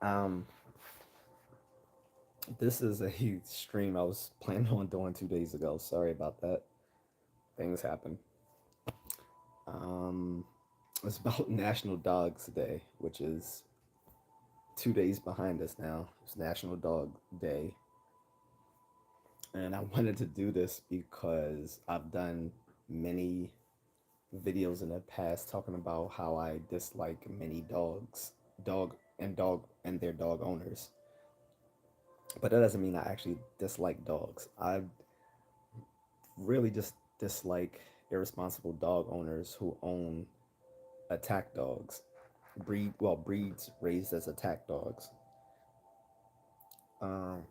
Um, this is a stream I was planning on doing 2 days ago. Sorry about that. Things happen. Um, it's about National Dogs Day, which is 2 days behind us now. It's National Dog Day. And I wanted to do this because I've done many videos in the past talking about how I dislike many dog and their dog owners. But that doesn't mean I actually dislike dogs. I really just dislike irresponsible dog owners who own attack dogs, breeds raised as attack dogs. Um,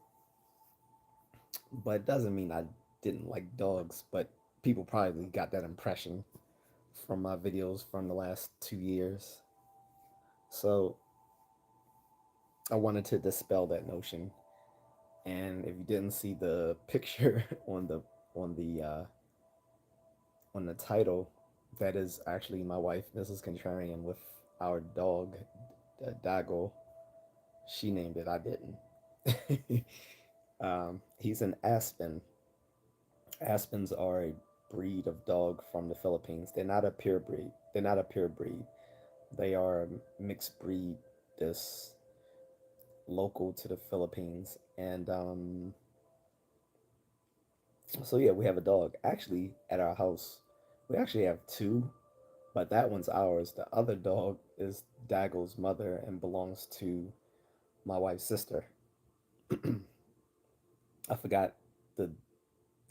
but it doesn't mean I didn't like dogs. But people probably got that impression from my videos from the last 2 years. So I wanted to dispel that notion. And if you didn't see the picture on the on the title, that is actually my wife, Mrs. Contrarian, with our dog, Doggo. She named it. I didn't. He's an Aspen. Aspens are a breed of dog from the Philippines. They're not a pure breed. They're not a pure breed. They are a mixed breed that's local to the Philippines. And so yeah, we have a dog. Actually, at our house, we actually have two, but that one's ours. The other dog is Daggle's mother and belongs to my wife's sister. I forgot the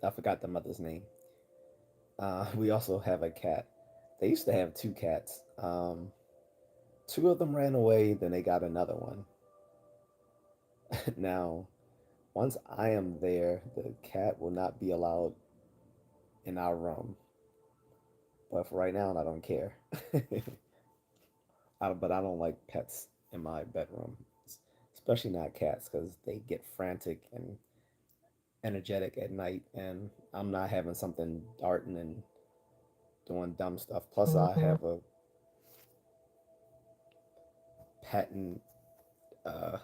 I forgot the mother's name. We also have a cat. They used to have two cats. Two of them ran away, then they got another one. Now, once I am there, the cat will not be allowed in our room. But for right now, I don't care. But I don't like pets in my bedroom, especially not cats, because they get frantic and energetic at night, and I'm not having something darting and doing dumb stuff. Plus, I have a patent uh,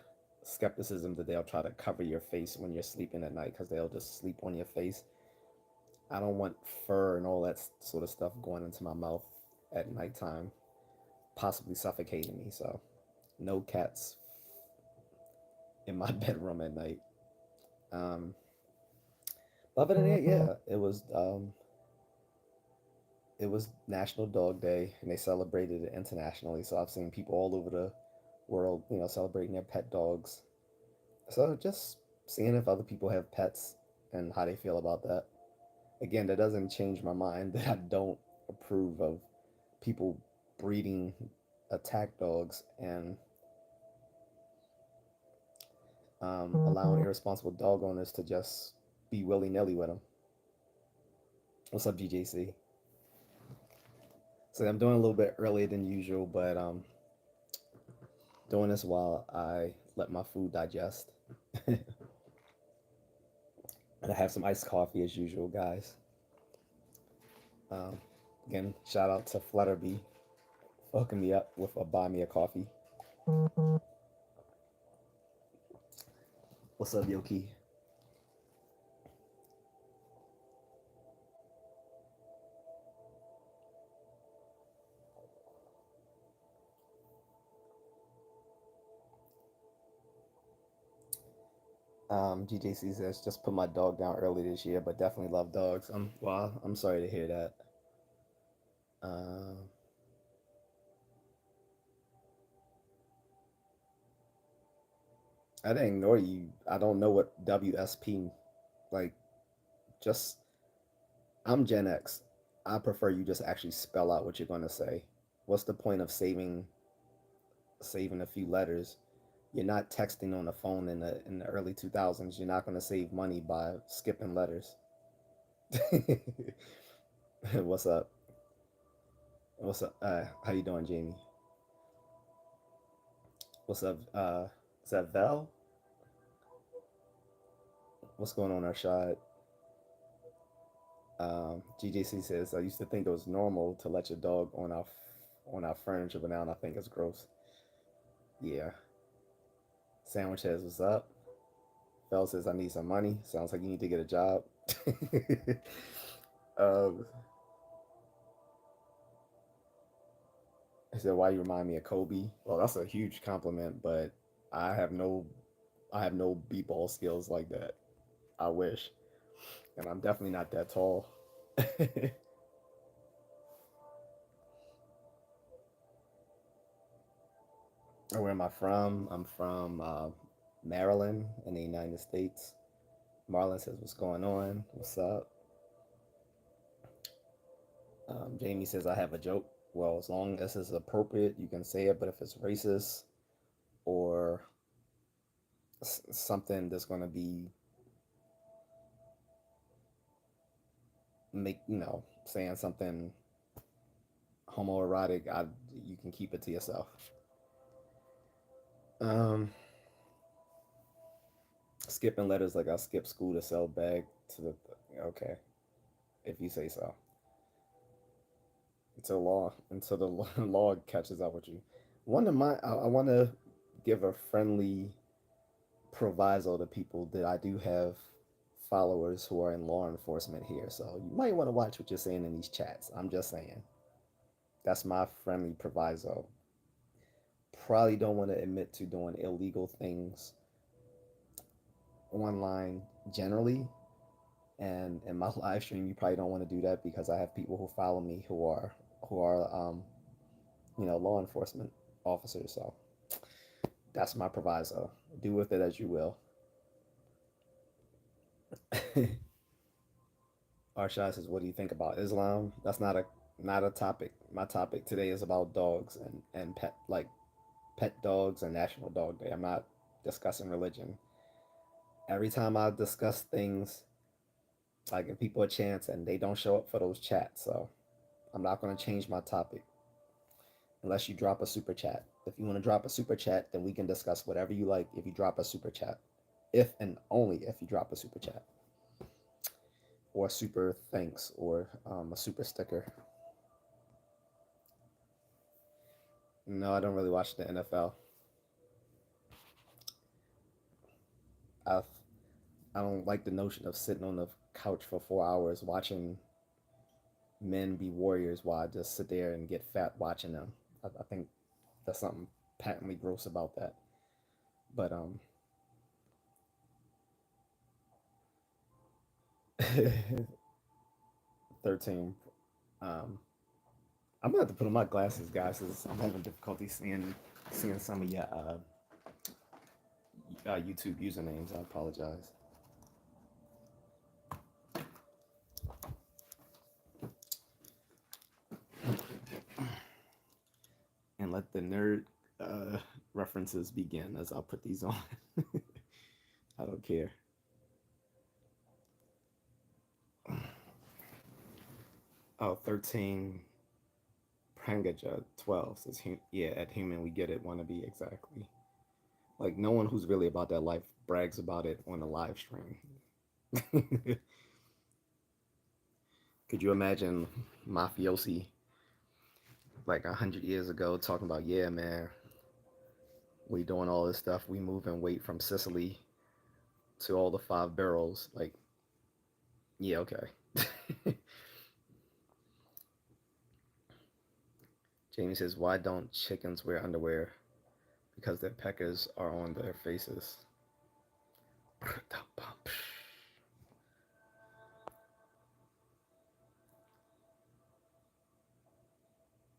skepticism that they'll try to cover your face when you're sleeping at night because they'll just sleep on your face. I don't want fur and all that sort of stuff going into my mouth at nighttime, possibly suffocating me. So, no cats in my bedroom at night. Um, but other than that, yeah, it was National Dog Day, and they celebrated it internationally. So I've seen people all over the world, celebrating their pet dogs. So just seeing if other people have pets and how they feel about that. Again, that doesn't change my mind that I don't approve of people breeding attack dogs and allowing irresponsible dog owners to just be willy nilly with them. What's up, J.A.C? So I'm doing a little bit earlier than usual, but doing this while I let my food digest. And I have some iced coffee as usual, guys. Um, Again, shout out to Flutterby for hooking me up with a buy me a coffee. What's up, Yoki? GJC says just put my dog down early this year, but definitely love dogs. I'm sorry to hear that. Um, I didn't ignore you. I don't know what WSP like. Just I'm Gen X. I prefer you just actually spell out what you're gonna say. What's the point of saving a few letters? You're not texting on the phone in the early 2000s. You're not gonna save money by skipping letters. What's up? What's up? How you doing, Jamie? What's up? Is that Val? What's going on, Arshad? GJC says I used to think it was normal to let your dog on our furniture, but now I think it's gross. Yeah, Sandwich says, "What's up?" Phil says, "I need some money." Sounds like you need to get a job. um, he said, "Why you remind me of Kobe?" Well, that's a huge compliment, but I have no, I have no b-ball skills like that. I wish, and I'm definitely not that tall. Where am I from? I'm from Maryland in the United States. Marlon says, "What's going on? What's up?" Jamie says, "I have a joke." Well, as long as it's appropriate, you can say it. But if it's racist or something that's going to be saying something homoerotic, you can keep it to yourself. Um, Skipping letters like I skip school to sell bag to the. Okay, if you say so. Until the law catches up with you. One of my I want to give a friendly proviso to people that I do have followers who are in law enforcement here, so you might want to watch what you're saying in these chats. I'm just saying. That's my friendly proviso. Probably don't want to admit to doing illegal things online generally. And in my live stream, you probably don't want to do that because I have people who follow me who are law enforcement officers. So that's my proviso. Do with it as you will. Arshad says, "What do you think about Islam?" That's not a topic. My topic today is about dogs and pet dogs and National Dog Day. I'm not discussing religion. Every time I discuss things, I give people a chance and they don't show up for those chats. So I'm not going to change my topic unless you drop a super chat. If you want to drop a super chat, then we can discuss whatever you like if you drop a super chat. If and only if you drop a super chat or super thanks or a super sticker. No, I don't really watch the NFL. I I don't like the notion of sitting on the couch for 4 hours watching men be warriors while I just sit there and get fat watching them. I think there's something patently gross about that. But 13. Um, I'm gonna have to put on my glasses, guys, because I'm having difficulty seeing some of your YouTube usernames. I apologize. And let the nerd uh, references begin as I'll put these on. I don't care. Oh, 13 Prangaja 12 says, yeah, at Human we get it, wannabe, exactly. Like, no one who's really about that life brags about it on a live stream. Could you imagine mafiosi like 100 years ago talking about, yeah, man, we doing all this stuff. We moving weight from Sicily to all the 5 boroughs. Like, yeah, okay. Jamie says, why don't chickens wear underwear? Because their peckers are on their faces.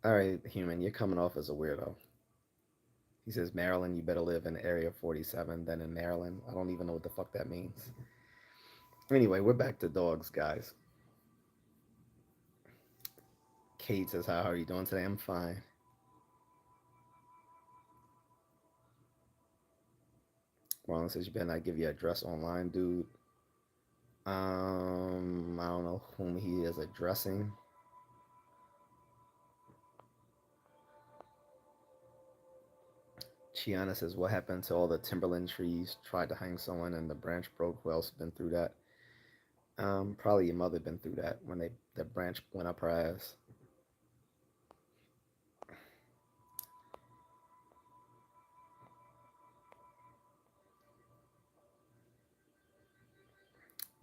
All right, Human, you're coming off as a weirdo. He says, Maryland, you better live in Area 47 than in Maryland. I don't even know what the fuck that means. Anyway, we're back to dogs, guys. Kate says, how are you doing today? I'm fine. Marlon says, you better not give your address online, dude. I don't know whom he is addressing. Chiana says, what happened to all the Timberland trees? Tried to hang someone and the branch broke. Who else been through that? Probably your mother been through that when the branch went up her ass.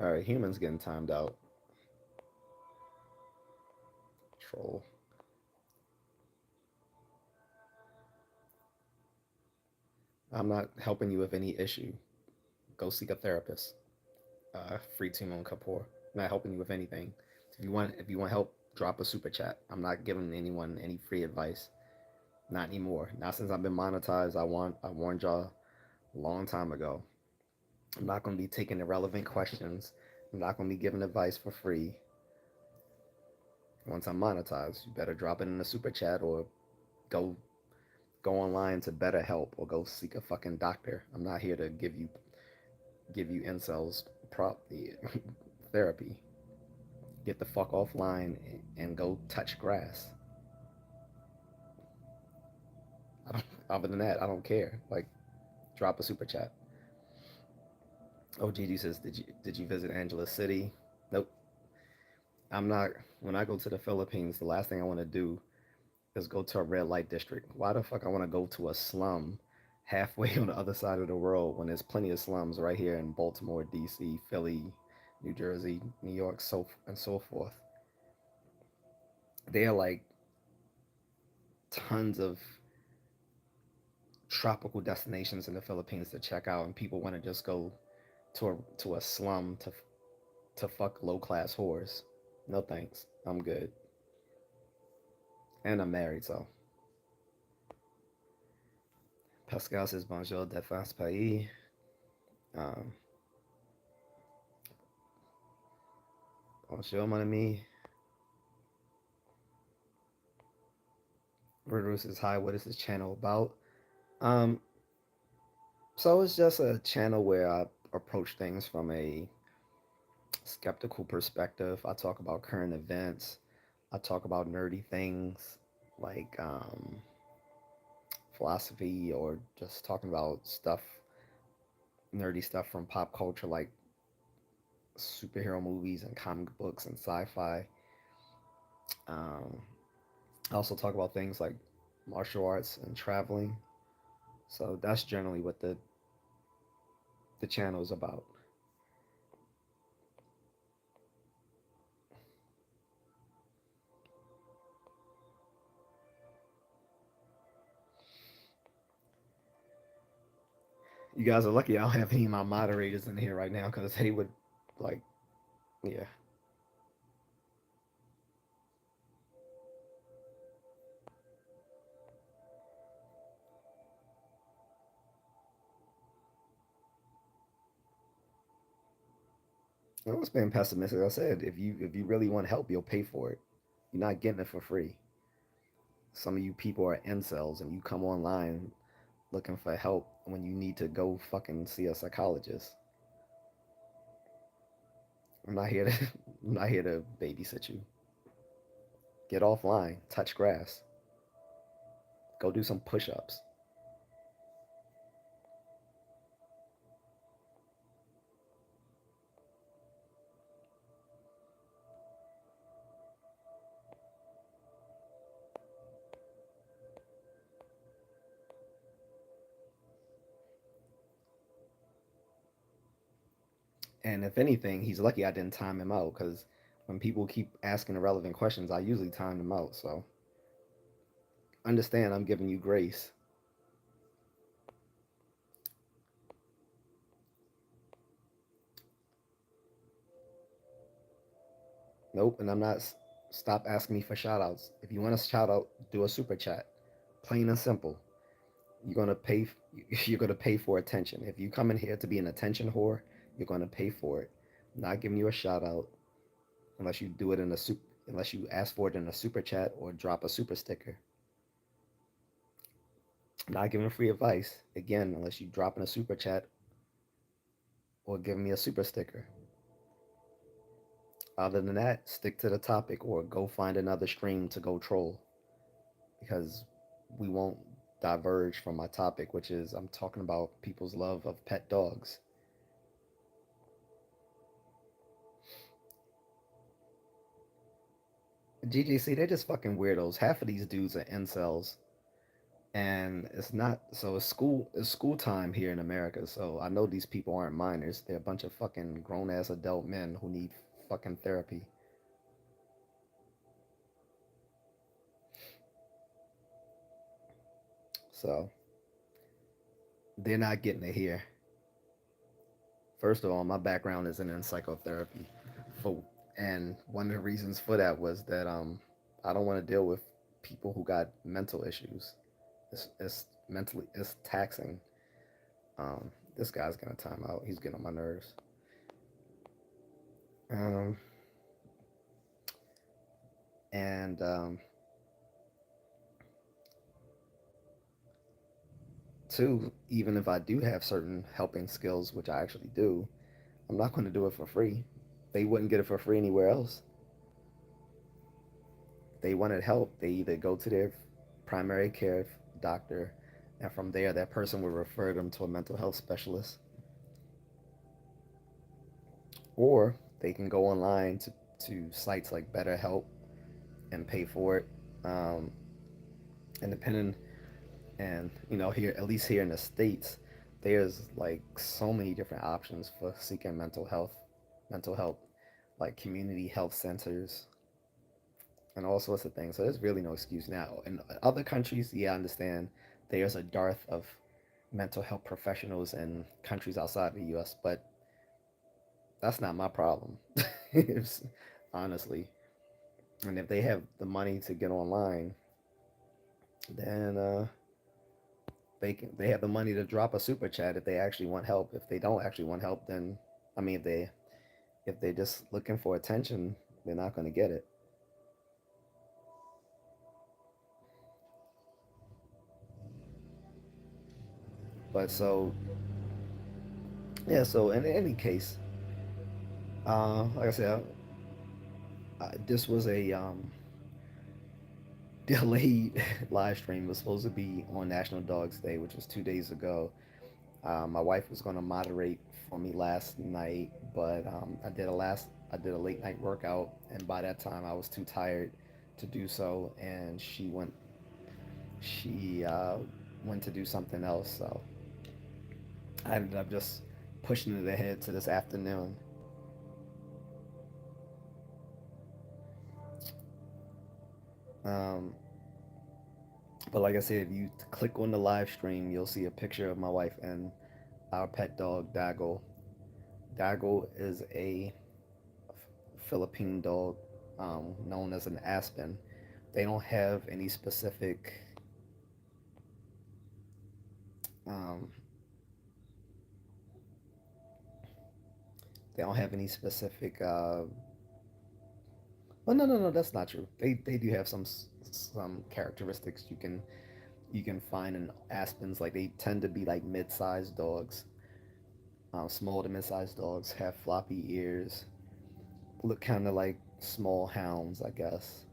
All right, humans getting timed out. Troll. I'm not helping you with any issue. Go seek a therapist. Free Timon Kapoor. Not helping you with anything. If you want help, drop a super chat. I'm not giving anyone any free advice. Not anymore. Not since I've been monetized. I warned y'all a long time ago. I'm not gonna be taking irrelevant questions. I'm not gonna be giving advice for free. Once I'm monetized, you better drop it in the super chat or go go online to better help or go seek a fucking doctor. I'm not here to give you incels prop the therapy. Get the fuck offline and go touch grass. I don't, other than that, I don't care. Like, drop a super chat. Oh, Gigi says, did you visit Angela City? Nope. I'm not. When I go to the Philippines, the last thing I want to do is go to a red light district. Why the fuck I want to go to a slum halfway on the other side of the world when there's plenty of slums right here in Baltimore, D.C., Philly, New Jersey, New York, so and so forth. There are like tons of tropical destinations in the Philippines to check out, and people want to just go to a slum to fuck low class whores. No thanks. I'm good, and I'm married, so. Pascal says bonjour de France pays. Um, bonjour mon ami. Murder says hi. What is this channel about? Um, so it's just a channel where I approach things from a skeptical perspective. I talk about current events. I talk about nerdy things like philosophy or just talking about stuff, nerdy stuff from pop culture like superhero movies and comic books and sci-fi. Um, I also talk about things like martial arts and traveling. So that's generally what the channel is about. You guys are lucky I don't have any of my moderators in here right now because they would, like, yeah. I was being pessimistic. I said if you really want help, you'll pay for it. You're not getting it for free. Some of you people are incels and you come online looking for help when you need to go fucking see a psychologist. I'm not here to I'm not here to babysit you. Get offline, touch grass, go do some push-ups. And if anything, he's lucky I didn't time him out because when people keep asking irrelevant questions, I usually time them out. So understand I'm giving you grace. Nope, and I'm not. Stop asking me for shout outs. If you want a shout out, do a super chat. Plain and simple. You're gonna pay. You're gonna pay for attention. If you come in here to be an attention whore, you're gonna pay for it. I'm not giving you a shout out unless you do it in a super. Unless you ask for it in a super chat or drop a super sticker. I'm not giving free advice again unless you drop in a super chat or give me a super sticker. Other than that, stick to the topic or go find another stream to go troll because we won't diverge from my topic, which is I'm talking about people's love of pet dogs. J.A.C, they're just fucking weirdos. Half of these dudes are incels. And it's not so it's school time here in America. So I know these people aren't minors. They're a bunch of fucking grown ass adult men who need fucking therapy. So they're not getting it here. First of all, my background is in psychotherapy, for and one of the reasons for that was that I don't want to deal with people who got mental issues. It's mentally it's taxing. This guy's gonna time out. He's getting on my nerves. Um, and two, even if I do have certain helping skills, which I actually do, I'm not going to do it for free. They wouldn't get it for free anywhere else. They wanted help. They either go to their primary care doctor, and from there, that person will refer them to a mental health specialist, or they can go online to sites like BetterHelp and pay for it. Um, and depending, and here, at least here in the states, there's like so many different options for seeking mental health, like community health centers and all sorts of things. So there's really no excuse now. In other countries, yeah, I understand there's a dearth of mental health professionals in countries outside the U.S., but that's not my problem. Honestly, and if they have the money to get online, then they have the money to drop a super chat if they actually want help. If they don't actually want help, then I mean, if they're just looking for attention, they're not going to get it. But so yeah, so in any case, like I said, this was a delayed live stream. It was supposed to be on National Dogs Day, which was 2 days ago. My wife was going to moderate for me last night, but I did a late night workout, and by that time I was too tired to do so, and she went to do something else. So I ended up just pushing it ahead to this afternoon. Um, but like I said, if you click on the live stream, you'll see a picture of my wife and our pet dog Doggo. Doggo is a Philippine dog, known as an Aspen. They don't have any specific. Um, they don't have any specific. Well, no, no, no, that's not true. They do have some characteristics you can find in Aspens. Like they tend to be like mid-sized dogs. Small to mid-sized dogs have floppy ears, look kind of like small hounds, I guess.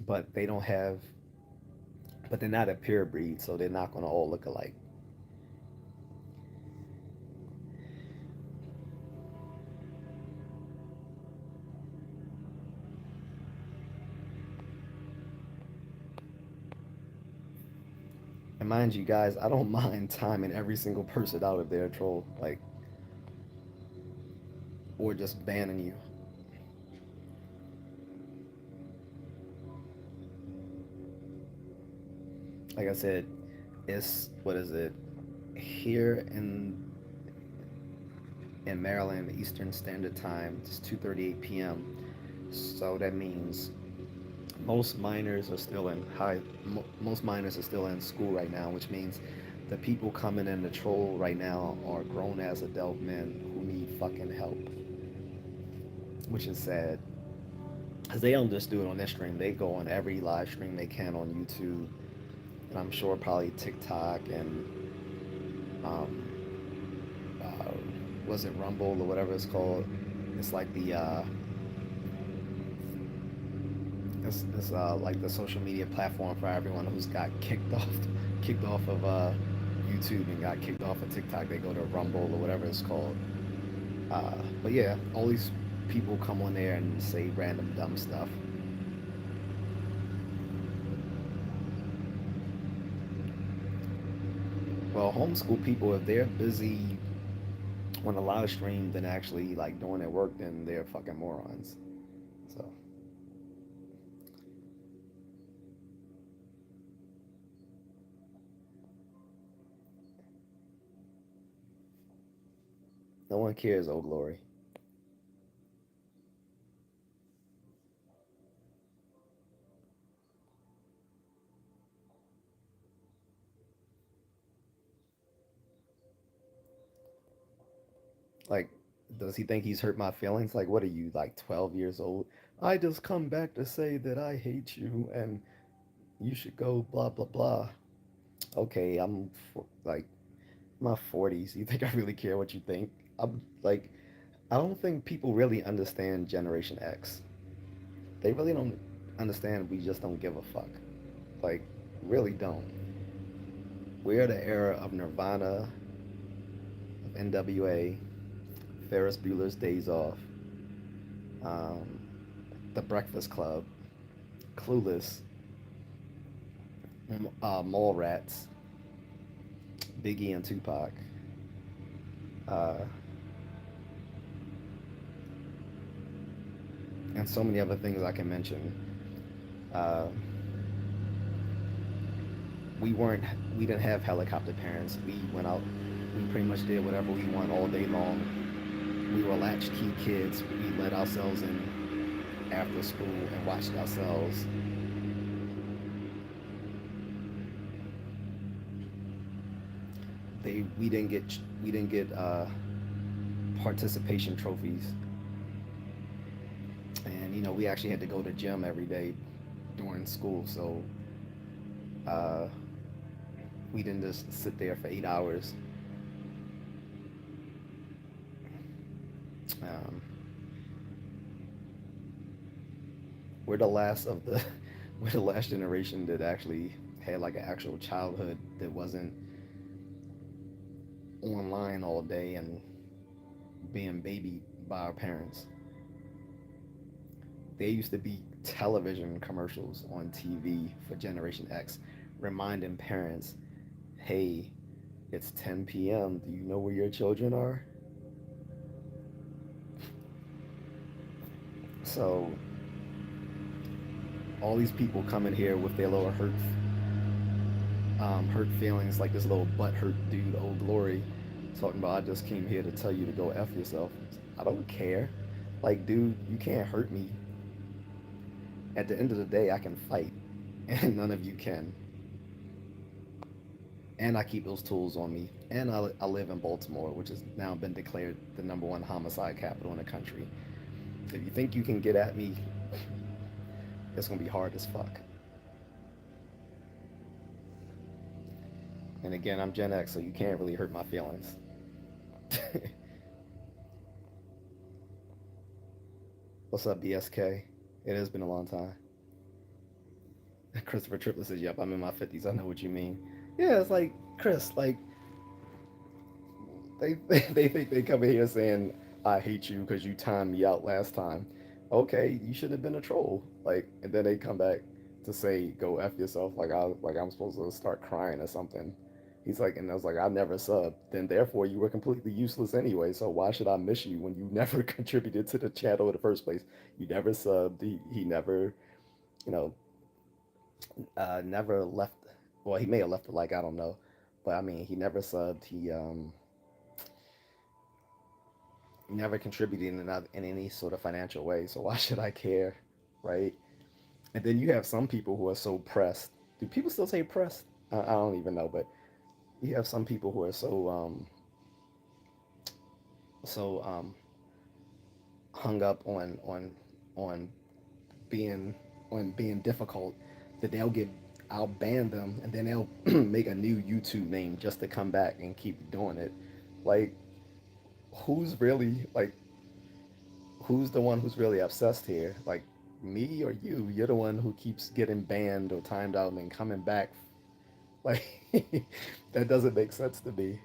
But they don't have. But they're not a pure breed, so they're not going to all look alike. And mind you, guys, I don't mind timing every single person out of their troll, like, or just banning you. Like I said, it's what is it? Here in Maryland, Eastern Standard Time, it's 2:38 p.m. So that means most minors are still in school right now, which means the people coming in the troll right now are grown as adult men who need fucking help, which is sad. Because they don't just do it on this stream, they go on every live stream they can on YouTube, and I'm sure probably TikTok and um, uh, was it Rumble or whatever it's called. It's like it's like the social media platform for everyone who's got kicked off of YouTube and got kicked off of TikTok. They go to Rumble or whatever it's called. But yeah, all these people come on there and say random dumb stuff. Well, homeschool people, if they're busy on a live stream than actually like doing their work, then they're fucking morons. So no one cares, oh glory. Like, does he think he's hurt my feelings? Like, what are you, like 12 years old? I just come back to say that I hate you and you should go blah blah blah. Okay, like my 40s. You think I really care what you think? I'm like, I don't think people really understand Generation X. They really don't understand. We just don't give a fuck. Like, really don't. We're the era of Nirvana, of NWA, Ferris Bueller's Days Off, um, The Breakfast Club, Clueless, Mallrats, Biggie and Tupac, uh, and so many other things I can mention. Uh, we weren't, we didn't have helicopter parents. We went out, we pretty much did whatever we want all day long. We were latchkey kids. We let ourselves in after school and watched ourselves. We didn't get participation trophies, and we actually had to go to gym every day during school. So uh, we didn't just sit there for 8 hours. Um, we're the last of the we're the last generation that actually had like an actual childhood that wasn't online all day and being babied by our parents. There used to be television commercials on TV for Generation X reminding parents, hey, it's 10 p.m. Do you know where your children are? So, all these people coming here with their little hurt feelings, like this little butt hurt dude, Old Glory, talking about, I just came here to tell you to go F yourself. I don't care. Like, dude, you can't hurt me. At the end of the day, I can fight, and none of you can. And I keep those tools on me. And I live in Baltimore, which has now been declared the number one homicide capital in the country. If you think you can get at me, it's gonna be hard as fuck. And again, I'm Gen X, so you can't really hurt my feelings. What's up, BSK? It has been a long time. Christopher Triplett says, "Yep, I'm in my 50s. I know what you mean." Yeah, it's like Chris. Like they they think they come in here saying, "I hate you because you timed me out last time." Okay, you should have been a troll. Like, and then they come back to say, "Go f yourself." Like I'm supposed to start crying or something. He's like, and I was like, "I never subbed." Then therefore, you were completely useless anyway. So why should I miss you when you never contributed to the channel in the first place? You never subbed. He never, you know, never left. Well, he may have left a like, I don't know, but I mean, he never subbed. He never contributed in any sort of financial way. So why should I care, right? And then you have some people who are so pressed. Do people still say pressed? I don't even know, but you have some people who are so hung up on being being difficult that they'll get I'll ban them and then they'll make a new YouTube name just to come back and keep doing it. Like, who's really like who's the one who's really obsessed here? Like, me or you? You're the one who keeps getting banned or timed out and then coming back. Like, that doesn't make sense to me.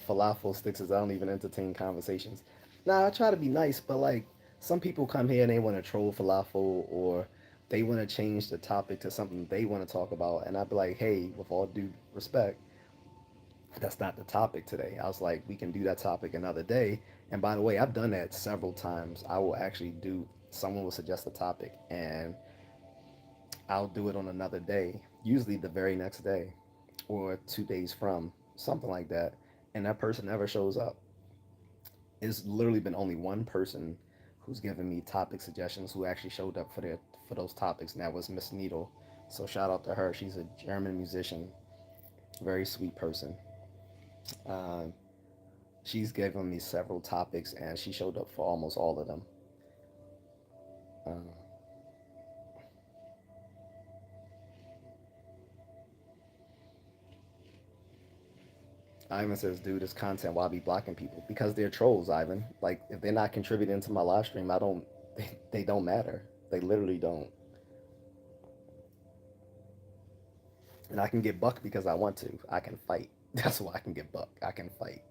Falafel sticks is I don't even entertain conversations. Nah, I try to be nice, but like some people come here and they want to troll falafel or they want to change the topic to something they want to talk about, and I'd be like, hey, with all due respect, that's not the topic today. I was like, we can do that topic another day. And by the way, I've done that several times. I will actually do, someone will suggest a topic and I'll do it on another day, usually the very next day or 2 days from, something like that. And that person never shows up. It's literally been only one person who's given me topic suggestions who actually showed up for those topics, and that was Miss Needle. So shout out to her. She's a German musician, very sweet person. Uh, she's given me several topics, and she showed up for almost all of them. Uh, Ivan says, "Dude, this content. Why be blocking people? Because they're trolls, Ivan. Like if they're not contributing to my live stream, I don't. They don't matter. They literally don't. And I can get bucked because I want to. I can fight. That's why I can get bucked. I can fight.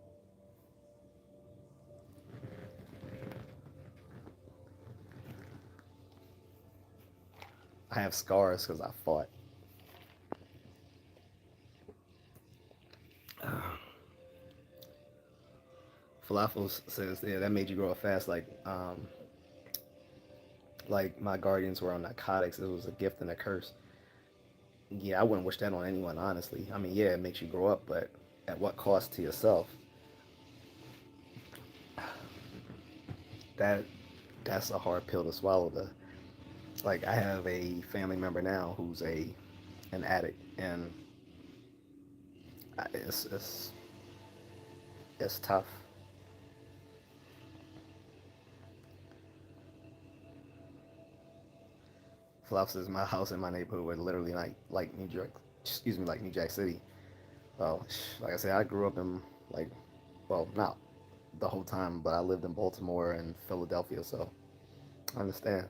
I have scars because I fought. Falafel says, "Yeah, that made you grow up fast. Like my guardians were on narcotics. It was a gift and a curse. Yeah, I wouldn't wish that on anyone, honestly. I mean, yeah, it makes you grow up, but at what cost to yourself? That that's a hard pill to swallow. Like I have a family member now who's a an addict, and it's tough. Falafel says my house in my neighborhood were literally like New York, excuse me, like New Jack City. Well, like I said, I grew up in like, well, not the whole time, but I lived in Baltimore and Philadelphia, so I understand.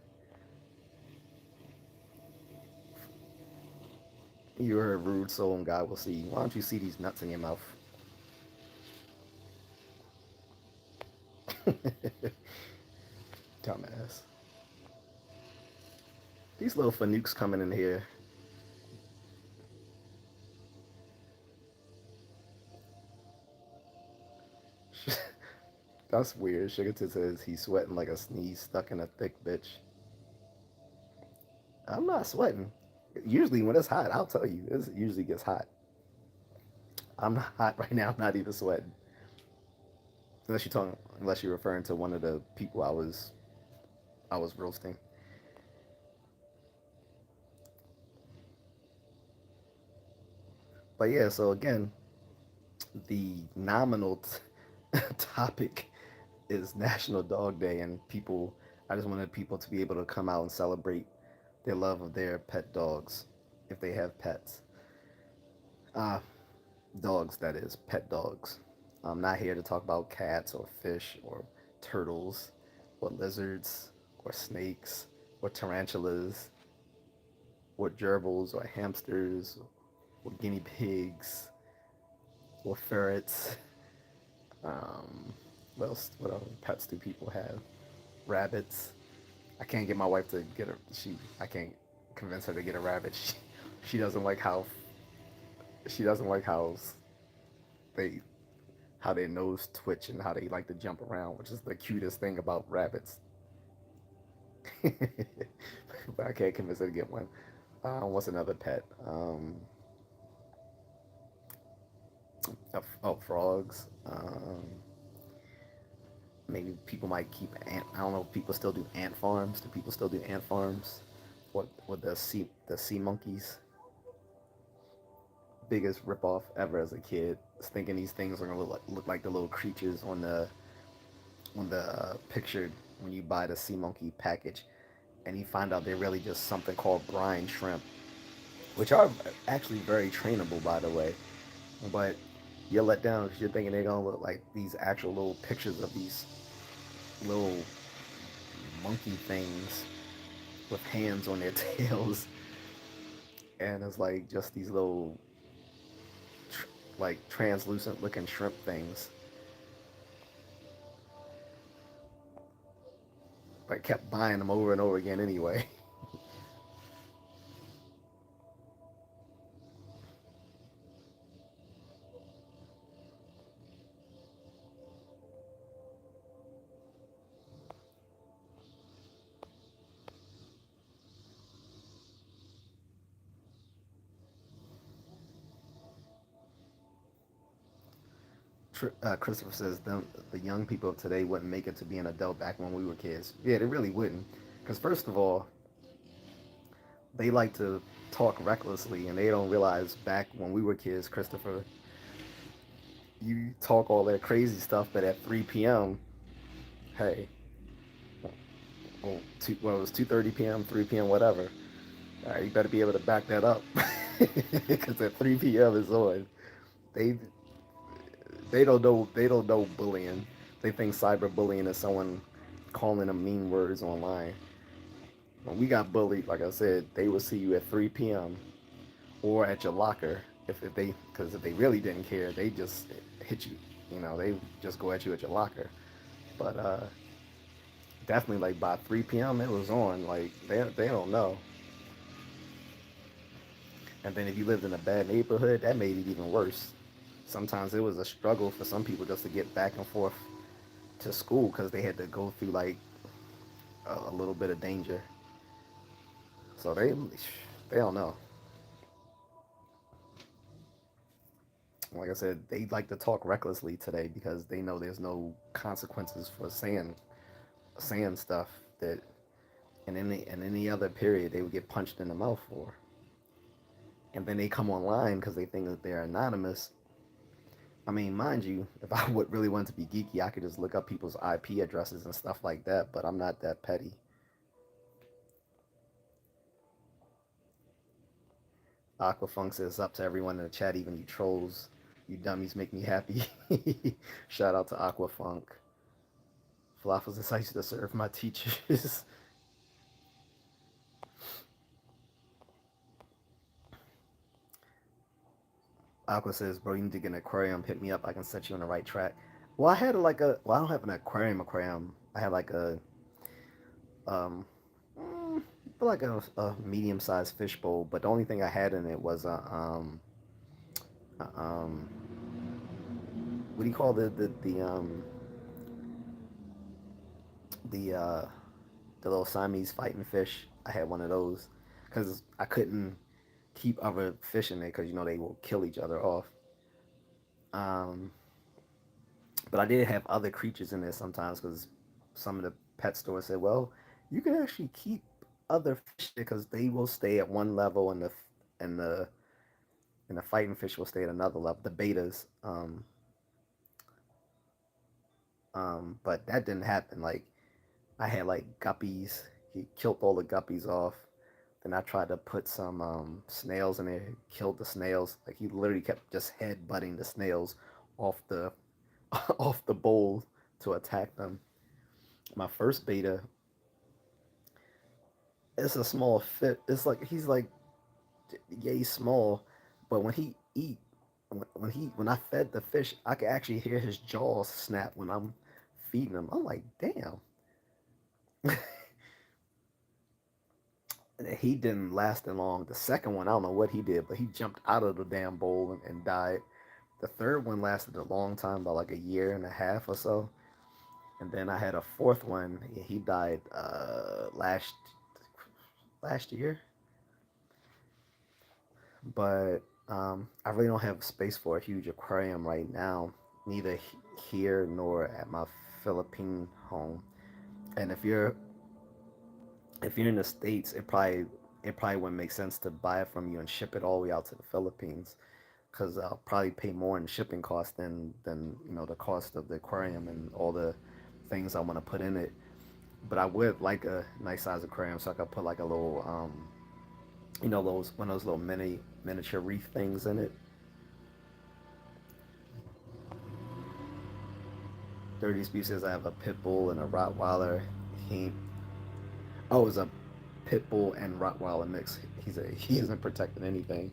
You're a rude soul, and God will see you. Why don't you see these nuts in your mouth? Dumbass. These little fanukes coming in here. That's weird. Sugar Tit says he's sweating like a sneeze stuck in a thick bitch. I'm not sweating. Usually when it's hot, I'll tell you, it usually gets hot. I'm not hot right now. I'm not even sweating. Unless you're referring to one of the people I was roasting. But yeah, so again, the nominal topic is National Dog Day, and people. I just wanted people to be able to come out and celebrate their love of their pet dogs, if they have pets. Uh, Dogs, that is, pet dogs. I'm not here to talk about cats or fish or turtles or lizards or snakes or tarantulas or gerbils or hamsters or guinea pigs or ferrets. Um, what other pets do people have? Rabbits. I can't get my wife to get a I can't convince her to get a rabbit. She doesn't like she doesn't like they how their nose twitch and how they like to jump around, which is the cutest thing about rabbits. But I can't convince her to get one. What's another pet? Frogs. Maybe people might keep ant. I don't know if people still do ant farms. Do people still do ant farms? What the sea monkeys? Biggest ripoff ever as a kid. Was thinking these things are gonna look like the little creatures on the picture when you buy the sea monkey package, and you find out they're really just something called brine shrimp, which are actually very trainable, by the way. But you're let down because you're thinking they're gonna look like these actual little pictures of these little monkey things with hands on their tails, and it's like just these little like translucent looking shrimp things. But I kept buying them over and over again anyway. Christopher says the young people of today wouldn't make it to be an adult back when we were kids. Yeah, they really wouldn't. Because first of all, they like to talk recklessly, and they don't realize back when we were kids, Christopher, you talk all that crazy stuff, but at 3 p.m., hey, well, it was 2:30 p.m., 3 p.m., whatever. All right, you better be able to back that up, because at 3 p.m. is on. They they don't know bullying. They think cyberbullying is someone calling them mean words online. When we got bullied, like I said, they would see you at 3 p.m. or at your locker. If they, because if they really didn't care, they just hit you. They just go at you at your locker. But definitely, like by 3 p.m. it was on. Like they don't know. And then if you lived in a bad neighborhood, that made it even worse. Sometimes it was a struggle for some people just to get back and forth to school because they had to go through like a little bit of danger. So they don't know. Like I said, they like to talk recklessly today because they know there's no consequences for saying stuff that in any other period they would get punched in the mouth for. And then they come online because they think that they're anonymous. I mean, mind you, if I would really want to be geeky, I could just look up people's IP addresses and stuff like that. But I'm not that petty. Aquafunk says up to everyone in the chat, even you trolls. You dummies make me happy. Shout out to Aquafunk. Falafels is I used to serve my teachers. Aqua says, bro, you need to get an aquarium. Hit me up. I can set you on the right track. Well, I had like well, I don't have an aquarium. I had like um, mm, like a medium-sized fish bowl, but the only thing I had in it was a what do you call the the little Siamese fighting fish? I had one of those because I couldn't keep other fish in there because they will kill each other off. Um, but I did have other creatures in there sometimes because some of the pet stores said, well, you can actually keep other fish because they will stay at one level and the and the fighting fish will stay at another level. The betas, but that didn't happen. Like I had like guppies. He killed all the guppies off. Then I tried to put some snails in there. He killed the snails. Like he literally kept just head butting the snails off the off the bowl to attack them. My first beta, it's a small fit. It's like he's like yay small, but when he eat, when I fed the fish, I could actually hear his jaws snap when I'm feeding him. I'm like, damn. He didn't last that long. The second one, I don't know what he did, but he jumped out of the damn bowl and died. The third one lasted a long time, about like a year and a half or so. And then I had a fourth one. He died last year, but I really don't have space for a huge aquarium right now, neither here nor at my Philippine home. And if you're in the States, it probably wouldn't make sense to buy it from you and ship it all the way out to the Philippines because I'll probably pay more in shipping costs than the cost of the aquarium and all the things I want to put in it. But I would like a nice size aquarium so I could put like a little those one of those little miniature reef things in it. Dirty Speed says I have a pit bull and a Rottweiler. He Oh, it's a pit bull and Rottweiler mix. He isn't protecting anything.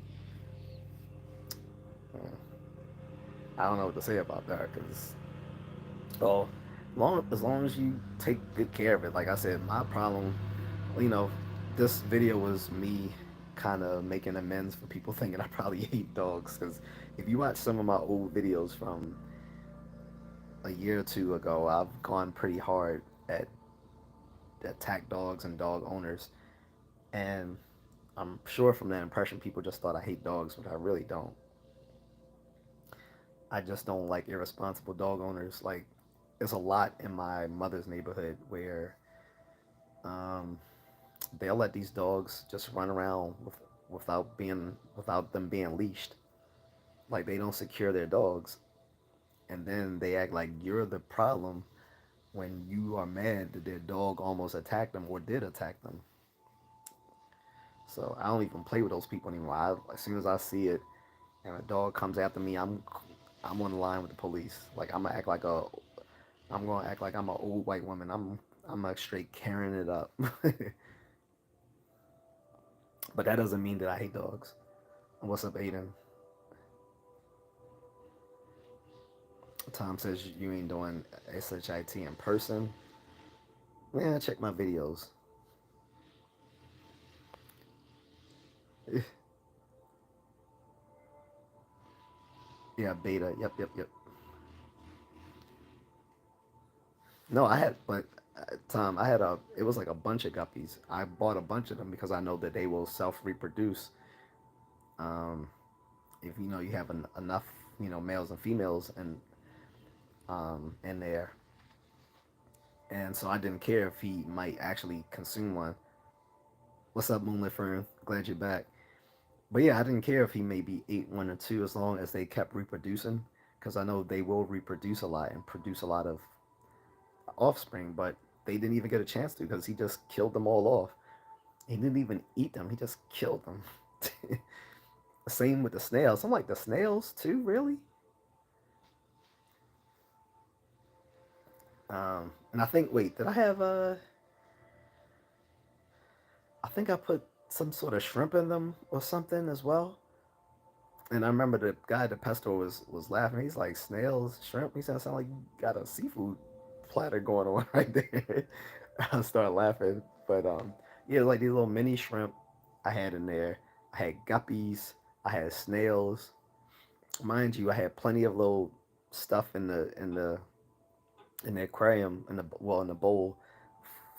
Uh, I don't know what to say about that because well, as long as you take good care of it. Like I said, my problem, you know, this video was me kind of making amends for people thinking I probably hate dogs. Because if you watch some of my old videos from a year or two ago, I've gone pretty hard at attack dogs and dog owners, and I'm sure from that impression people just thought I hate dogs, but I really don't. I just don't like irresponsible dog owners. Like, there's a lot in my mother's neighborhood where um, they'll let these dogs just run around without them being leashed. Like, they don't secure their dogs, and then they act like you're the problem when you are mad that their dog almost attacked them or did attack them. So I don't even play with those people anymore. As soon as I see it and a dog comes after me, I'm on the line with the police. Like, I'm gonna act like I'm an old white woman. I'm like straight carrying it up. But that doesn't mean that I hate dogs. What's up, Aiden? Tom says you ain't doing SHIT in person. Man, check my videos. Yeah, beta. Yep, yep, yep. No, I had, but Tom, I had a. It was like a bunch of guppies. I bought a bunch of them because I know that they will self reproduce. Um, if you know you have enough, males and females in there, and so I didn't care if he might actually consume one. What's up, Moonlit Fern? Glad you're back. But yeah, I didn't care if he maybe ate one or two as long as they kept reproducing, because I know they will reproduce a lot and produce a lot of offspring. But they didn't even get a chance to because he just killed them all off. He didn't even eat them; he just killed them. Same with the snails. I'm like, the snails too, really? And I think, wait, did I have I think I put some sort of shrimp in them or something as well. And I remember the guy at the pet store was laughing. He's like, snails, shrimp. He said, "Sound like you got a seafood platter going on right there." I started laughing, but yeah, like these little mini shrimp I had in there. I had guppies. I had snails. Mind you, I had plenty of little stuff in the aquarium in the bowl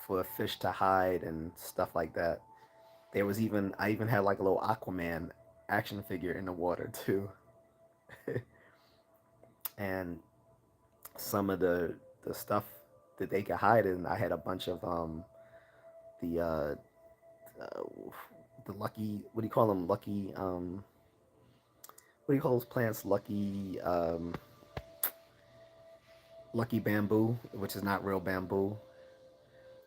for a fish to hide and stuff like that. I even had like a little Aquaman action figure in the water too, and some of the stuff that they could hide in. I had a bunch of the uh the lucky, what do you call them, lucky, what do you call those plants, lucky bamboo, which is not real bamboo.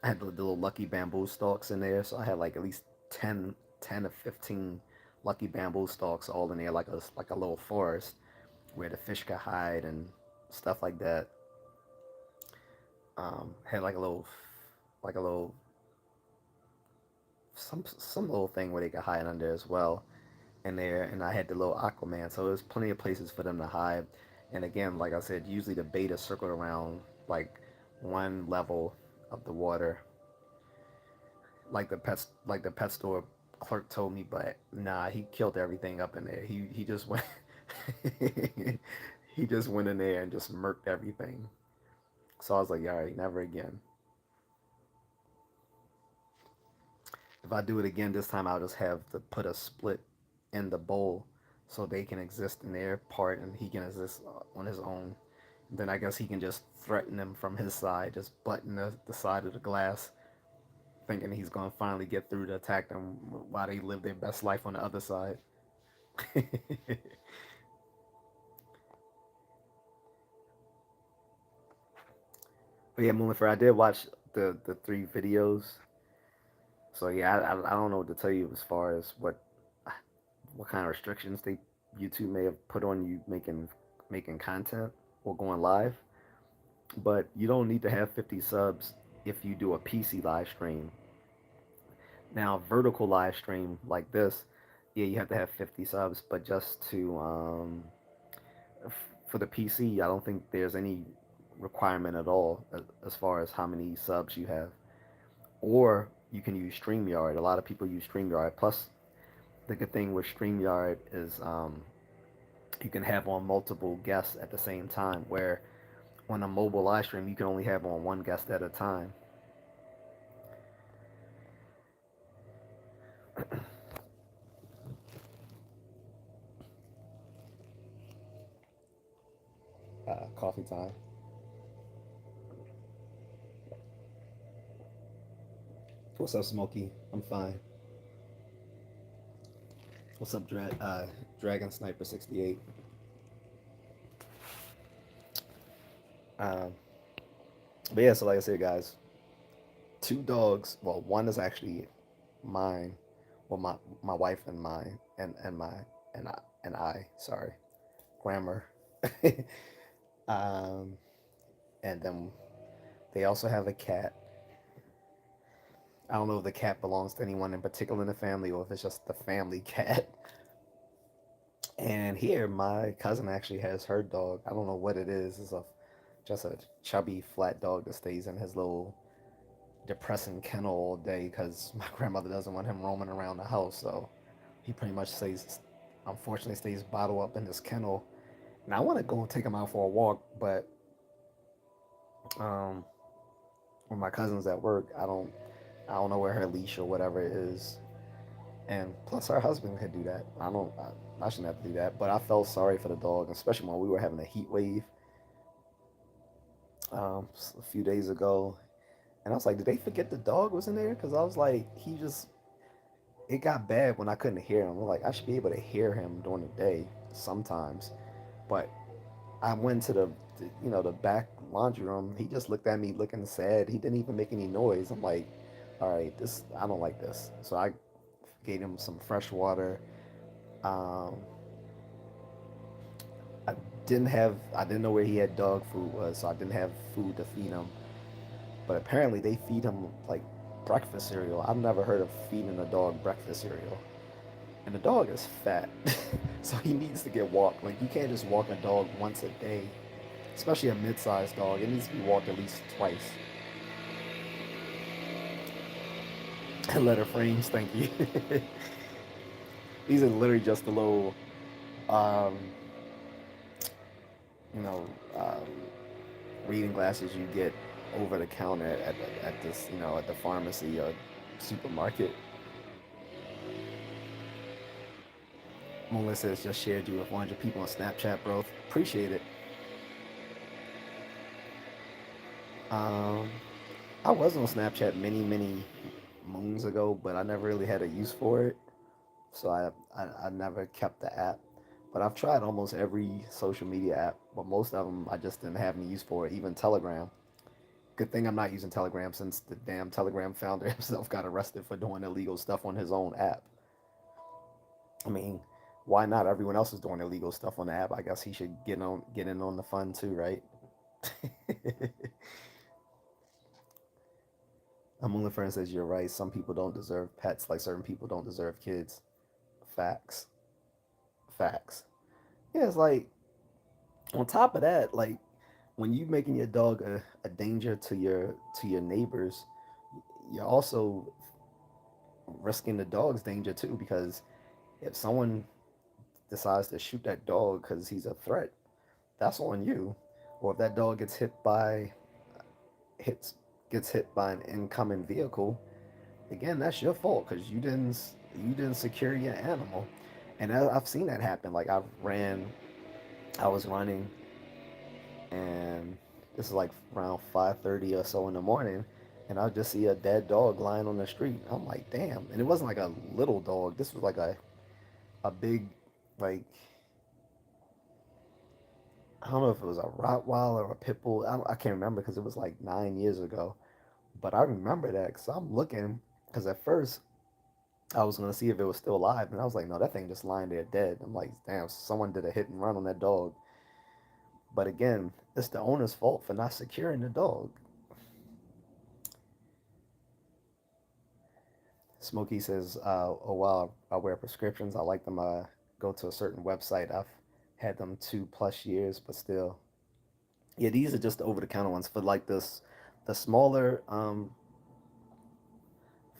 I had the little lucky bamboo stalks in there, so I had like at least 10 to 15 lucky bamboo stalks all in there, like a little forest where the fish could hide and stuff like that. Had like a little, some little thing where they could hide under as well in there, and I had the little Aquaman, so there's plenty of places for them to hide. And again, like I said, usually the bait is circled around like one level of the water, like the pet store clerk told me, but nah, he killed everything up in there. He just went he just went in there and just murked everything. So I was like, all right, never again. If I do it again this time, I'll just have to put a split in the bowl so they can exist in their part and he can exist on his own. Then I guess he can just threaten them from his side, just button the side of the glass, thinking he's gonna finally get through to attack them while they live their best life on the other side. But yeah, Moonlifer, I did watch the three videos. So yeah, I don't know what to tell you as far as what kind of restrictions they YouTube may have put on you making content or going live. But you don't need to have 50 subs if you do a PC live stream. Now, vertical live stream like this, yeah, you have to have 50 subs, but just to for the PC, I don't think there's any requirement at all as far as how many subs you have. Or you can use StreamYard. A lot of people use StreamYard. Plus, the good thing with StreamYard is you can have on multiple guests at the same time, where on a mobile live stream, you can only have on one guest at a time. coffee time. What's up, Smokey? I'm fine. What's up, Dragon Sniper 68? Um, but yeah, so like I said, guys, two dogs. Well, one is actually mine. Well, my wife and mine, and I. Sorry, grammar. um, and then they also have a cat. I don't know if the cat belongs to anyone in particular in the family or if it's just the family cat. And here, my cousin actually has her dog. I don't know what it is. It's just a chubby, flat dog that stays in his little depressing kennel all day because my grandmother doesn't want him roaming around the house. So he pretty much stays, unfortunately, stays bottled up in this kennel. And I want to go and take him out for a walk, but um, when my cousin's at work, I don't know where her leash or whatever it is. And plus, her husband could do that. I shouldn't have to do that. But I felt sorry for the dog, especially when we were having a heat wave a few days ago. And I was like, did they forget the dog was in there? Because I was like, it got bad when I couldn't hear him. I'm like, I should be able to hear him during the day sometimes. But I went to the back laundry room. He just looked at me looking sad. He didn't even make any noise. I'm like, all right, I don't like this. So I gave him some fresh water. Um, I didn't know where he had dog food was, so I didn't have food to feed him. But apparently they feed him like breakfast cereal. I've never heard of feeding a dog breakfast cereal. And the dog is fat, so he needs to get walked. Like you can't just walk a dog once a day, especially a mid-sized dog. It needs to be walked at least twice. Letter frames, thank you. These are literally just the little, um, you know, reading glasses you get over the counter at this, at the pharmacy or supermarket. Melissa has just shared you with 100 people on Snapchat, bro. Appreciate it. Um, I was on Snapchat many, many moons ago, but I never really had a use for it. So I never kept the app. But I've tried almost every social media app, but most of them I just didn't have any use for it. Even Telegram. Good thing I'm not using Telegram since the damn Telegram founder himself got arrested for doing illegal stuff on his own app. I mean, why not? Everyone else is doing illegal stuff on the app. I guess he should get in on the fun too, right? Amula friend says you're right. Some people don't deserve pets, like certain people don't deserve kids. Facts. Facts. Yeah, it's like on top of that, like when you making your dog a danger to your neighbors, you're also risking the dog's danger too because if someone decides to shoot that dog because he's a threat, that's on you. Or if that dog hits gets hit by an incoming vehicle, again, that's your fault because you didn't secure your animal. And I've seen that happen. Like I was running, and this is like around 5:30 or so in the morning, and I just see a dead dog lying on the street. I'm like, damn! And it wasn't like a little dog. This was like a big, like I don't know if it was a Rottweiler or a pit bull. I can't remember because it was like 9 years ago. But I remember that because I'm looking because at first I was gonna see if it was still alive, and I was like, no, that thing just lying there dead. I'm like, damn, someone did a hit and run on that dog. But again, it's the owner's fault for not securing the dog. Smokey says, oh wow, I wear prescriptions. I like them. Go to a certain website. I've had them 2+ years, but still, yeah, these are just the over-the-counter ones for like this, the smaller, for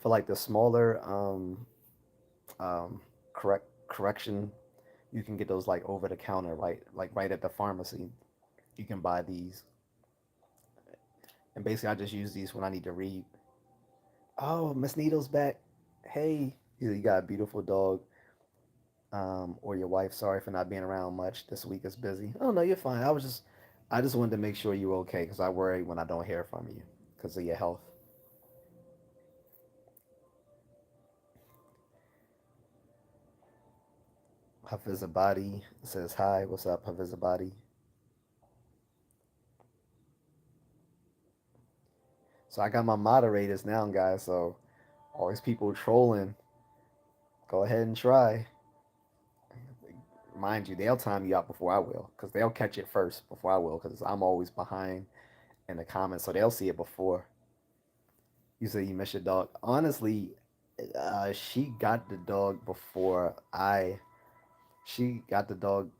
like the smaller, correction. You can get those like over the counter, right? Like right at the pharmacy. You can buy these, and basically, I just use these when I need to read. Oh, Miss Needle's back. Hey, you got a beautiful dog. Or your wife. Sorry for not being around much. This week is busy. Oh no, you're fine. I was just I just wanted to make sure you're okay because I worry when I don't hear from you because of your health. Hafizabadi says hi. What's up, Hafizabadi? So I got my moderators now, guys. So all these people trolling, go ahead and try. Mind you, they'll time you out before I will because they'll catch it first before I will because I'm always behind in the comments, so they'll see it before. You say you miss your dog. Honestly, she got the dog before I. She got the dog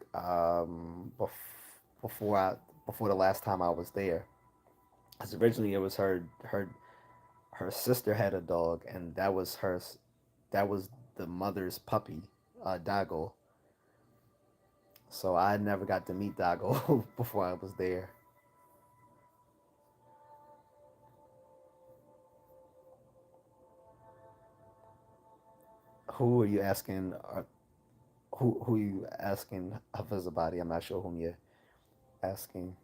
before I before the last time I was there. Because originally it was her sister had a dog, and that was the mother's puppy, Doggo. So I never got to meet Doggo before I was there. Who are you asking? Who are you asking Hafizabadi? I'm not sure whom you're asking.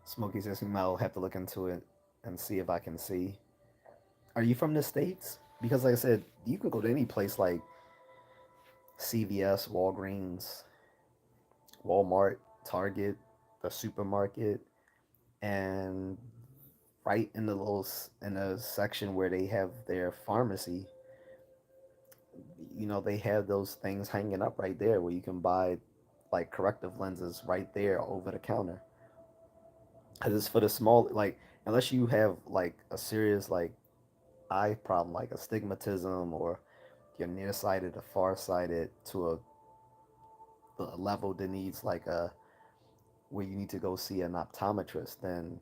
Smokey says we might have to look into it and see if I can see. Are you from the States? Because like I said, you can go to any place like CVS, Walgreens, Walmart, Target, the supermarket, and right in the little in the section where they have their pharmacy, they have those things hanging up right there where you can buy like corrective lenses right there over the counter. Cause it's for the small, like, unless you have like a serious like eye problem like astigmatism or you're nearsighted or farsighted to a level that needs like a where you need to go see an optometrist, then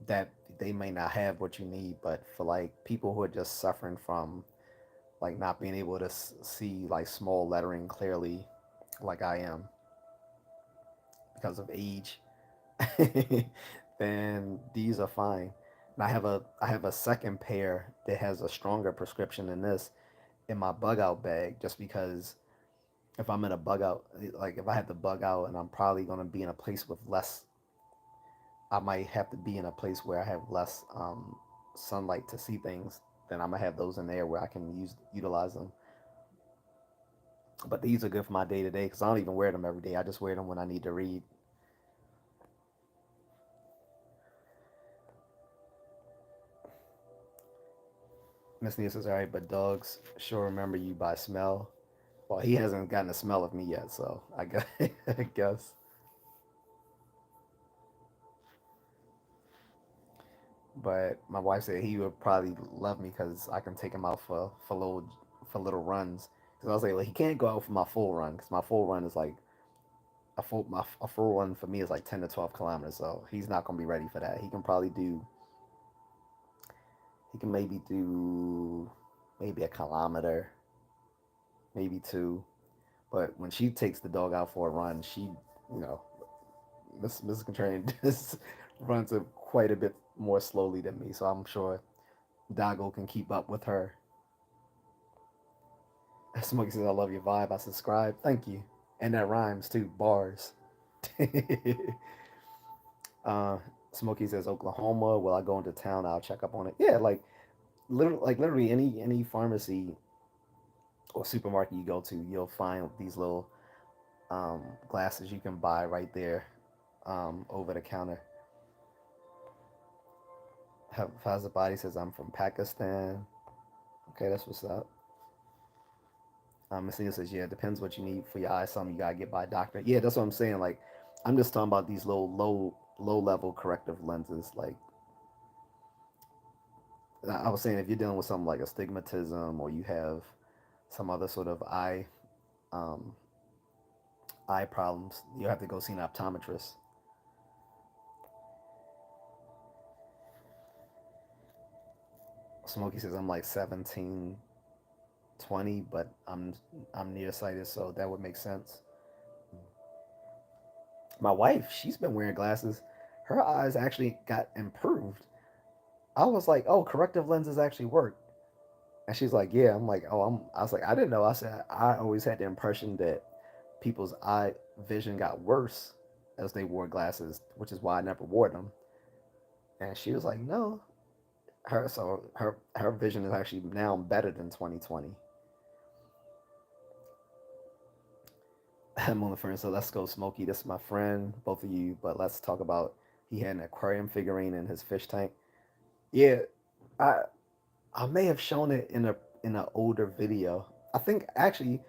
that they may not have what you need. But for like people who are just suffering from like not being able to see like small lettering clearly, like I am because of age, then these are fine. And I have a second pair that has a stronger prescription than this in my bug out bag, just because if I'm in a bug out, like if I have to bug out and I'm probably going to be in a place with less, I might have to be in a place where I have less sunlight to see things, then I'm going to have those in there where I can utilize them. But these are good for my day to day because I don't even wear them every day. I just wear them when I need to read. Miss Nia says, all right, but dogs sure remember you by smell. Well, he hasn't gotten a smell of me yet, so I guess. I guess. But my wife said he would probably love me because I can take him out for little runs. Because I was like, well, he can't go out for my full run because my full run is like a full run for me is like 10 to 12 kilometers. So he's not gonna be ready for that. He can maybe do maybe a kilometer, maybe two. But when she takes the dog out for a run, you know, Mrs. Contrarian just runs it quite a bit more slowly than me. So I'm sure Doggo can keep up with her. Smokey says, I love your vibe. I subscribe. Thank you. And that rhymes too. Bars. uh, Smokey says, Oklahoma. Will I go into town? I'll check up on it. Yeah, literally any pharmacy or supermarket you go to, you'll find these little glasses you can buy right there over the counter. Fazabadi says, I'm from Pakistan. Okay, that's what's up. Messina says, yeah, it depends what you need for your eyes. Something you gotta get by a doctor. Yeah, that's what I'm saying. Like, I'm just talking about these low level corrective lenses. Like, I was saying, if you're dealing with something like astigmatism or you have some other sort of um, eye problems, you have to go see an optometrist. Smokey says, I'm like 17, 20, but I'm nearsighted, so that would make sense. My wife, she's been wearing glasses. Her eyes actually got improved. I was like, oh, corrective lenses actually work. And she's like, yeah. I'm like, oh, I was like, I didn't know. I said, I always had the impression that people's eye vision got worse as they wore glasses, which is why I never wore them. And she was like, no, her vision is actually now better than 2020. I'm on the friend, so let's go, Smokey. This is my friend, both of you. But let's talk about he had an aquarium figurine in his fish tank. Yeah, I I may have shown it in an older video. I think actually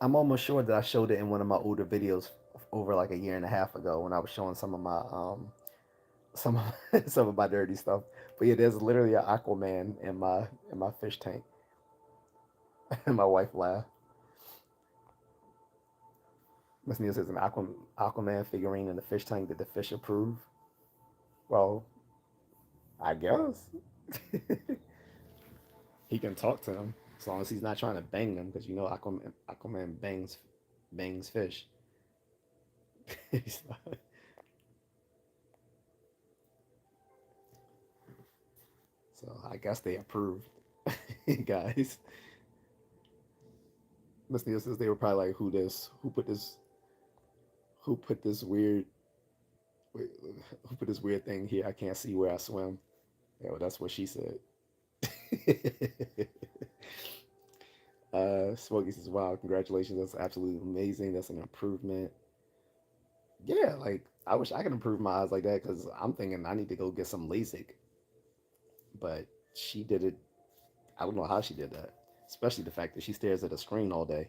I'm almost sure that I showed it in one of my older videos over like a year and a half ago when I was showing some of some of my dirty stuff. But yeah, there's literally an Aquaman in my fish tank. And my wife laughed. Miss Neal says an Aquaman figurine in the fish tank. Did the fish approve? Well, I guess he can talk to them as long as he's not trying to bang them because you know Aquaman bangs fish. So I guess they approved, guys. Miss Neal says they were probably like, who put this weird, who put this weird thing here? I can't see where I swim. Yeah, well, that's what she said. Smokey says, "Wow, congratulations! That's absolutely amazing. That's an improvement." Yeah, like I wish I could improve my eyes like that because I'm thinking I need to go get some LASIK. But she did it. I don't know how she did that, especially the fact that she stares at a screen all day.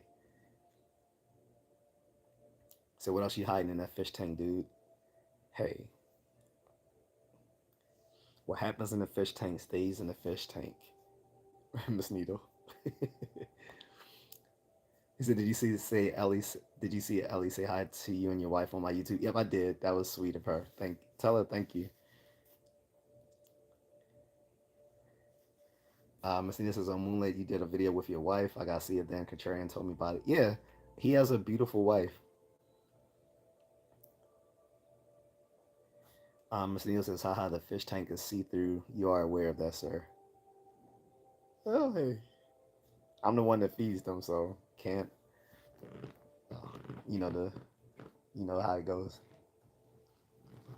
So what else she hiding in that fish tank, dude? Hey, what happens in the fish tank stays in the fish tank, Miss Needle. He said, "Did you see say Ellie? Did you see Ellie say hi to you and your wife on my YouTube?" Yep, I did. That was sweet of her. Tell her thank you. Miss Nina says on Moonlit, you did a video with your wife. I got to see it. Dan Contrarian told me about it. Yeah, he has a beautiful wife. Miss Neal says, haha, the fish tank is see through. You are aware of that, sir. Well, hey, I'm the one that feeds them, so can't, uh, you know, you know how it goes.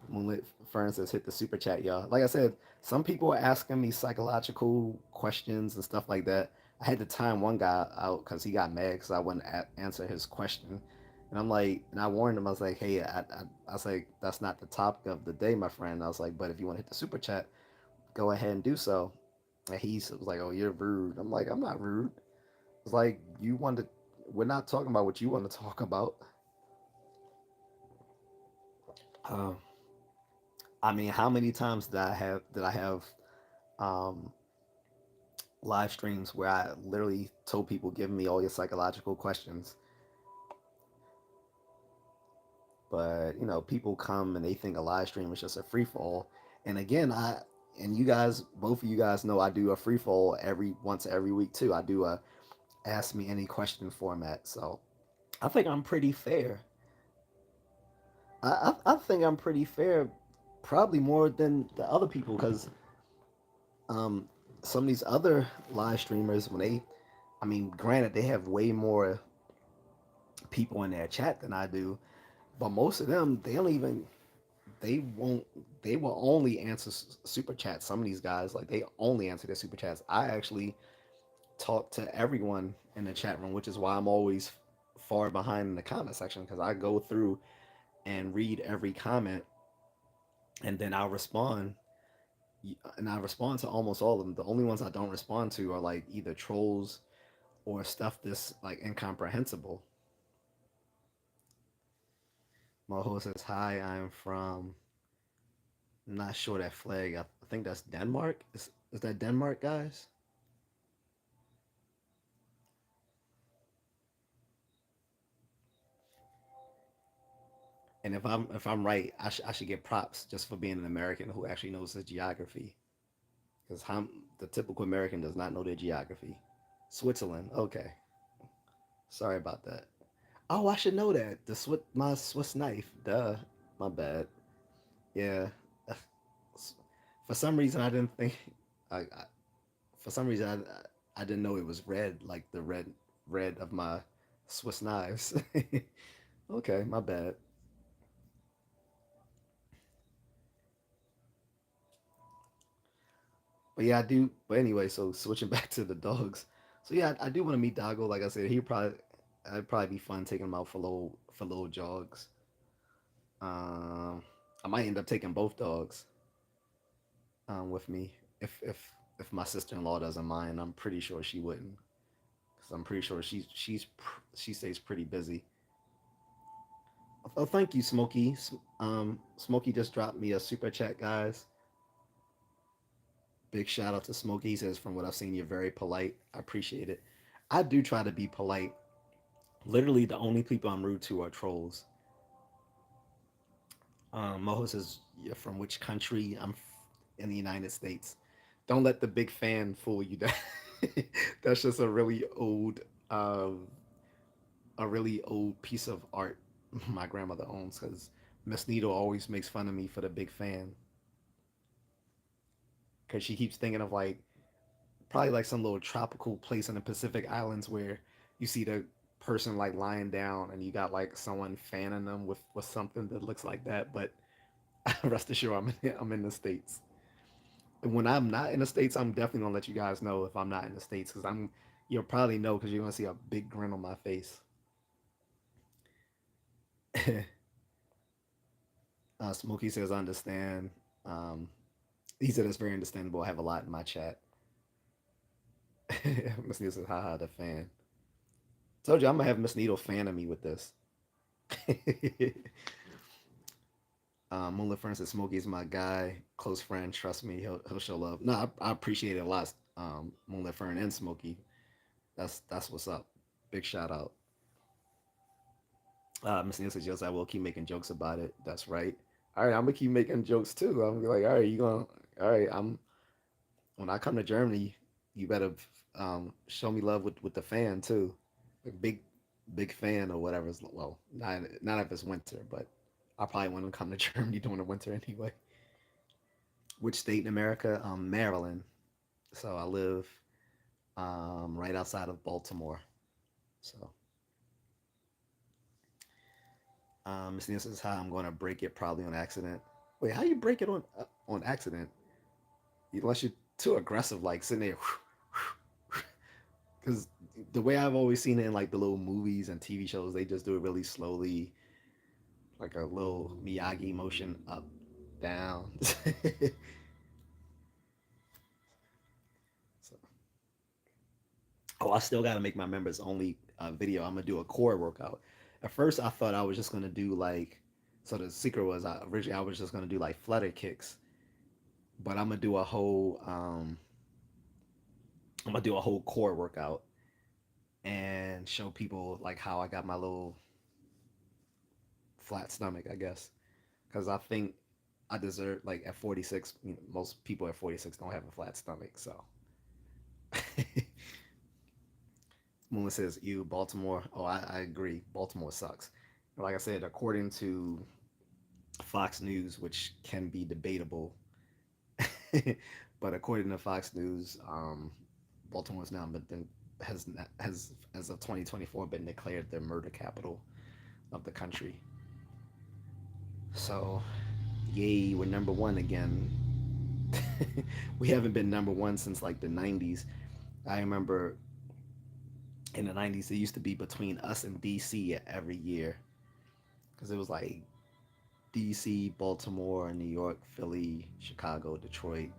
Moonlit Fern says, hit the super chat, y'all. Like I said, some people are asking me psychological questions and stuff like that. I had to time one guy out because he got mad because I wouldn't answer his question. And I'm like, and I warned him, I was like, hey, I was like, that's not the topic of the day, my friend. I was like, but if you want to hit the super chat, go ahead and do so. And he was like, oh, you're rude. I'm like, I'm not rude. It's like, we're not talking about what you want to talk about. Um, I mean, how many times did I have um, live streams where I literally told people, give me all your psychological questions. But, you know, people come and they think a live stream is just a free fall. And again, and you guys, both of you guys know I do a free fall once every week too. I do a ask me any question format. So I think I'm pretty fair. I think I'm pretty fair, probably more than the other people because um, some of these other live streamers, when I mean, granted, they have way more people in their chat than I do, but most of them they don't even they won't they will only answer super chats. Some of these guys like they only answer their super chats. I actually talk to everyone in the chat room, which is why I'm always far behind in the comment section because I go through and read every comment and then I respond to almost all of them. The only ones I don't respond to are like either trolls or stuff that's like incomprehensible. Moho says, hi, I'm from, I'm not sure that flag. I think that's Denmark. Is that Denmark, guys? And if I'm right, I should get props just for being an American who actually knows his geography. Because the typical American does not know their geography. Switzerland, okay. Sorry about that. Oh, I should know that. My Swiss knife. Duh. My bad. Yeah. For some reason, I didn't think. I for some reason, I didn't know it was red, like the red of my Swiss knives. Okay, my bad. But yeah, I do. But anyway, so switching back to the dogs. So yeah, I do want to meet Doggo. Like I said, he probably it'd probably be fun taking him out for little jogs. Um, I might end up taking both dogs with me if my sister in law doesn't mind. I'm pretty sure she wouldn't, because I'm pretty sure she stays pretty busy. Oh, thank you, Smokey. Smokey just dropped me a super chat, guys. Big shout out to Smokey. He says, from what I've seen, you're very polite. I appreciate it. I do try to be polite. Literally, the only people I'm rude to are trolls. Moho says, you're from which country? In the United States. Don't let the big fan fool you. That's just um, a really old piece of art my grandmother owns, because Miss Needle always makes fun of me for the big fan, because she keeps thinking of like probably like some little tropical place in the Pacific Islands where you see the person like lying down and you got like someone fanning them with something that looks like that. But rest assured, I'm in the states. And when I'm not in the states, I'm definitely gonna let you guys know if I'm not in the states, because I'm you'll probably know because you're gonna see a big grin on my face. Smokey says, "I understand." Um, he said it's very understandable. I have a lot in my chat. Miss Needle says, "Haha, the fan." Told you I'm gonna have Miss Needle fanning me with this. Moonlit Fern says, Smokey's my guy, close friend. Trust me, he'll show love. No, I appreciate it a lot. Moonlit Fern and Smokey. That's what's up. Big shout out. Miss Neil says, yes, I will keep making jokes about it. That's right. All right, I'm gonna keep making jokes too. I'm like, all right, you gonna, all right. I'm when I come to Germany, you better show me love with the fan too. A big fan or whatever. Well, not if it's winter, but I probably want to come to Germany during the winter anyway. Which state in America? Maryland. So I live right outside of Baltimore. So Miss Neil says, "Hi, I'm going to break it probably on accident." Wait, how you break it on accident? Unless you're too aggressive, like sitting there. Because the way I've always seen it in like the little movies and TV shows, they just do it really slowly, like a little Miyagi motion up, down. So, oh, I still got to make my members only video. I'm gonna do a core workout. At first, I thought I was just gonna do like. So the secret was originally I was just gonna do like flutter kicks, but I'm gonna do a whole core workout and show people like how I got my little flat stomach, I guess, because I think I deserve like at 46. Most people at 46 don't have a flat stomach, so. Moon says, "You Baltimore." Oh, I agree. Baltimore sucks. Like I said, according to Fox News, which can be debatable, but according to Fox News, Baltimore's now been has as of 2024 been declared the murder capital of the country. So, yay, we're number one again. We haven't been number one since like the 90s. I remember in the 90s it used to be between us and DC every year, because it was like DC, Baltimore, New York, Philly, Chicago, Detroit,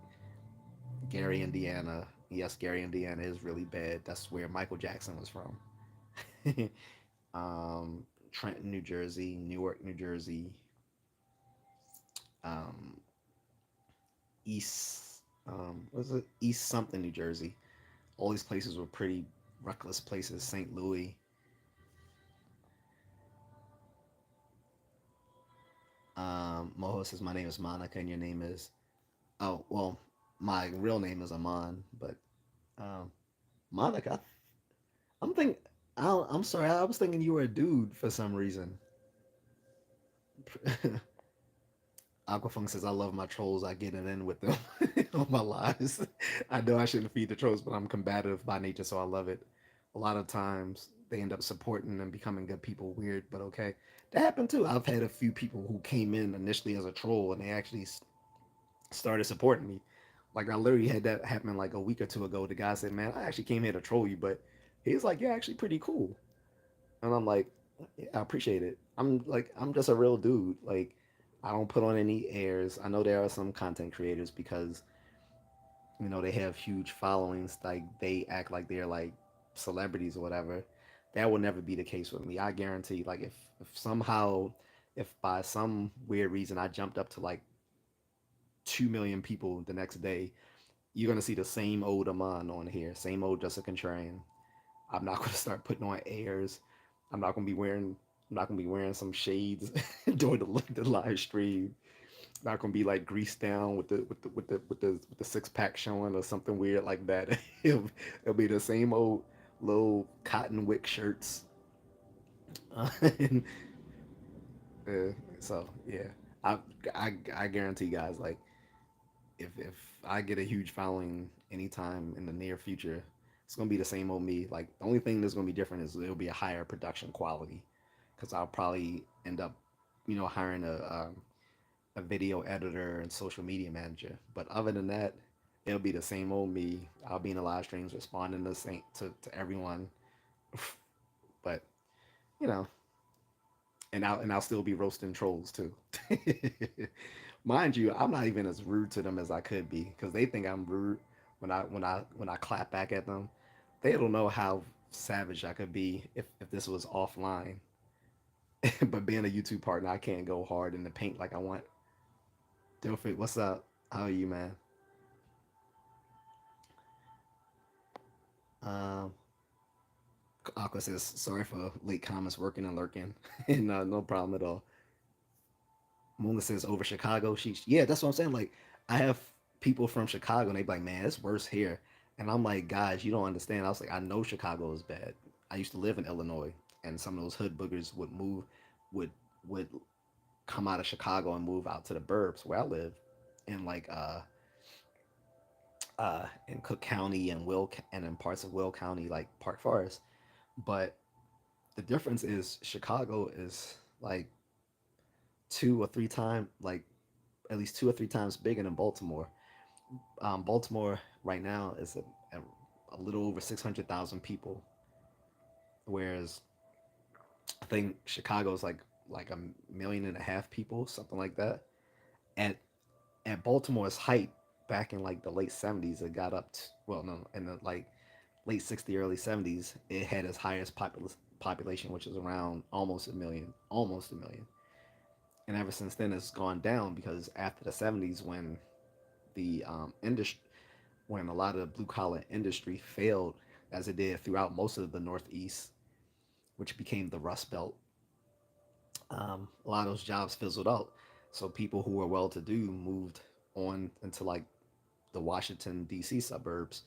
Gary, Indiana. Yes, Gary, Indiana is really bad. That's where Michael Jackson was from. Trenton, New Jersey, Newark, New Jersey, um, East, was it East something, New Jersey. All these places were pretty reckless places. St. Louis. Moho says, my name is Monica and your name is. Oh, well, my real name is Amon, but um, Monica, I'm thinking. I'm sorry. I was thinking you were a dude for some reason. Aquafunk says, I love my trolls. I get it in with them on my lives. I know I shouldn't feed the trolls, but I'm combative by nature, so I love it. A lot of times they end up supporting and becoming good people. Weird, but okay. That happened too. I've had a few people who came in initially as a troll and they actually started supporting me. Like I literally had that happen like a week or two ago. The guy said, "Man, I actually came here to troll you," but he's like, "You're actually pretty cool." And I'm like, yeah, I appreciate it. I'm like, I'm just a real dude. Like, I don't put on any airs. I know there are some content creators because, they have huge followings. Like, they act like they're like celebrities or whatever. That will never be the case with me. I guarantee, like, if somehow, if by some weird reason I jumped up to like 2 million people the next day, you're going to see the same old Amon on here, same old Just A Contrarian. I'm not gonna start putting on airs. I'm not gonna be wearing. I'm not gonna be wearing some shades during the live stream. Not gonna be like greased down with the 6 pack showing or something weird like that. It'll be the same old little cotton wick shirts. And, so yeah, I, I guarantee guys like if I get a huge following anytime in the near future, it's gonna be the same old me. Like the only thing that's gonna be different is it'll be a higher production quality, because I'll probably end up, hiring a video editor and social media manager. But other than that, it'll be the same old me. I'll be in the live streams responding to everyone, but you know, and I'll still be roasting trolls too. Mind you, I'm not even as rude to them as I could be because they think I'm rude when I clap back at them. They don't know how savage I could be if this was offline. But being a YouTube partner, I can't go hard in the paint like I want. Dilfit, what's up? How are you, man? Um, Aqua says sorry for late comments, working and lurking. No, no problem at all. Moonla says over Chicago. Yeah, that's what I'm saying. Like I have people from Chicago and they be like, man, it's worse here. And I'm like, guys, you don't understand. I was like, I know Chicago is bad. I used to live in Illinois, and some of those hood boogers would would come out of Chicago and move out to the burbs where I live, in like in Cook County and and in parts of Will County, like Park Forest. But the difference is Chicago is like 2 or 3 times, like at least 2 or 3 times bigger than Baltimore. Baltimore right now is a little over 600,000 people, whereas I think Chicago is like 1.5 million people, something like that. At at Baltimore's height, back in like the late '70s, it got up to, well, no, in the like late '60s, early '70s, it had its highest population, which is around almost a million. And ever since then, it's gone down because after the '70s, when the industry, when a lot of the blue collar industry failed, as it did throughout most of the Northeast, which became the Rust Belt, a lot of those jobs fizzled out. So people who were well to do moved on into like the Washington D.C. suburbs,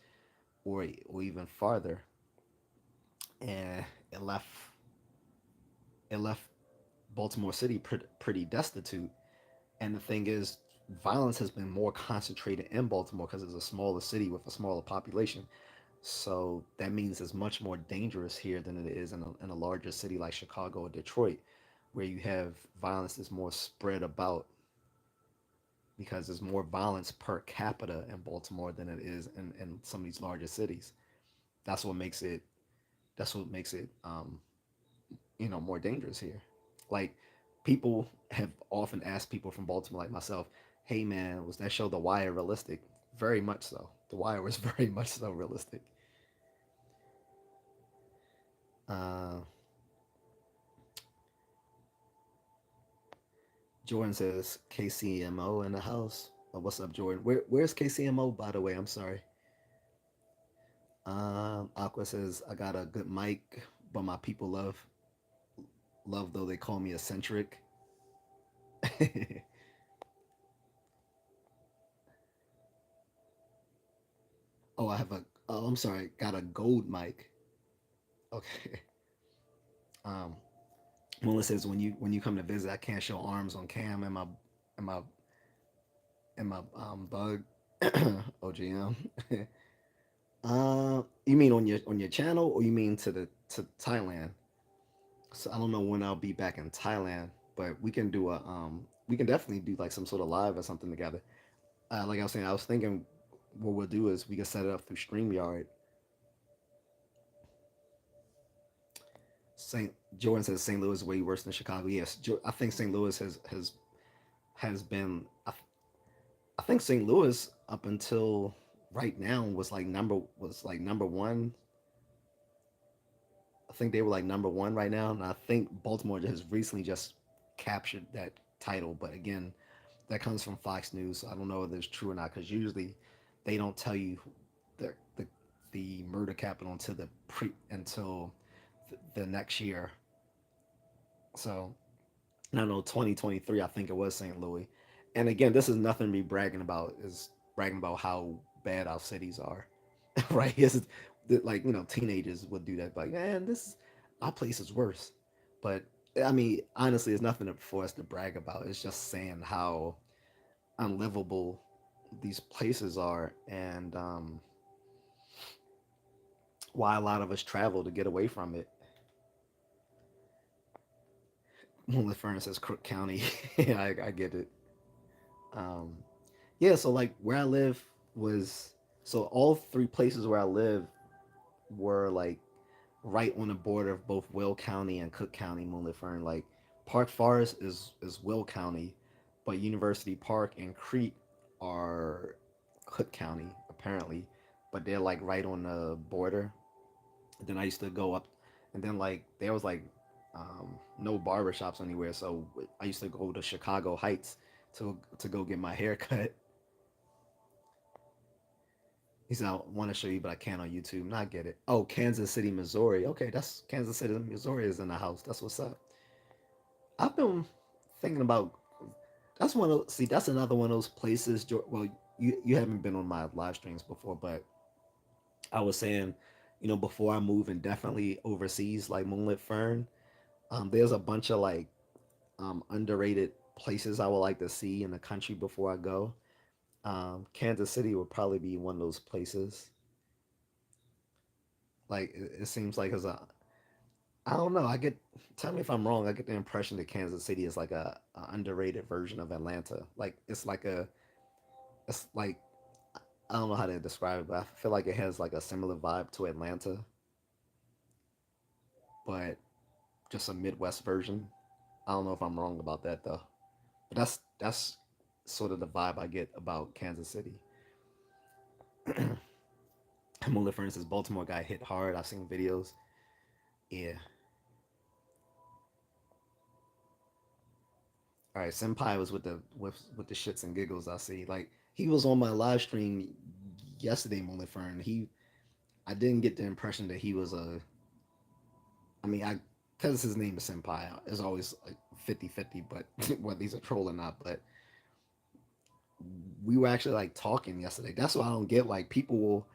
or even farther, and it left it left Baltimore City pretty destitute. And the thing is, violence has been more concentrated in Baltimore because it's a smaller city with a smaller population. So that means it's much more dangerous here than it is in a larger city like Chicago or Detroit, where you have violence that's more spread about, because there's more violence per capita in Baltimore than it is in some of these larger cities. That's what makes it. That's what makes it. More dangerous here. Like people have often asked people from Baltimore, like myself, "Hey man, was that show The Wire realistic?" Very much so. The Wire was very much so realistic. Uh, Jordan says KCMO in the house. Oh, what's up, Jordan? Where's KCMO, by the way? I'm sorry. Aqua says I got a good mic, but my people love though they call me eccentric. Oh, I have a. Oh, I'm sorry. Got a gold mic. Okay. Um, Melissa says when you come to visit, I can't show arms on cam. Am I? and my bug OGM. You mean on your channel, or you mean to Thailand? So I don't know when I'll be back in Thailand, but we can definitely do like some sort of live or something together. Like I was saying, I was thinking what we'll do is we can set it up through StreamYard. St. Jordan says St. Louis is way worse than Chicago. Yes, I think St. Louis has been. I think St. Louis up until right now was like number one. I think they were like number one right now, and I think Baltimore has recently just captured that title. But again, that comes from Fox News. So I don't know if it's true or not because usually they don't tell you the the, the murder capital until the next year. So I don't know, 2023. I think it was St. Louis. And again, this is nothing to be bragging about. Is bragging about how bad our cities are, right? It's like teenagers would do that. Like, man, this our place is worse. But I mean, honestly, it's nothing for us to brag about. It's just saying how unlivable these places are, and why a lot of us travel to get away from it. Only Furnace says Crook County. Yeah, I get it. Um, yeah, so like where I live was so all three places where I live were like right on the border of both Will County and Cook County, Moonlit Fern. Like Park Forest is Will County, but University Park and Crete are Cook County apparently, but they're like right on the border. And then I used to go up, and then like there was like no barber shops anywhere, so I used to go to Chicago Heights to go get my hair cut. He said, I want to show you, but I can't on YouTube. Not get it. Oh, Kansas City, Missouri. Okay, that's Kansas City, Missouri is in the house. That's what's up. I've been thinking about that's another one of those places. Well, you haven't been on my live streams before, but I was saying, before I move indefinitely overseas, like Moonlit Fern, there's a bunch of like underrated places I would like to see in the country before I go. Kansas City would probably be one of those places. Like it seems like as a I don't know. Tell me if I'm wrong. I get the impression that Kansas City is like a underrated version of Atlanta. Like it's like I don't know how to describe it, but I feel like it has like a similar vibe to Atlanta, but just a Midwest version. I don't know if I'm wrong about that though. But that's sort of the vibe I get about Kansas City. Mulder, for instance, Baltimore got hit hard. I've seen videos. Yeah. All right, Senpai was with the shits and giggles. I see. Like he was on my live stream yesterday, Mulder Fern. I didn't get the impression that he was a. I mean, I because his name is Senpai, it's always like 50-50, but whether he's a troll or not. But we were actually like talking yesterday. That's what I don't get. Like people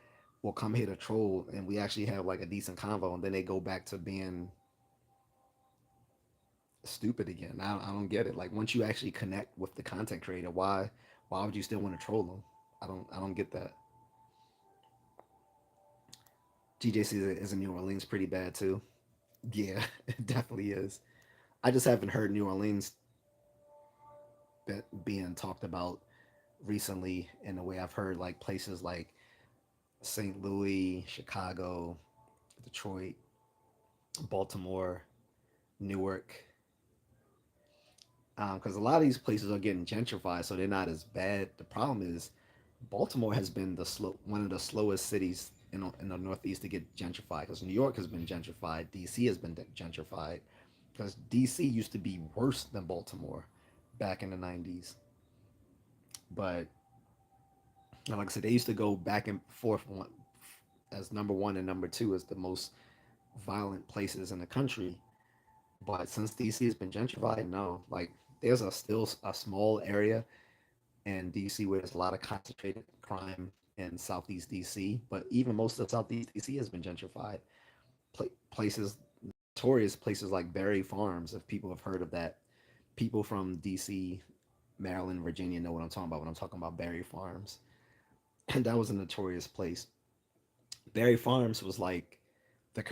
will come here to troll, and we actually have like a decent convo, and then they go back to being stupid again. I don't get it. Like once you actually connect with the content creator, why would you still want to troll them? I don't get that. J.A.C is in New Orleans pretty bad too. Yeah, it definitely is. I just haven't heard New Orleans being talked about recently in the way I've heard like places like St. Louis, Chicago, Detroit, Baltimore, Newark, because a lot of these places are getting gentrified, so they're not as bad. The problem is Baltimore has been one of the slowest cities in the Northeast to get gentrified. Because New York has been gentrified, DC has been gentrified. Because DC used to be worse than Baltimore back in the '90s, but like I said, they used to go back and forth as number one and number two as the most violent places in the country. But since DC has been gentrified, no, like there's still a small area in DC where there's a lot of concentrated crime in Southeast DC. But even most of Southeast DC has been gentrified. Places, notorious places like Berry Farms, if people have heard of that. People from DC, Maryland, Virginia know what I'm talking about when I'm talking about Berry Farms. And that was a notorious place. Berry Farms was like the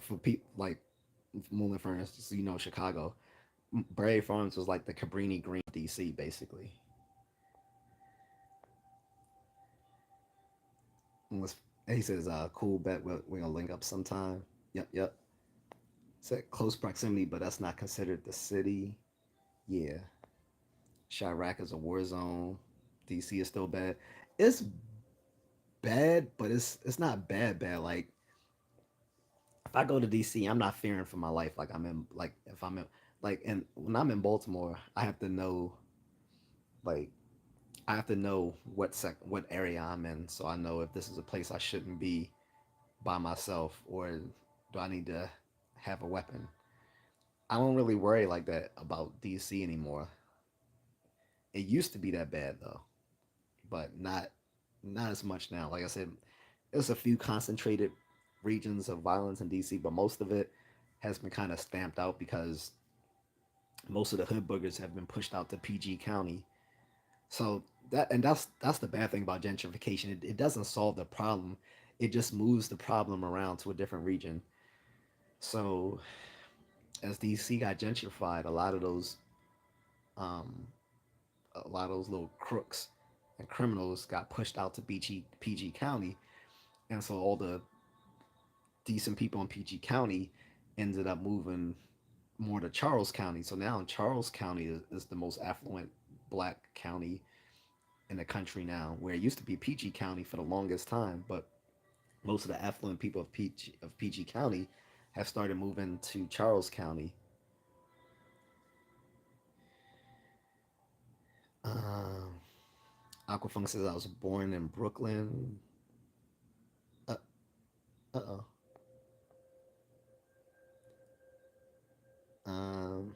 for people like Moulin Furnace, so you know Chicago. Berry Farms was like the Cabrini Green DC basically. He says, "Cool bet. We're gonna link up sometime." Yep, yep. It's at close proximity, but that's not considered the city. Yeah, Chirac is a war zone. DC is still bad. It's bad, but it's not bad. Like if I go to DC, I'm not fearing for my life. Like I'm in like if I'm in like and when I'm in Baltimore, I have to know like I have to know what area I'm in, so I know if this is a place I shouldn't be by myself or do I need to have a weapon. I don't really worry like that about DC anymore. It used to be that bad though, but not as much now. Like I said, there's a few concentrated regions of violence in DC, but most of it has been kind of stamped out because most of the hood boogers have been pushed out to PG County. So that's the bad thing about gentrification. It doesn't solve the problem. It just moves the problem around to a different region. So as DC got gentrified, um, a lot of those little crooks and criminals got pushed out to PG County, and so all the decent people in PG County ended up moving more to Charles County. So now Charles County is the most affluent black county in the country now, where it used to be PG County for the longest time, but most of the affluent people of PG County have started moving to Charles County. Um, Aquafunk says I was born in Brooklyn. Uh oh. Um,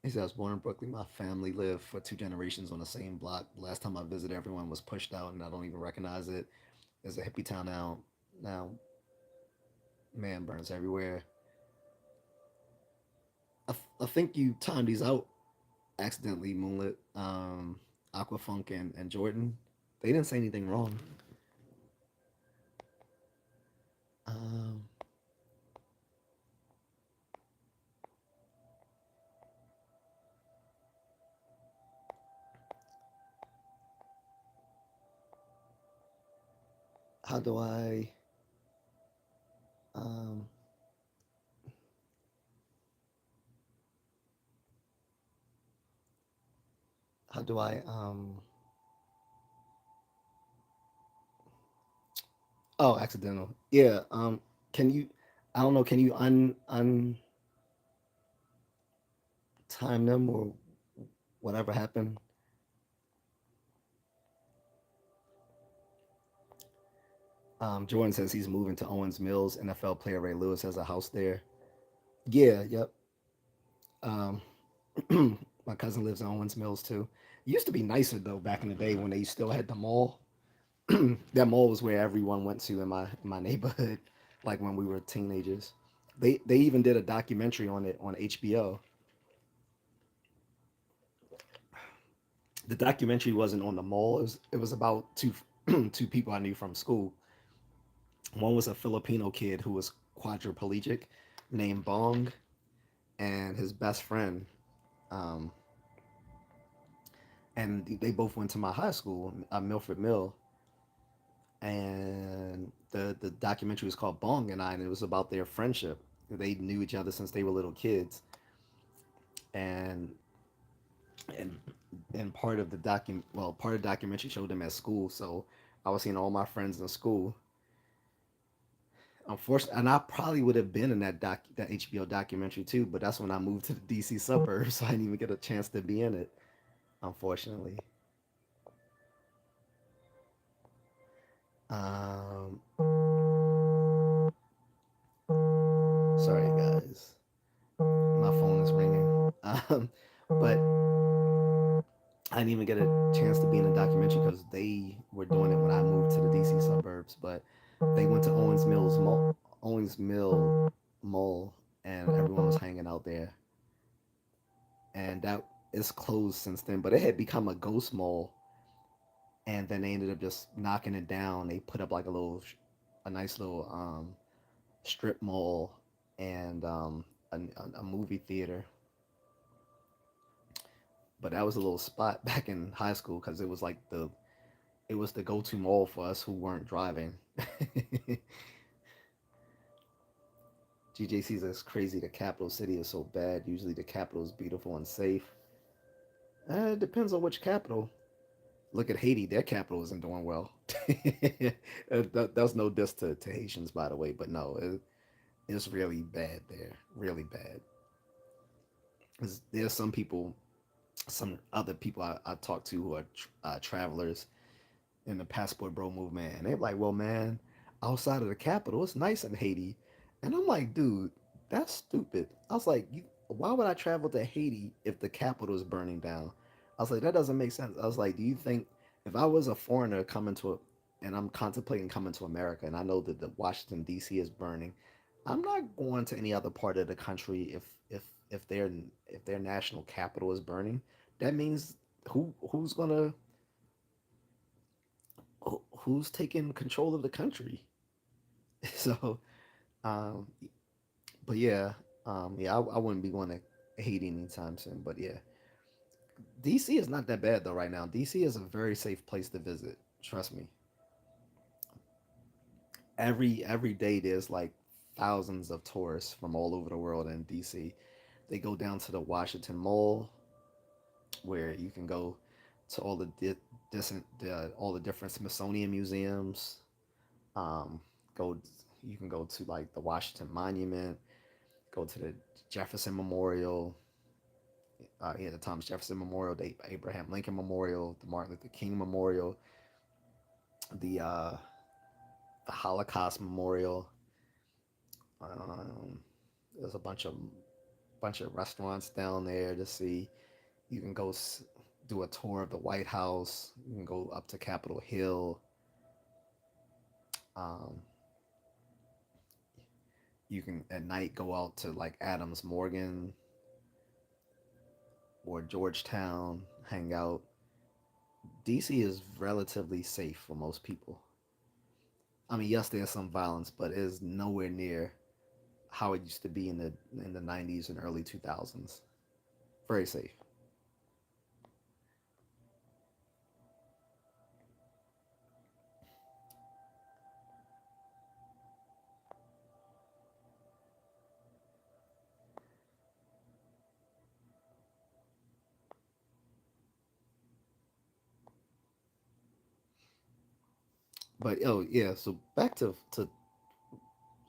he said I was born in Brooklyn. My family lived for two generations on the same block. Last time I visited, everyone was pushed out, and I don't even recognize it. There's a hippie town now. Now, man burns everywhere. I think you timed these out accidentally, Moonlit. Aquafunk and Jordan. They didn't say anything wrong. Um, how do I? Um, how do I? Oh, accidental. Yeah. Can you? I don't know. Can you un time them or whatever happened? Jordan says he's moving to Owens Mills. NFL player Ray Lewis has a house there. Yeah. Yep. Um, my cousin lives in Owens Mills too. It used to be nicer though back in the day when they still had the mall. That mall was where everyone went to in my neighborhood, like when we were teenagers. They even did a documentary on it on HBO. The documentary wasn't on the mall. It was about two people I knew from school. One was a Filipino kid who was quadriplegic named Bong, and his best friend. Um, and they both went to my high school, Milford Mill. And the documentary was called Bong and I, and it was about their friendship. They knew each other since they were little kids, and and and part of the documentary showed them at school. So I was seeing all my friends in school. Unfortunately, and I probably would have been in that HBO documentary too, but that's when I moved to the DC suburbs, so I didn't even get a chance to be in it. Unfortunately. Um, sorry guys, my phone is ringing. But I didn't even get a chance to be in the documentary because they were doing it when I moved to the DC suburbs. But they went to Owens Mill Mall, and everyone was hanging out there. and that is closed since then. But it had become a ghost mall, and then they ended up just knocking it down. They put up like a nice little strip mall and a movie theater. But that was a little spot back in high school because it was the go-to mall for us who weren't driving. GJC is crazy. The capital city is so bad. Usually the capital is beautiful and safe. It depends on which capital. Look at Haiti. Their capital isn't doing well. That's no diss to Haitians, by the way, but no, it's really bad there. Really bad. There's some people, some other people I talk to who are travelers in the passport bro movement, and they're like, "Well, man, outside of the capital, it's nice in Haiti," and I'm like, "Dude, that's stupid." I was like, "Why would I travel to Haiti if the capital is burning down?" I was like, "That doesn't make sense." I was like, "Do you think if I was a foreigner coming to and I'm contemplating coming to America, and I know that the Washington D.C. is burning, I'm not going to any other part of the country if their national capital is burning. That means who's gonna who's taking control of the country?" So, um, but yeah, I wouldn't be going to Haiti anytime soon. But yeah, DC is not that bad though right now. DC is a very safe place to visit. Trust me. Every day there's like thousands of tourists from all over the world in DC. They go down to the Washington Mall where you can go to all the different Smithsonian museums. Um, go you can go to like the Washington Monument, go to the Jefferson Memorial, the Thomas Jefferson Memorial, the Abraham Lincoln Memorial, the Martin Luther King Memorial, the Holocaust Memorial. Um, there's a bunch of restaurants down there to see. You can go do a tour of the White House. You can go up to Capitol Hill. Um, you can at night go out to like Adams Morgan or Georgetown, hang out. DC is relatively safe for most people. I mean, yes, there's some violence, but it is nowhere near how it used to be in the 90s and early 2000s. Very safe. But oh yeah, so back to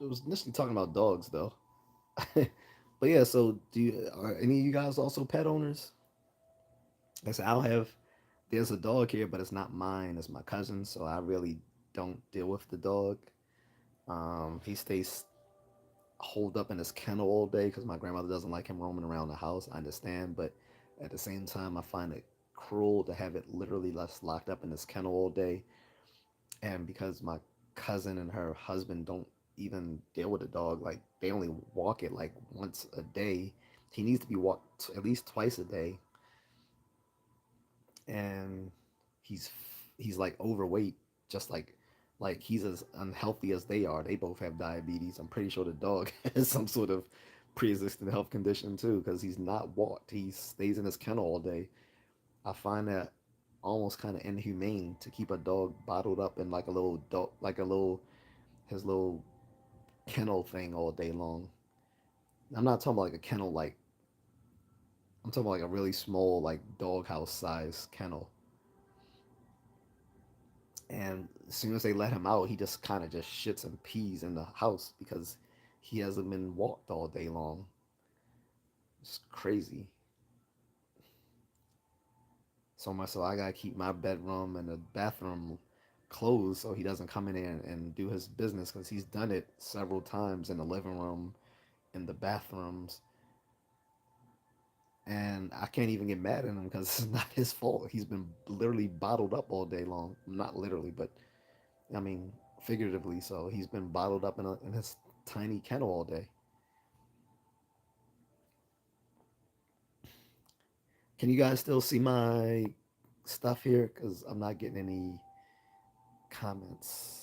I was initially talking about dogs though. But yeah, so are any of you guys also pet owners? I said I'll have. There's a dog here, but it's not mine. It's my cousin, so I really don't deal with the dog. He stays holed up in his kennel all day because my grandmother doesn't like him roaming around the house. I understand, but at the same time, I find it cruel to have it literally left locked up in his kennel all day. And because my cousin and her husband don't even deal with the dog, like they only walk it like once a day. He needs to be walked at least twice a day, and he's he's like overweight, just like he's as unhealthy as they are. They both have diabetes. I'm pretty sure the dog has some sort of pre-existing health condition too, because he's not walked. He stays in his kennel all day. I find that almost kind of inhumane to keep a dog bottled up in like a little dog, like a little his little kennel thing all day long. I'm not talking about like a kennel like I'm talking about like a really small like doghouse size kennel. And as soon as they let him out, he just kind of just shits and pees in the house because he hasn't been walked all day long. It's crazy. So much so I gotta keep my bedroom and the bathroom closed so he doesn't come in there and do his business because he's done it several times in the living room, in the bathrooms, and I can't even get mad at him because it's not his fault. He's been literally bottled up all day long. Not literally, but I mean figuratively. So he's been bottled up in his tiny kennel all day. Can you guys still see my stuff here? Because I'm not getting any comments.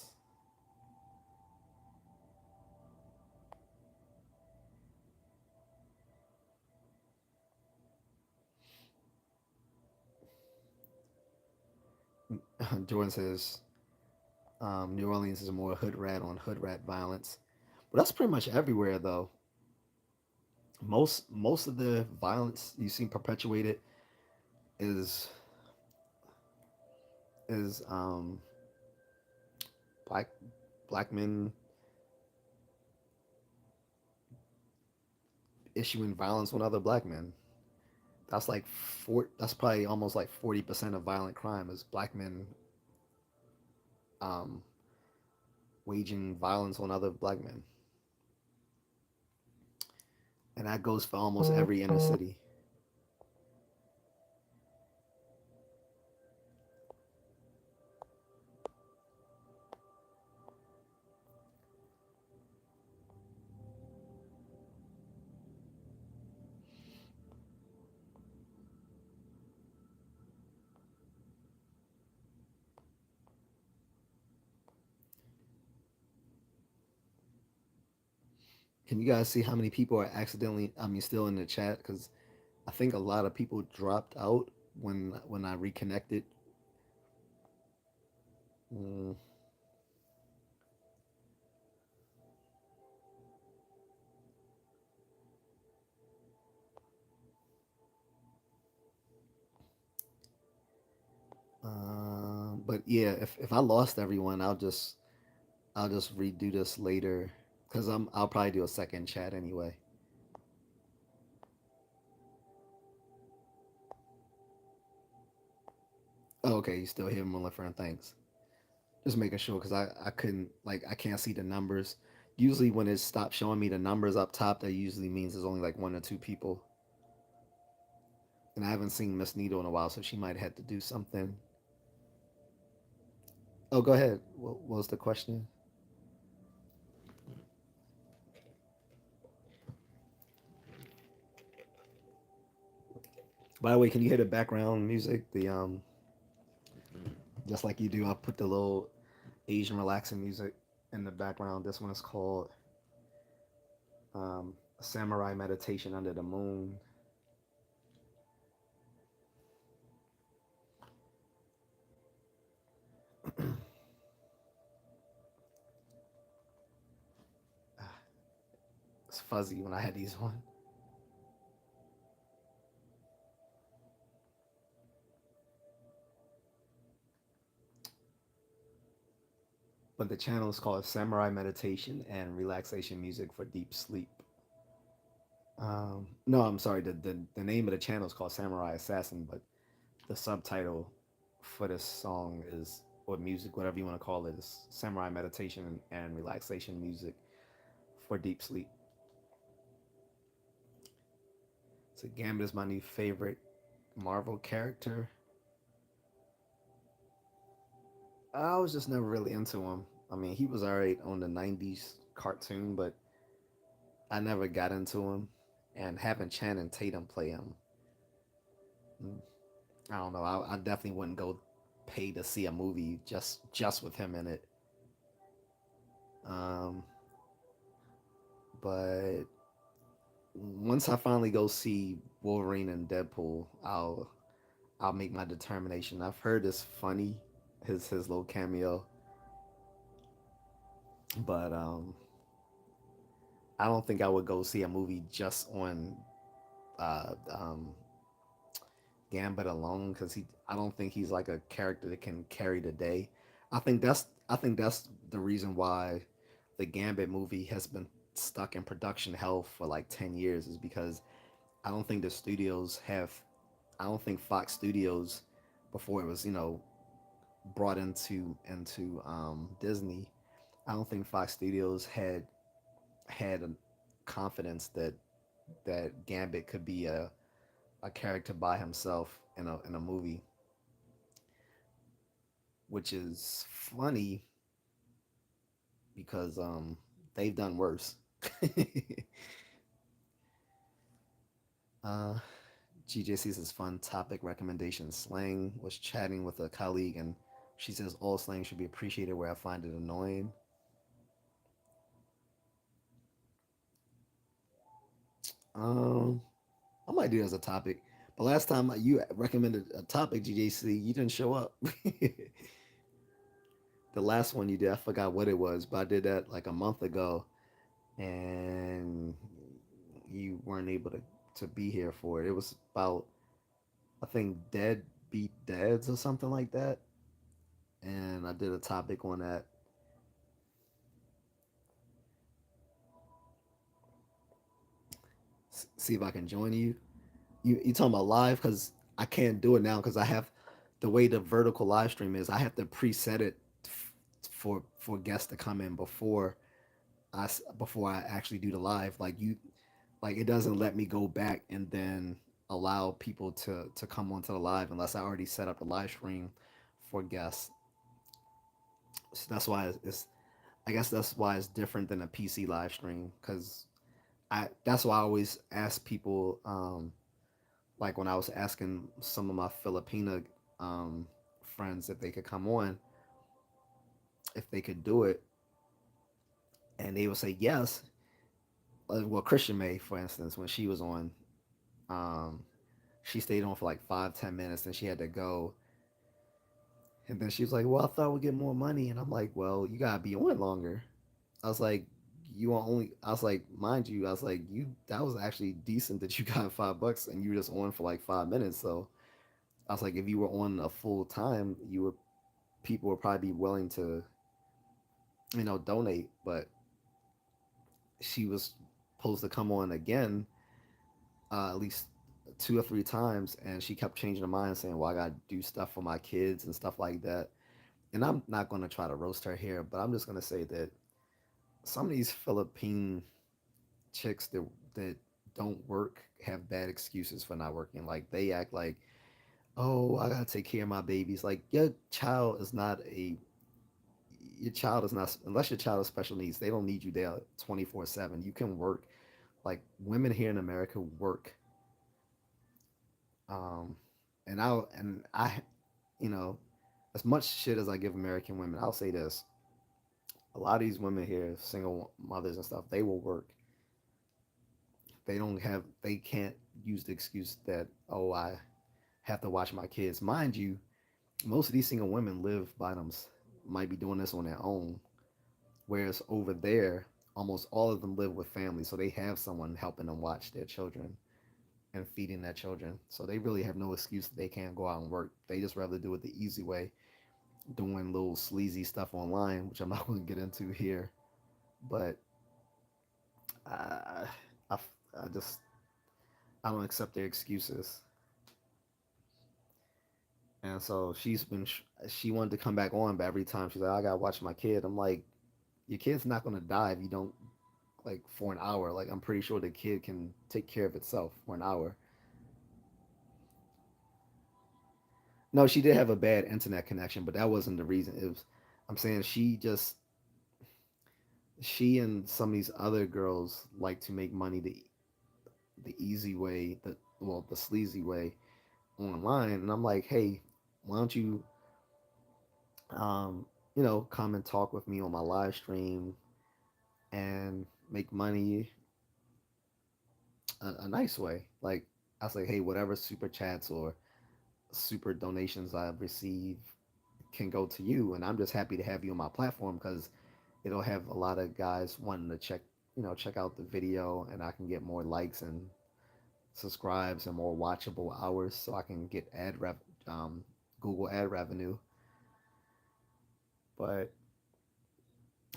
Jordan says New Orleans is more hood rat on hood rat violence, but that's pretty much everywhere though. Most of the violence you see perpetuated is is black black men issuing violence on other black men. That's like that's probably almost like 40% of violent crime is black men um, waging violence on other black men, and that goes for almost every inner city. Can you guys see how many people are accidentally? I mean, still in the chat because I think a lot of people dropped out when I reconnected. Mm, but yeah, if I lost everyone, I'll just redo this later because I'll probably do a second chat anyway. Oh, okay, you still here, Melissa, friend? Thanks. Just making sure because I couldn't like I can't see the numbers. Usually when it stops showing me the numbers up top, that usually means there's only like one or two people. And I haven't seen Miss Nito in a while, so she might have to do something. Oh, go ahead. What was the question? By the way, can you hear the background music? The just like you do, I put the little Asian relaxing music in the background. This one is called Samurai Meditation Under the Moon. It's fuzzy when I had these on. But the channel is called Samurai Meditation and Relaxation Music for Deep Sleep. No, I'm sorry. The name of the channel is called Samurai Assassin, but the subtitle for this song is, or music, whatever you want to call it, is Samurai Meditation and Relaxation Music for Deep Sleep. So Gambit is my new favorite Marvel character. I was just never really into him. I mean, he was alright on the '90s cartoon, but I never got into him. And having Channing Tatum play him, mm, I don't know. I definitely wouldn't go pay to see a movie just with him in it. Um, but once I finally go see Wolverine and Deadpool, I'll make my determination. I've heard it's funny, his little cameo, but I don't think I would go see a movie just on Gambit alone because he I don't think he's like a character that can carry the day. I think that's the reason why the Gambit movie has been stuck in production hell for like 10 years is because I don't think the studios have I don't think Fox Studios before it was, brought into Disney, I don't think Fox Studios had a confidence that Gambit could be a character by himself in a movie, which is funny because they've done worse. uh, GJC says fun topic recommendation. Slang was chatting with a colleague and she says all slang should be appreciated where I find it annoying. Um, I might do it as a topic. But last time you recommended a topic, GJC, you didn't show up. The last one you did, I forgot what it was, but I did that like a month ago, and you weren't able to be here for it. It was about, I think, dead beat dads or something like that, and I did a topic on that. See if I can join you. You talking about live? Because I can't do it now because I have the way the vertical live stream is. I have to preset it for guests to come in before I actually do the live. Like you, like it doesn't let me go back and then allow people to come onto the live unless I already set up the live stream for guests. So that's why it's I guess that's why it's different than a PC live stream because I that's why I always ask people like when I was asking some of my Filipina friends if they could come on, if they could do it, and they would say yes. Well, Christian May, for instance, when she was on, um, she stayed on for like 5-10 minutes, and she had to go. And then she was like, "Well, I thought we'd get more money," and I'm like, "Well, you gotta be on longer." I was like, "You are only," I was like, "Mind you," I was like, "You that was actually decent that you got $5, and you were just on for like 5 minutes." So I was like, "If you were on a full time, you were people would probably be willing to, donate." But she was supposed to come on again, at least 2 or 3 times, and she kept changing her mind, saying, "Well, I gotta do stuff for my kids and stuff like that." And I'm not gonna try to roast her here, but I'm just gonna say that some of these Philippine chicks that don't work have bad excuses for not working. Like they act like, "Oh, I gotta take care of my babies." Like your child is not unless your child has special needs. They don't need you there 24/7. You can work. Like women here in America work. Um, and I, you know, as much shit as I give American women, I'll say this: a lot of these women here, single mothers and stuff, they will work. They can't use the excuse that, oh, I have to watch my kids. Mind you, most of these single women live by them, might be doing this on their own. Whereas over there, almost all of them live with families, so they have someone helping them watch their children and feeding their children. So they really have no excuse that they can't go out and work. They just rather do it the easy way, doing little sleazy stuff online, which I'm not going to get into here. But I, I, I just I don't accept their excuses. And so she wanted to come back on, but every time she's like, I gotta watch my kid. I'm like, your kid's not gonna die if you don't like for an hour. Like I'm pretty sure the kid can take care of itself for an hour. No, she did have a bad internet connection, but that wasn't the reason. It was I'm saying she and some of these other girls like to make money the easy way, the sleazy way online. And I'm like, hey, why don't you come and talk with me on my live stream and make money a nice way. Like I say, hey, whatever super chats or super donations I receive can go to you, and I'm just happy to have you on my platform because it'll have a lot of guys wanting to check out the video, and I can get more likes and subscribes and more watchable hours, so I can get Google ad revenue. But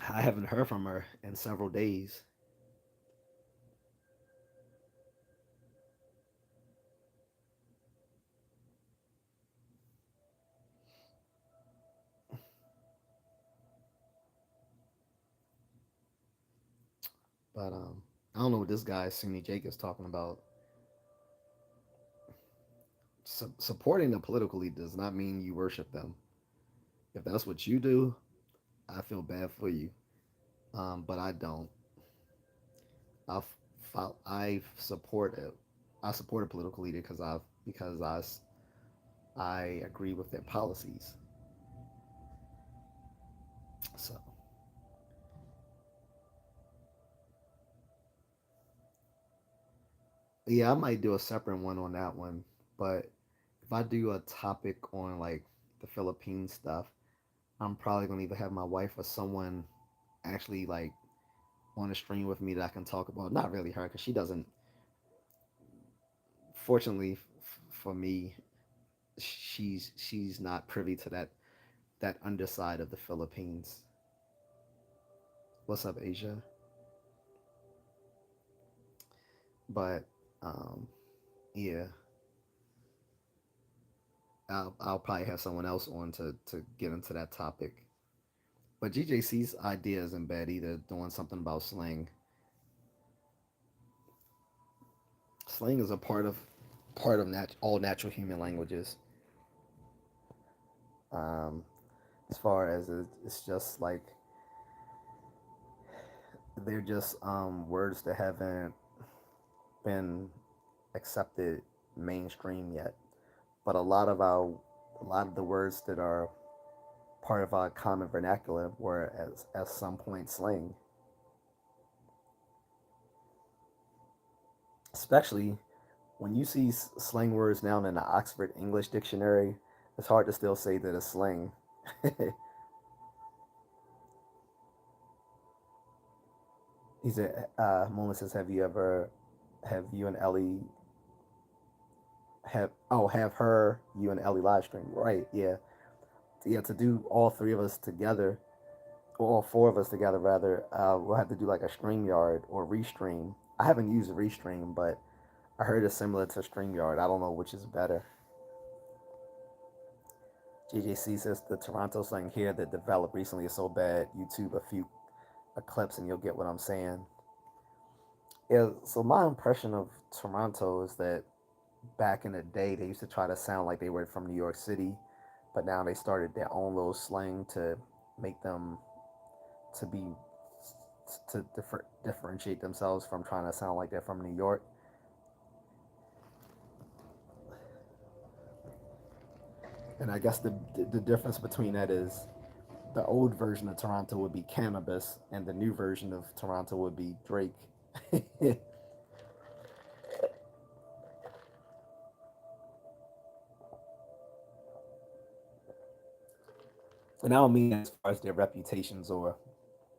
I haven't heard from her in several days. But I don't know what this guy Sunni Jake is talking about. Supporting the political elite does not mean you worship them. If that's what you do, I feel bad for you. But I don't. I support it. I support a political leader because I agree with their policies. So yeah, I might do a separate one on that one. But if I do a topic on like the Philippine stuff, I'm probably gonna either have my wife or someone actually like on the stream with me that I can talk about. Not really her, because she doesn't. Fortunately for me, she's not privy to that underside of the Philippines. What's up, Asia? But um, yeah, I'll probably have someone else on to get into that topic. But GJC's idea isn't bad either. Doing something about slang. Slang is a all natural human languages. Um, as far as it's just like they're just words that haven't been accepted mainstream yet. But a lot of the words that are part of our common vernacular were at some point slang. Especially when you see slang words now in the Oxford English Dictionary, it's hard to still say that it's slang. He said, Mona says, have you and Ellie, have her, you and Ellie live stream? Right, yeah. Yeah, to do all three of us together, or all four of us together, rather, we'll have to do like a StreamYard or Restream. I haven't used Restream, but I heard it's similar to StreamYard. I don't know which is better. J.A.C says the Toronto slang here that developed recently is so bad. YouTube a few clips and you'll get what I'm saying. Yeah, so my impression of Toronto is that back in the day they used to try to sound like they were from New York City, but now they started their own little slang to make them to be differentiate themselves from trying to sound like they're from New York. And I guess the difference between that is the old version of Toronto would be cannabis, and the new version of Toronto would be Drake. And I don't mean as far as their reputations or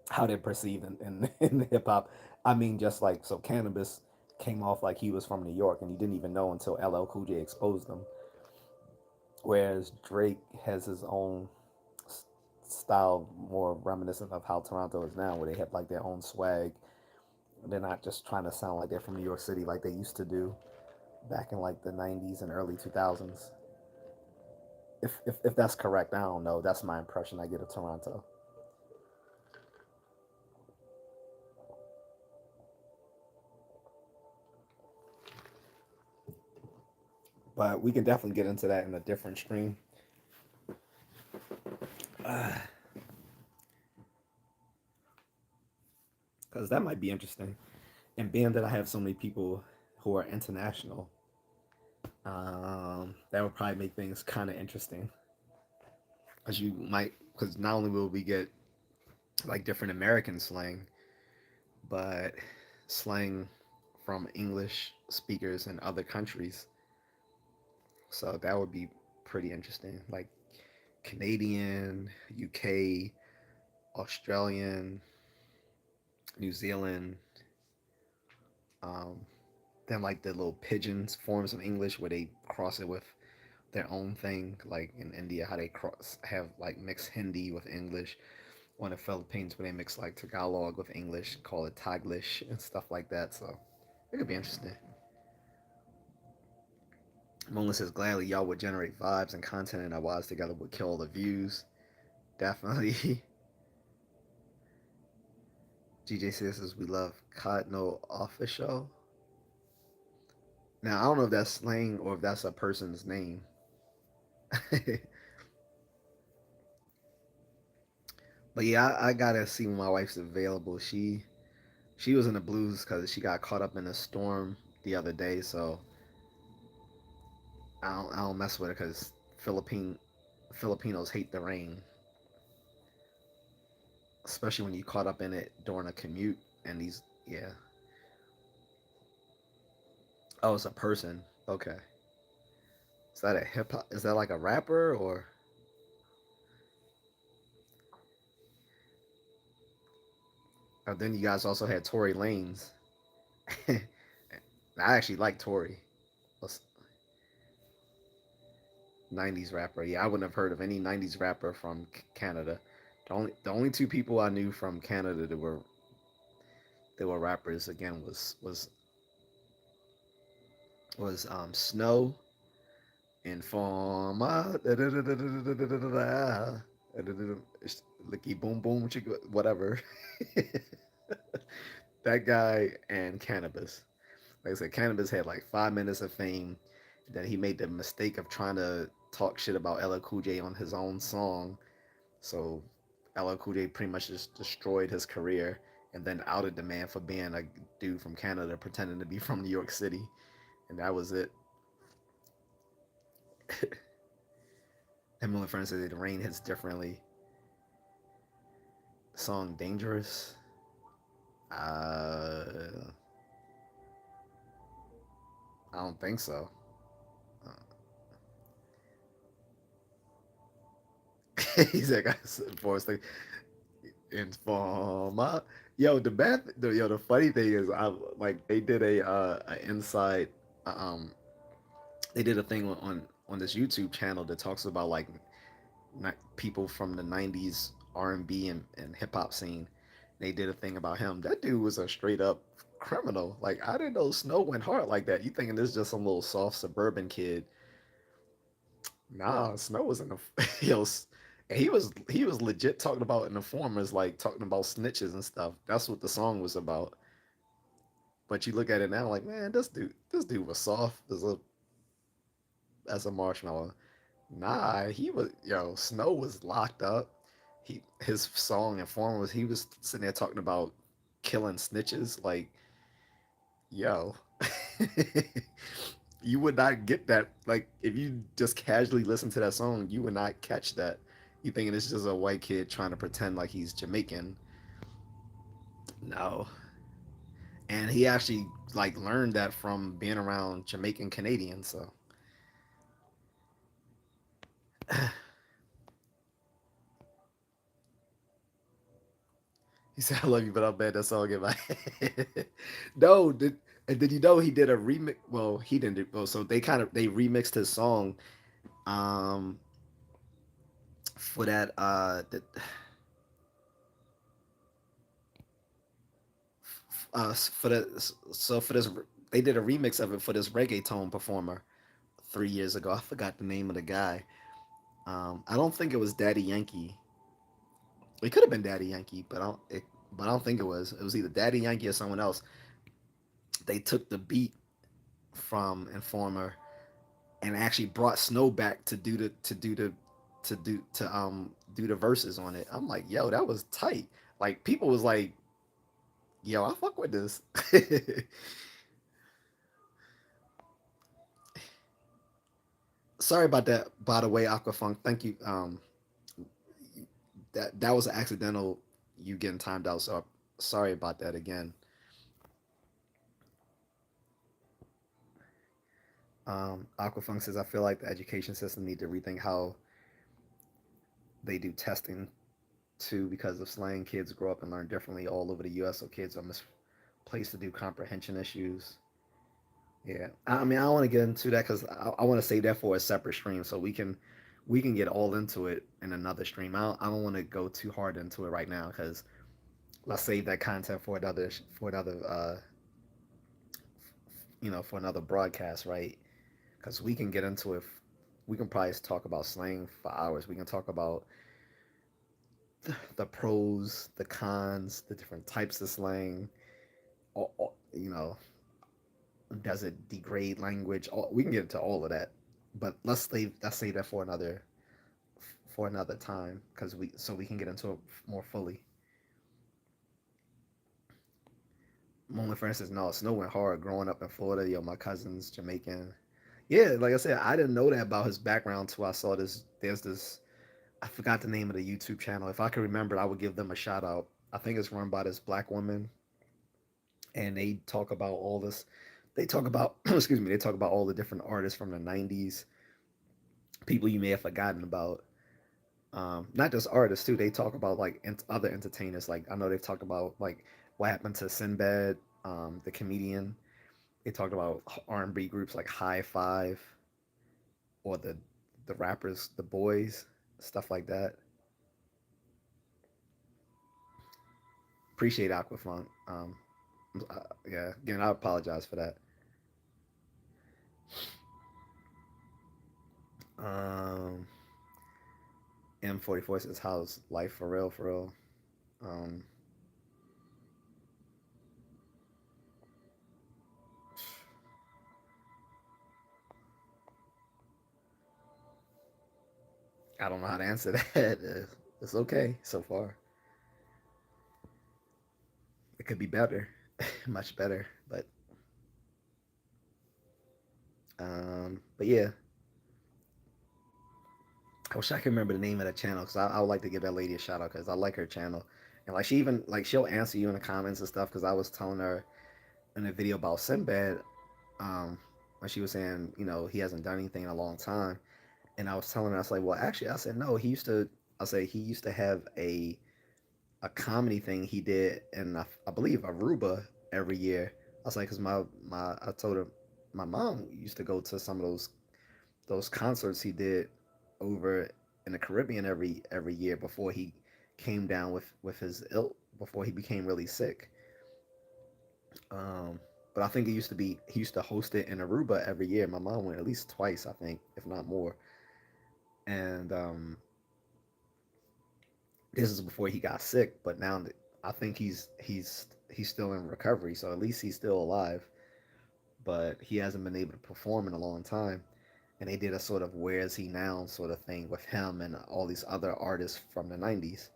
how they're perceived in hip hop. I mean just like so cannabis came off like he was from New York, and you didn't even know until LL Cool J exposed him. Whereas Drake has his own style, more reminiscent of how Toronto is now, where they have like their own swag. They're not just trying to sound like they're from New York City like they used to do back in like the 90s and early 2000s. If that's correct, I don't know. That's my impression I get of Toronto. But we can definitely get into that in a different stream. Because that might be interesting. And being that I have so many people who are international, that would probably make things kind of interesting. Because you might, because not only will we get like different American slang, but slang from English speakers in other countries. So that would be pretty interesting. Like Canadian, UK, Australian, New Zealand, um, then like the little pigeons forms of English where they cross it with their own thing, like in India, how they cross have like mix Hindi with English, or in the Philippines where they mix like Tagalog with English, call it Taglish and stuff like that. So it could be interesting. Mona says gladly y'all would generate vibes and content and our wives together would kill the views. Definitely. GJ says we love Cotno Official. Now I don't know if that's slang or if that's a person's name. But yeah, I gotta see when my wife's available. She was in the blues because she got caught up in a storm the other day, so I don't mess with it because Filipinos hate the rain, especially when you caught up in it during a commute. And these, yeah. Oh, it's a person. Okay. Is that a hip hop? Is that like a rapper or? Then you guys also had Tory Lanez. I actually like Tory. 90s rapper. Yeah, I wouldn't have heard of any 90s rapper from Canada. The only two people I knew from Canada that were rappers again was Snow and Forma. Licky boom boom whatever. That guy and Cannabis. Like I said, Cannabis had like 5 minutes of fame. Then he made the mistake of trying to talk shit about LL Cool J on his own song. So LL Cool J pretty much just destroyed his career and then outed the man for being a dude from Canada pretending to be from New York City. And that was it. And my friend said the rain hits differently. The song Dangerous. I don't think so. He's like, I said, Forrest, like, Informa. The funny thing is, I like they did a inside, um, they did a thing on this YouTube channel that talks about like people from the '90s R&B and hip hop scene. They did a thing about him. That dude was a straight up criminal. Like I didn't know Snow went hard like that. You thinking this is just some little soft suburban kid? Nah, Snow was in the he was legit talking about in the formers like talking about snitches and stuff. That's what the song was about. But you look at it now like, man, this dude was soft as a marshmallow. Nah, he was Snow was locked up. His song Informer was he was sitting there talking about killing snitches. Like, yo. You would not get that. Like, if you just casually listen to that song, you would not catch that. You thinking it's just a white kid trying to pretend like he's Jamaican. No. And he actually like learned that from being around Jamaican Canadians. So he said, "I love you, but I'm bad. That song in my head." No, and did you know he did a remix? Well, he didn't. Well, so they remixed his song, um, for that for the so for this they did a remix of it for this reggaeton performer 3 years ago. I forgot the name of the guy. I don't think it was Daddy Yankee. It could have been Daddy Yankee, but I don't think it was. It was either Daddy Yankee or someone else. They took the beat from Informer and actually brought Snow back to do the verses on it. I'm like, yo, that was tight. Like people was like, yo, I fuck with this. Sorry about that, by the way, Aquafunk. Thank you. That was an accidental you getting timed out. So sorry about that again. Aquafunk says I feel like the education system need to rethink how they do testing too because of slang. Kids grow up and learn differently all over the U.S. So kids are misplaced to do comprehension issues. Yeah, I mean I don't want to get into that because I want to save that for a separate stream so we can get all into it in another stream. I don't want to go too hard into it right now because let's save that content for another broadcast, right? Because we can get into it. We can probably talk about slang for hours. We can talk about the pros, the cons, the different types of slang. Does it degrade language? We can get into all of that, but let's save that for another time because we can get into it more fully. Moment, for instance, no, Snow went hard growing up in Florida. Yo, my cousin's Jamaican. Yeah, like I said, I didn't know that about his background until I saw this. There's this. I forgot the name of the YouTube channel. If I could remember, I would give them a shout out. I think it's run by this black woman, and they talk about all this. They talk about excuse me. They talk about all the different artists from the '90s, people you may have forgotten about. Not just artists too. They talk about like other entertainers. Like I know they've talked about like what happened to Sinbad, the comedian. They talked about R&B groups like High Five or the rappers, the Boys, stuff like that. Appreciate Aquafunk. Yeah, again, I apologize for that. Um, M44 says, "How's life for real? For real." Um, I don't know how to answer that. It's okay so far. It could be better, much better. But yeah, I wish I could remember the name of that channel because I would like to give that lady a shout out because I like her channel. And like she even like she'll answer you in the comments and stuff because I was telling her in a video about Sinbad, when she was saying, he hasn't done anything in a long time. And I was telling her, I was like, well, actually, I said, no, I say he used to have a comedy thing he did in, I believe, Aruba every year. I was like, because I told her, my mom used to go to some of those concerts he did over in the Caribbean every year before he came down with his ill, before he became really sick. Um, but I think he used to host it in Aruba every year. My mom went at least twice, I think, if not more. And this is before he got sick, but now I think he's still in recovery, so at least he's still alive. But he hasn't been able to perform in a long time. And they did a sort of "Where is he now" sort of thing with him and all these other artists from the '90s.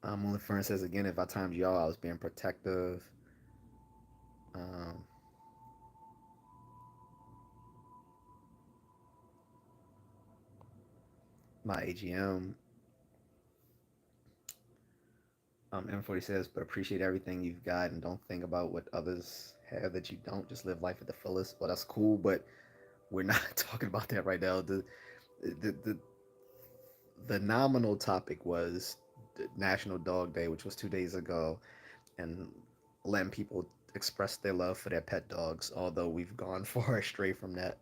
Only Fern says again, if I timed y'all, I was being protective. Um, my AGM. M40 says, but appreciate everything you've got and don't think about what others have that you don't. Just live life at the fullest. Well, that's cool, but we're not talking about that right now. The the, the nominal topic was National Dog Day, which was 2 days ago, and letting people express their love for their pet dogs. Although we've gone far astray from that.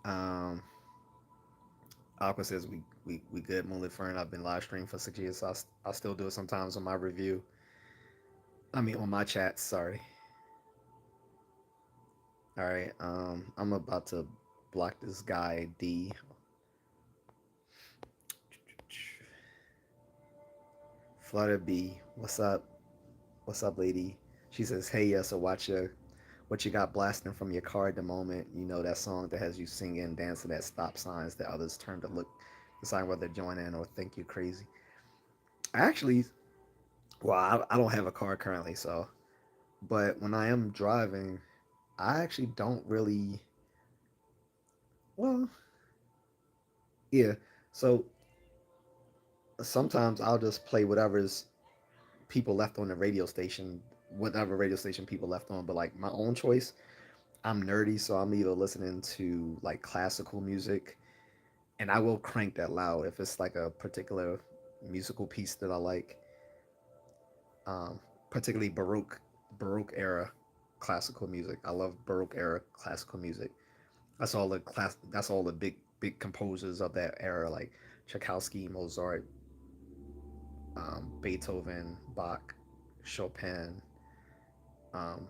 Um, Aqua says we good. Moonlit Fern. I've been live streaming for 6 years, so I'll still do it sometimes on my review. I mean, on my chats. Sorry. All right. I'm about to block this guy D. Flutter B. What's up? What's up, lady? She says, "Hey, yeah. So watch your what you got blasting from your car at the moment. You know that song that has you singing, dancing at stop signs that others turn to look, decide whether to join in or think you crazy." Actually, well, I don't have a car currently, so but when I am driving, I actually don't really. Well, yeah. So sometimes I'll just play whatever's people left on the radio station, whatever radio station people left on. But like my own choice, I'm nerdy, so I'm either listening to like classical music, and I will crank that loud if it's like a particular musical piece that I like, particularly Baroque era classical music. I love Baroque era classical music. That's all the big composers of that era, like Tchaikovsky, Mozart, Beethoven, Bach, Chopin, um,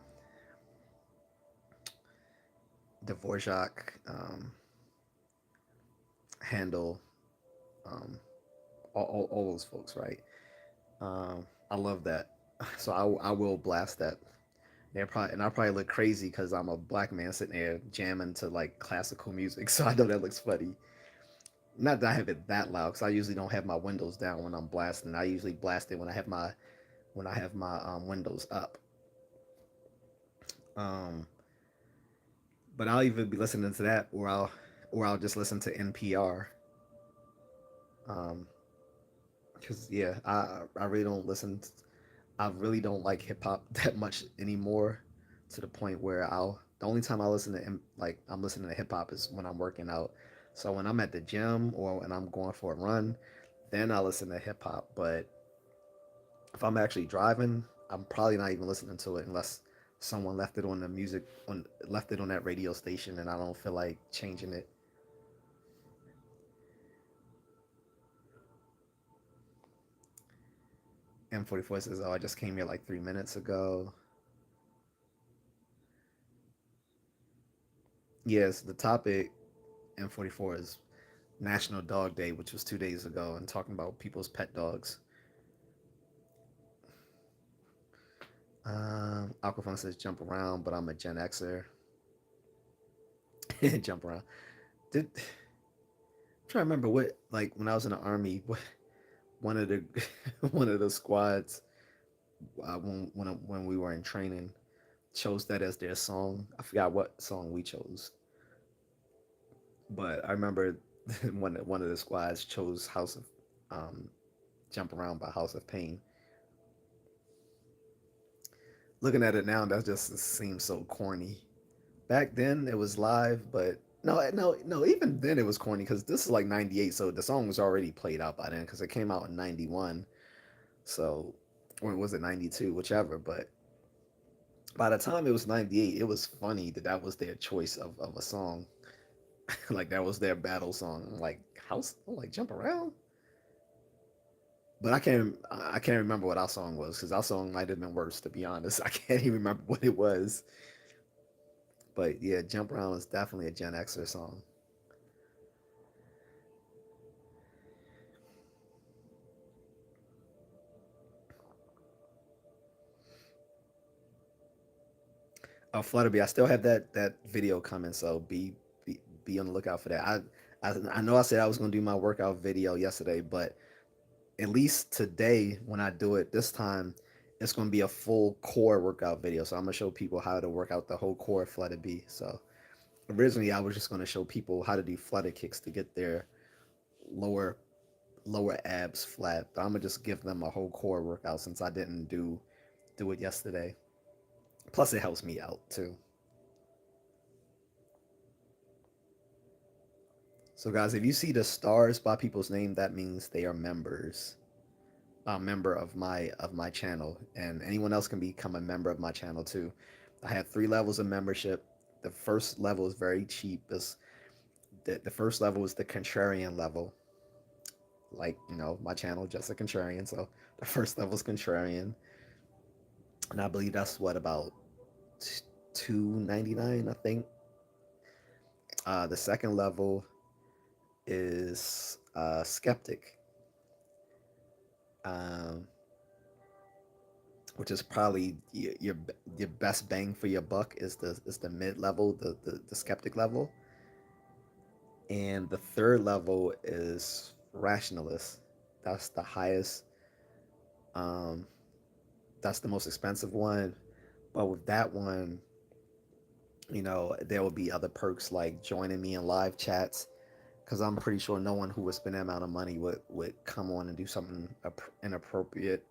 Dvorak, Handel, um, all those folks, right? I love that. So I will blast that. And I probably look crazy because I'm a black man sitting there jamming to like classical music. So I know that looks funny. Not that I have it that loud, because I usually don't have my windows down when I'm blasting. I usually blast it when I have my windows up. Um, but I'll even be listening to that, or I'll just listen to NPR. Um, because yeah, I really don't listen. I really don't like hip hop that much anymore, to the point where the only time I listen to like I'm listening to hip hop is when I'm working out. So when I'm at the gym or when I'm going for a run, then I listen to hip hop. But if I'm actually driving, I'm probably not even listening to it unless someone left it on the music on left it on that radio station and I don't feel like changing it. M44 says, "Oh, I just came here like 3 minutes ago." Yes, the topic M44 is National Dog Day, which was 2 days ago, and talking about people's pet dogs. Aquafun says jump around, but I'm a Gen Xer. Jump around. I'm trying to remember what, like when I was in the army, what one of the one of the squads, when we were in training, chose that as their song. I forgot what song we chose, but I remember one of the squads chose House of um, Jump Around by House of Pain. Looking at it now, that just seems so corny. Back then it was live, but no. Even then it was corny because this is like '98, so the song was already played out by then because it came out in '91. So, or was it '92, whichever. But by the time it was '98, it was funny that that was their choice of a song. Like that was their battle song. Like house, like jump around. But I can't remember what our song was because our song might have been worse, to be honest. I can't even remember what it was. But yeah, jump around was definitely a Gen Xer song. Flutterby, I still have that video coming, so be on the lookout for that. I know I said I was gonna do my workout video yesterday, but at least today when I do it this time, it's gonna be a full core workout video. So I'm gonna show people how to work out the whole core of Flutterby. So originally I was just gonna show people how to do flutter kicks to get their lower lower abs flat, but I'm gonna just give them a whole core workout since I didn't do it yesterday. Plus it helps me out too. So guys, if you see the stars by people's name, that means they are members. A member of my channel, and anyone else can become a member of my channel too. I have 3 levels of membership. The first level is very cheap. The first level is the contrarian level, like my channel, Just A Contrarian. So the first level is contrarian, and I believe that's what about 2.99, I think. The second level is skeptic. Um, which is probably your best bang for your buck is the mid level, the skeptic level, and the third level is rationalist. That's the highest. Um, that's the most expensive one. But with that one, there will be other perks like joining me in live chats. Because I'm pretty sure no one who would spend that amount of money would come on and do something inappropriate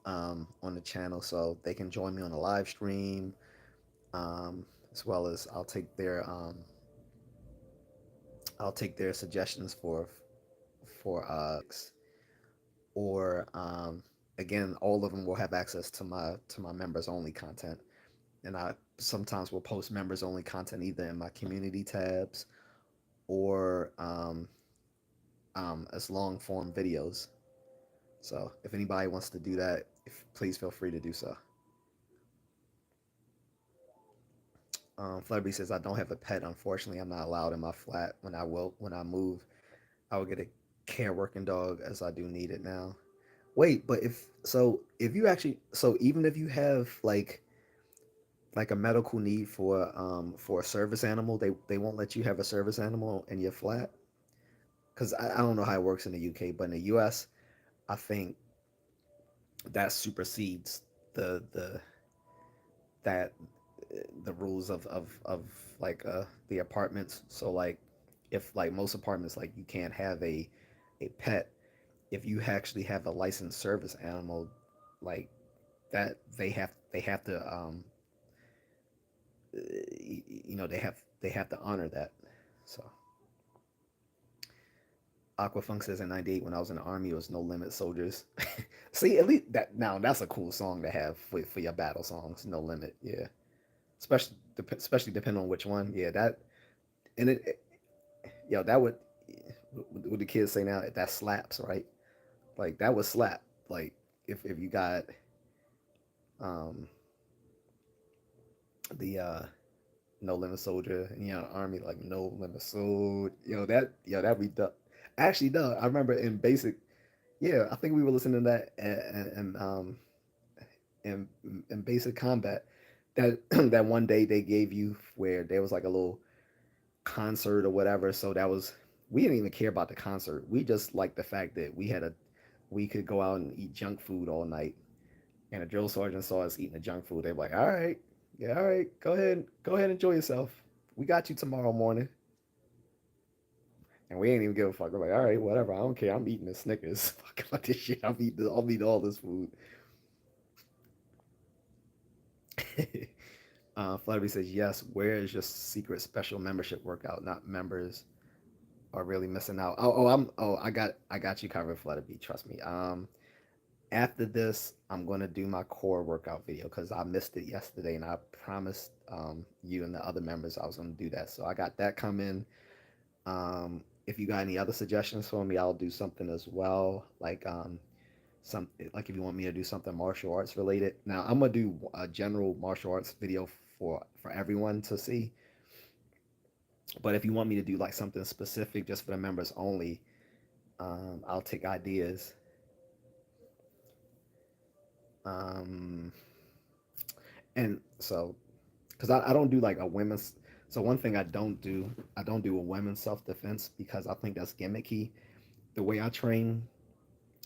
on the channel. So they can join me on a live stream, as well as I'll take their suggestions for or again, all of them will have access to my members only content, and I sometimes will post members only content either in my community tabs or as long form videos. So if anybody wants to do that, please feel free to do so. Flubby says I don't have a pet. Unfortunately, I'm not allowed in my flat. When I move, I will get a care working dog as I do need it now. Wait, but if you actually even if you have like a medical need for a service animal, they won't let you have a service animal in your flat. because I don't know how it works in the UK, but in the US, I think that supersedes the that the rules of like the apartments. So like if like most apartments like you can't have a pet, if you actually have a licensed service animal, like that they have to they have to honor that. So Aquafunk says in '98 when I was in the army, it was No Limit Soldiers. See, at least that now that's a cool song to have for your battle songs. No Limit, yeah. Especially depending on which one. Yeah, that and yo that would what the kids say now that slaps right. Like that would slap. Like if you got um the No Limit Soldier and you know army like No Limit Soldier. That be tough. Actually, no, I remember in basic. Yeah, I think we were listening to that in, in basic combat. That that one day they gave you where there was like a little concert or whatever. So that was we didn't even care about the concert. We just liked the fact that we could go out and eat junk food all night. And a drill sergeant saw us eating the junk food. They were like, "All right, yeah, all right, go ahead, enjoy yourself. We got you tomorrow morning." And we ain't even give a fuck. We're like, "All right, whatever. I don't care. I'm eating the Snickers. Fuck about this shit. I'll eat all this food." Flutterby says, "Yes. Where is your secret special membership workout? Not members are really missing out." I got you covered, Flutterby. Trust me. After this, I'm gonna do my core workout video because I missed it yesterday, and I promised you and the other members I was gonna do that. So I got that coming. If you got any other suggestions for me, I'll do something as well. Some like if you want me to do something martial arts related. Now I'm gonna do a general martial arts video for everyone to see. But if you want me to do like something specific just for the members only, I'll take ideas. Um, and so because I don't do like a women's. So one thing I don't do a women's self defense because I think that's gimmicky. The way I train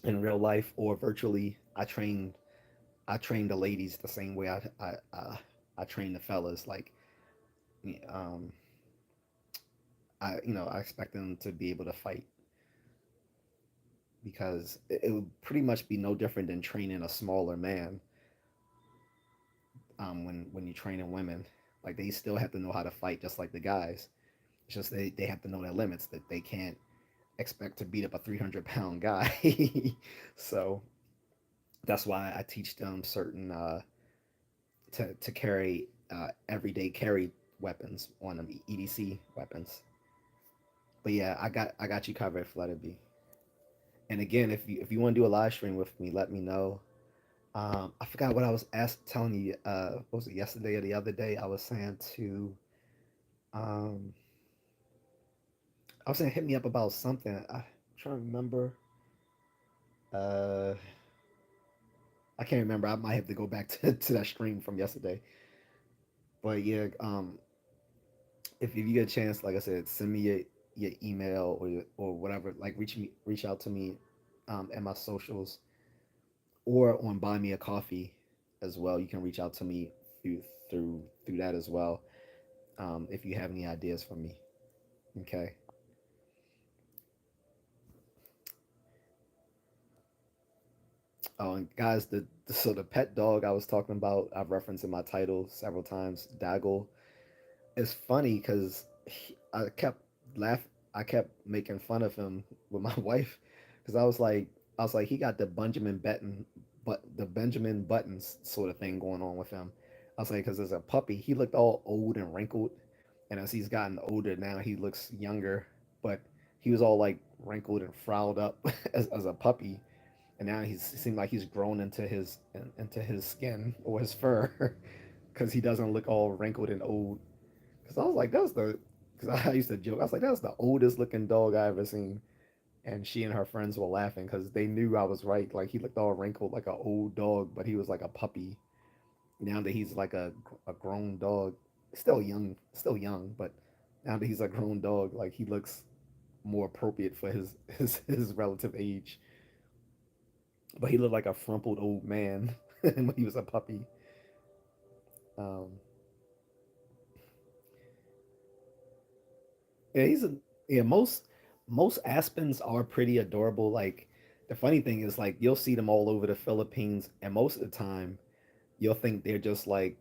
in real life or virtually, I train the ladies the same way I train the fellas. Like, um, I expect them to be able to fight because it would pretty much be no different than training a smaller man. When you train in women, like they still have to know how to fight just like the guys. It's just they have to know their limits that they can't expect to beat up a 300-pound guy. So that's why I teach them certain to carry everyday carry weapons on them, EDC weapons. But yeah, I got you covered, Flutterby. And again, if you want to do a live stream with me, let me know. I forgot what I was telling you. What was it yesterday or the other day? I was saying to um, I was saying hit me up about something. I'm trying to remember. Uh, I can't remember. I might have to go back to that stream from yesterday. But yeah, if you get a chance, like I said, send me your email or whatever. Like reach out to me at my socials or on Buy Me a Coffee as well. You can reach out to me through that as well. If you have any ideas for me. Okay. Oh, and guys, the pet dog I was talking about, I've referenced in my title several times, Doggo. It's funny because I kept laugh. I kept making fun of him with my wife because I was like, he got the Benjamin Buttons sort of thing going on with him. I was like, because as a puppy, he looked all old and wrinkled, and as he's gotten older now, he looks younger. But he was all like wrinkled and frowned up as a puppy, and now he seemed like he's grown into his skin or his fur because he doesn't look all wrinkled and old. Because I was like, that's the because I used to joke. I was like, that's the oldest looking dog I ever seen. And she and her friends were laughing because they knew I was right. Like he looked all wrinkled like an old dog, but he was like a puppy. Now that he's like a grown dog, still young, but now that he's a grown dog, like he looks. more appropriate for his relative age. But he looked like a frumpled old man when he was a puppy. Um, yeah, he's a yeah. Most aspens are pretty adorable. Like the funny thing is, like you'll see them all over the Philippines, and most of the time you'll think they're just like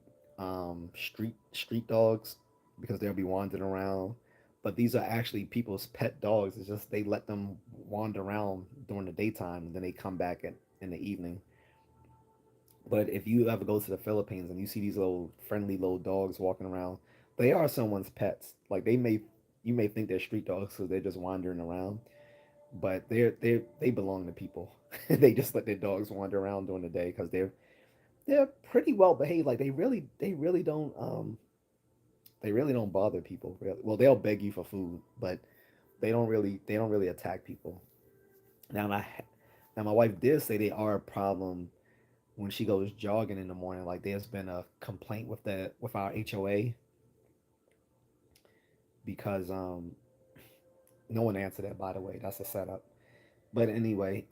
street dogs because they'll be wandering around. But these are actually people's pet dogs. It's just they let them wander around during the daytime, and then they come back in the evening. But if you ever go to the Philippines and you see these little friendly little dogs walking around, they are someone's pets. Like you may think they're street dogs because they're just wandering around, but they belong to people. They just let their dogs wander around during the day because they're pretty well behaved. Like they really don't bother people. Really. Well, they'll beg you for food, but they don't really attack people. Now my now my wife did say they are a problem when she goes jogging in the morning. Like there's been a complaint with that with our HOA because no one answered that, by the way. That's a setup. But anyway,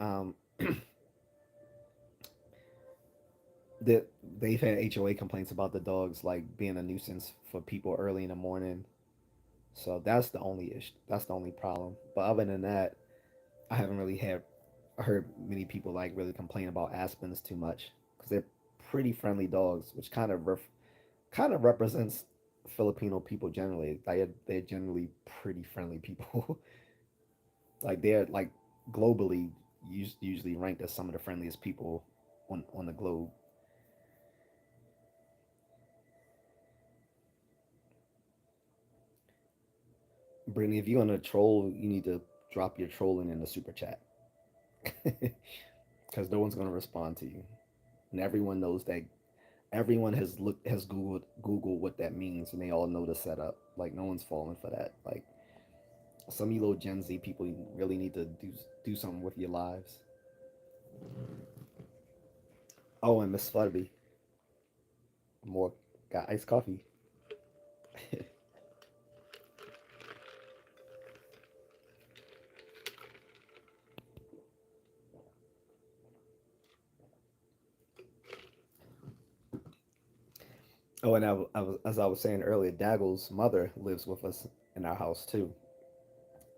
that they've had HOA complaints about the dogs like being a nuisance for people early in the morning. So that's the only issue. That's the only problem. But other than that, I haven't really had heard many people like really complain about aspens too much because they're pretty friendly dogs, which kind of represents Filipino people generally. They're generally pretty friendly people. Like they're like globally usually ranked as some of the friendliest people on the globe. Brittany, if you're gonna troll, you need to drop your trolling in the super chat because no one's gonna respond to you, and everyone knows that. Everyone has googled what that means, and they all know the setup. Like no one's falling for that. Like some of you little Gen Z people really need to do something with your lives. Oh, and Miss Flutterby, more got iced coffee. Oh, and as I was saying earlier, Daggle's mother lives with us in our house too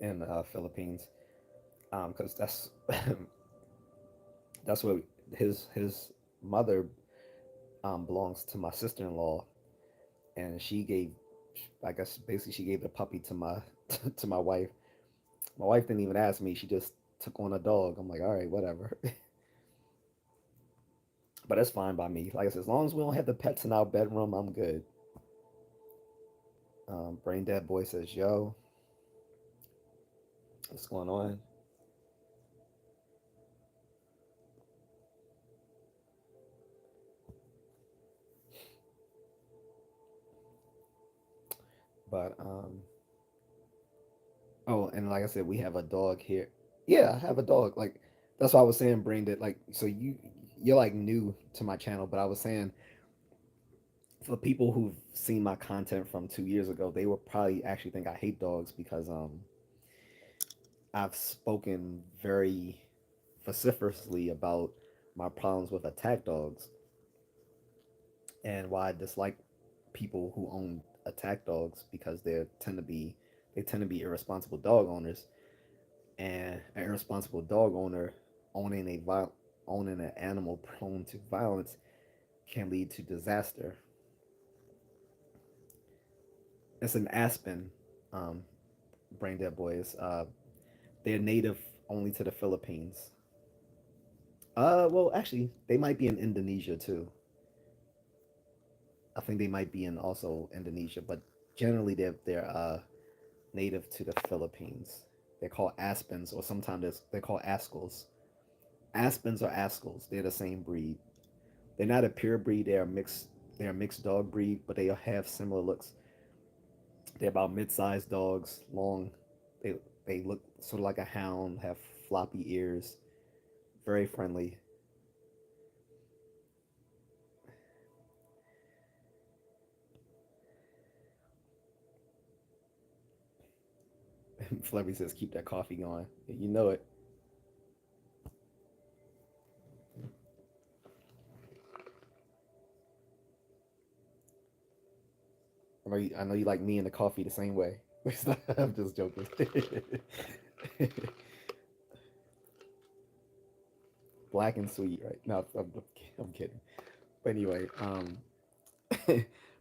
in the Philippines. Because that's what his mother belongs to my sister in law, and she gave, I guess basically she gave the puppy to my to my wife. My wife didn't even ask me; she just took on a dog. I'm like, all right, whatever. But that's fine by me. Like I said, as long as we don't have the pets in our bedroom, I'm good. Brain Dead Boy says, "Yo, what's going on?" But oh, and like I said, we have a dog here. Yeah, I have a dog. Like that's why I was saying, Brain Dead. Like so you're like new to my channel, but I was saying for people who've seen my content from 2 years ago, they will probably actually think I hate dogs because I've spoken very vociferously about my problems with attack dogs and why I dislike people who own attack dogs because they tend to be irresponsible dog owners, and an irresponsible dog owner owning owning an animal prone to violence can lead to disaster. It's an aspen, um, brain dead boys. They're native only to the Philippines. Well, actually, they might be in Indonesia too. I think they might be in also Indonesia, but generally they're native to the Philippines. They're called aspens, or sometimes they're called askels. Aspens or askels, they're the same breed. They're not a pure breed. They're a mixed. They're a mixed dog breed, but they have similar looks. They're about mid-sized dogs, long. They they look sort of like a hound, have floppy ears, very friendly. Flubby says, keep that coffee going. You know it. I know you like me and the coffee the same way. I'm just joking. Black and sweet, right? No, I'm kidding. But anyway,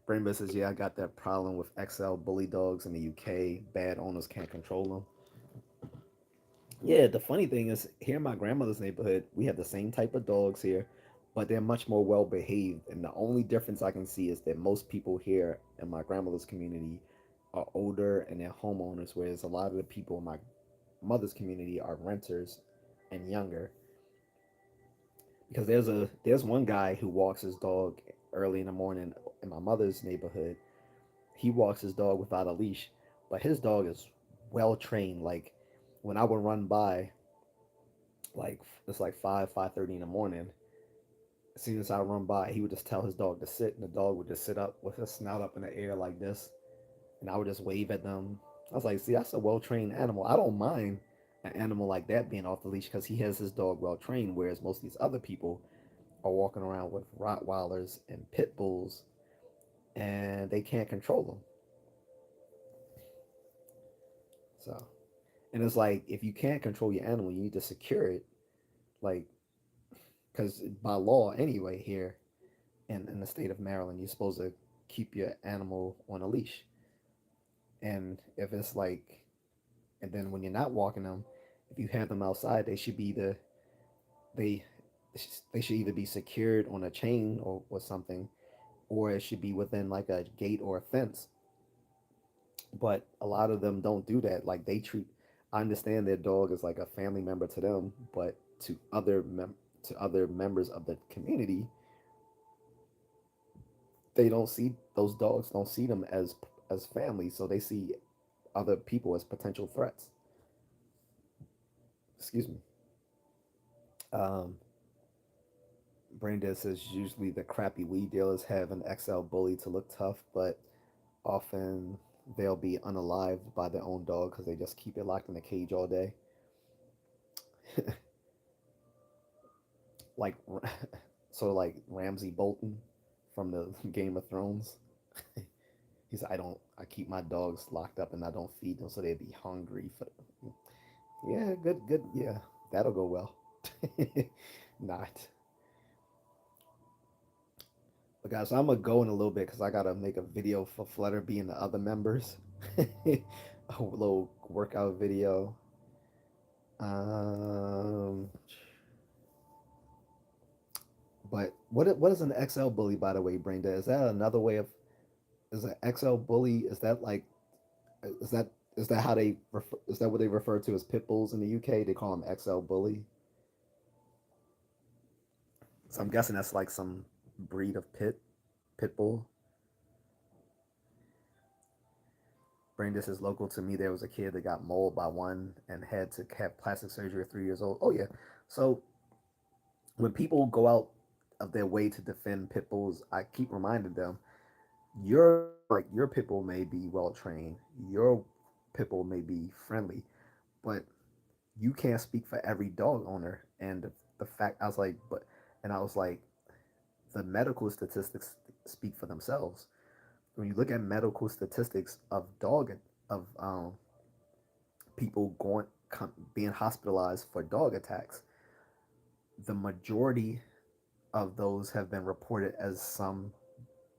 Brainbus says, yeah, I got that problem with XL bully dogs in the UK. Bad owners can't control them. Yeah, the funny thing is, here in my grandmother's neighborhood, we have the same type of dogs here, but they're much more well behaved. And the only difference I can see is that most people here in my grandmother's community are older and they're homeowners, whereas a lot of the people in my mother's community are renters and younger. Because there's one guy who walks his dog early in the morning in my mother's neighborhood. He walks his dog without a leash, but his dog is well trained. Like when I would run by, like it's like 5:30 in the morning. As soon as I run by, he would just tell his dog to sit, and the dog would just sit up with his snout up in the air like this, and I would just wave at them. I was like, see, that's a well trained animal. I don't mind an animal like that being off the leash because he has his dog well trained, whereas most of these other people are walking around with Rottweilers and pit bulls, and they can't control them. So, and it's like if you can't control your animal, you need to secure it, like because by law anyway here in the state of Maryland, you're supposed to keep your animal on a leash. And if it's like, and then when you're not walking them, if you have them outside, they they should either be secured on a chain or something, or it should be within like a gate or a fence. But a lot of them don't do that. Like they treat, I understand their dog is like a family member to them, but to other members of the community, they don't see those dogs don't see them as family, so they see other people as potential threats. Excuse me. Um, Braindead says usually the crappy weed dealers have an XL bully to look tough, but often they'll be unalived by their own dog because they just keep it locked in a cage all day. Like, so like Ramsay Bolton from the Game of Thrones. He's I keep my dogs locked up and I don't feed them so they'd be hungry for. Yeah, good. Yeah, that'll go well. Not. But guys, I'm gonna go in a little bit because I gotta make a video for Flutterby and the other members. A little workout video. Um, but what is an XL bully, by the way, Brenda? Is that another way of is an XL bully? Is that is that how they refer, is that what they refer to as pit bulls in the UK? They call them XL bully. So I'm guessing that's like some breed of pit bull. Brandis is local to me. There was a kid that got mauled by one and had to have plastic surgery at 3 years old. Oh yeah. So when people go out of their way to defend pit bulls, I keep reminding them, your pit bull may be well trained, your pit bull may be friendly, but you can't speak for every dog owner. And the fact I was like, but and I was like, the medical statistics speak for themselves. When you look at medical statistics of of people being hospitalized for dog attacks, the majority of those have been reported as some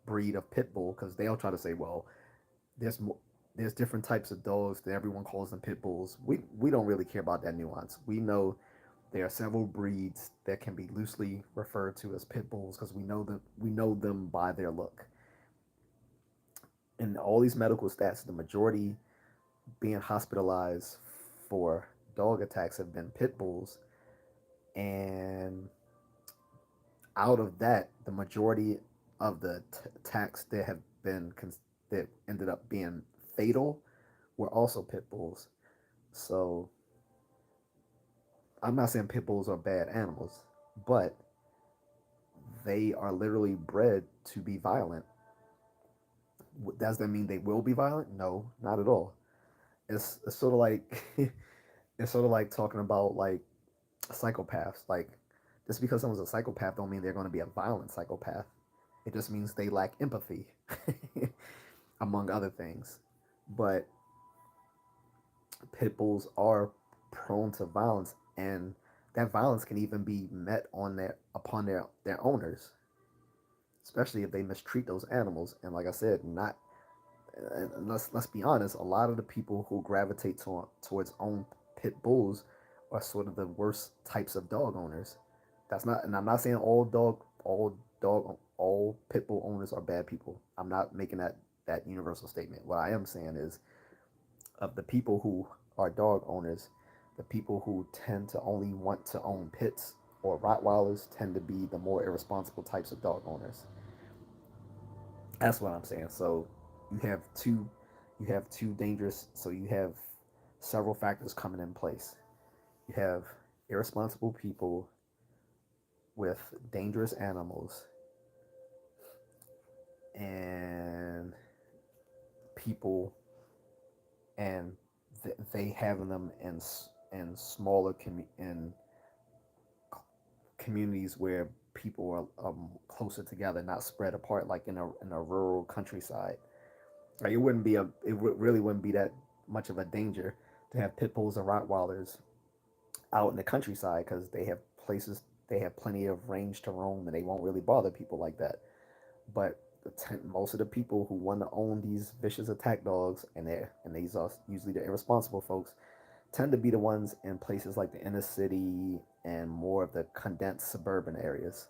breed of pit bull because they'll try to say, well, there's mo- there's different types of dogs that everyone calls them pit bulls. We don't really care about that nuance. We know there are several breeds that can be loosely referred to as pit bulls because we know them by their look. In all these medical stats, the majority being hospitalized for dog attacks have been pit bulls, and out of that, the majority of the attacks that have been that ended up being fatal were also pit bulls. So I'm not saying pit bulls are bad animals, but they are literally bred to be violent. Does that mean they will be violent? No, not at all. it's sort of like it's sort of like talking about like psychopaths. Like just because someone's a psychopath don't mean they're going to be a violent psychopath. It just means they lack empathy, among other things. But pit bulls are prone to violence, and that violence can even be met on their owners, especially if they mistreat those animals. And like I said, not and let's be honest, a lot of the people who gravitate towards own pit bulls are sort of the worst types of dog owners. That's not, and I'm not saying all pit bull owners are bad people. I'm not making that universal statement. What I am saying is, of the people who are dog owners, the people who tend to only want to own pits or Rottweilers tend to be the more irresponsible types of dog owners. That's what I'm saying. So you have two, you have two dangerous. So you have several factors coming in place. You have irresponsible people with dangerous animals, and people, and they having them in smaller in communities where people are closer together, not spread apart like in a rural countryside. Like really wouldn't be that much of a danger to have pit bulls and Rottweilers out in the countryside because they have plenty of range to roam and they won't really bother people like that. But most of the people who want to own these vicious attack dogs, and these are usually the irresponsible folks, tend to be the ones in places like the inner city and more of the condensed suburban areas.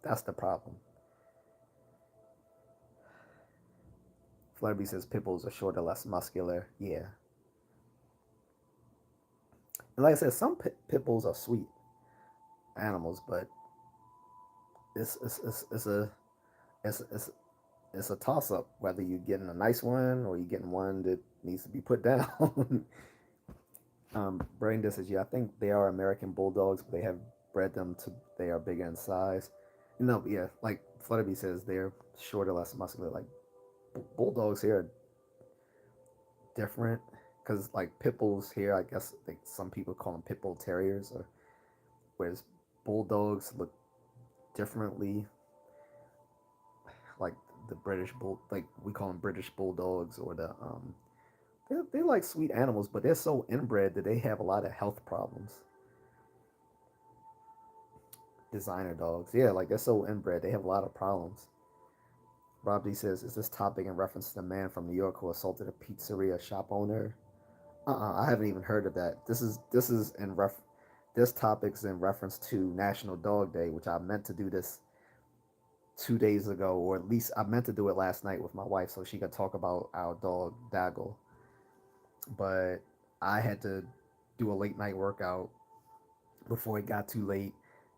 That's the problem. Flutterby says pit bulls are shorter, less muscular. Yeah, and like I said, some pit bulls are sweet animals, but it's a it's it's it's a toss up whether you're getting a nice one or you're getting one that needs to be put down. Brandon says, yeah, I think they are American bulldogs, but they have bred them to they are bigger in size. No, yeah, like Flutterby says, they're shorter, less muscular. Like bulldogs here are different because like pit bulls here, I guess like some people call them pit bull terriers, or whereas bulldogs look differently, like the British bull, like we call them British bulldogs, or the they're like sweet animals, but they're so inbred that they have a lot of health problems. Designer dogs, yeah, like they're so inbred, they have a lot of problems. Rob D says, "Is this topic in reference to the man from New York who assaulted a pizzeria shop owner?" I haven't even heard of that. This topic's in reference to National Dog Day, which I meant to do this 2 days ago, or at least I meant to do it last night with my wife so she could talk about our dog Doggo. But I had to do a late night workout before it got too late,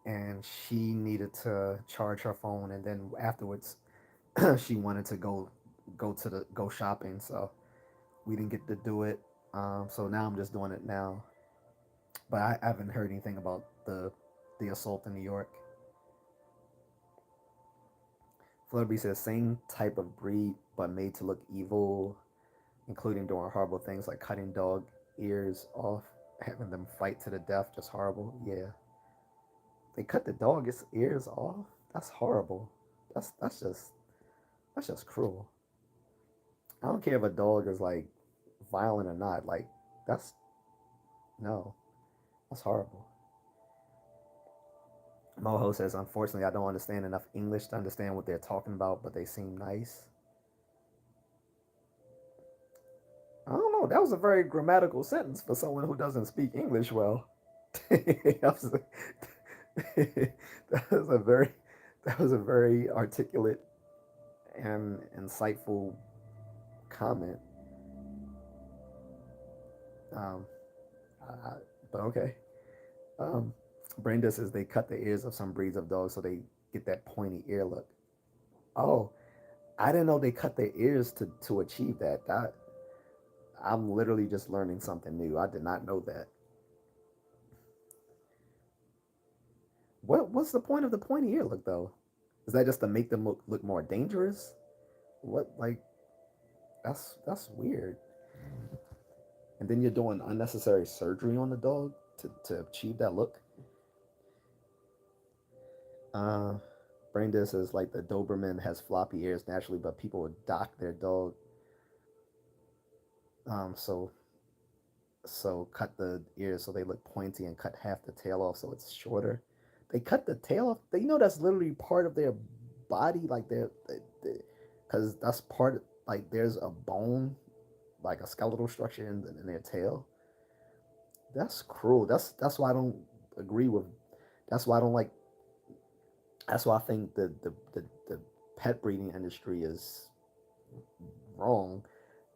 and she needed to charge her phone, and then afterwards she wanted to go shopping, so we didn't get to do it. So now I'm just doing it now, but I haven't heard anything about the assault in New York. Flutterby says same type of breed, but made to look evil, including doing horrible things like cutting dog ears off, having them fight to the death. Just horrible. Yeah, they cut the dog's ears off. That's horrible. That's that's just cruel. I don't care if a dog is like violent or not. Like that's no, that's horrible. Moho says, unfortunately, I don't understand enough English to understand what they're talking about, but they seem nice. I don't know. That was a very grammatical sentence for someone who doesn't speak English well. that, was a, that was a very that was a very articulate and insightful comment. Um, I, but okay. Um, Brenda says they cut the ears of some breeds of dogs so they get that pointy ear look. Oh, I didn't know they cut their ears to achieve that. I'm literally just learning something new. I did not know that. What's the point of the pointy ear look though? Is that just to make them look more dangerous? What like that's weird. and then you're doing unnecessary surgery on the dog to achieve that look. Uh, Brain says like the Doberman has floppy ears naturally, but people would dock their dog. So cut the ears so they look pointy and cut half the tail off so it's shorter. They cut the tail off. They know that's literally part of their body, like because that's part like there's a bone, like a skeletal structure in their tail. That's cruel. That's why I don't agree with. That's why I don't like. That's why I think the pet breeding industry is wrong,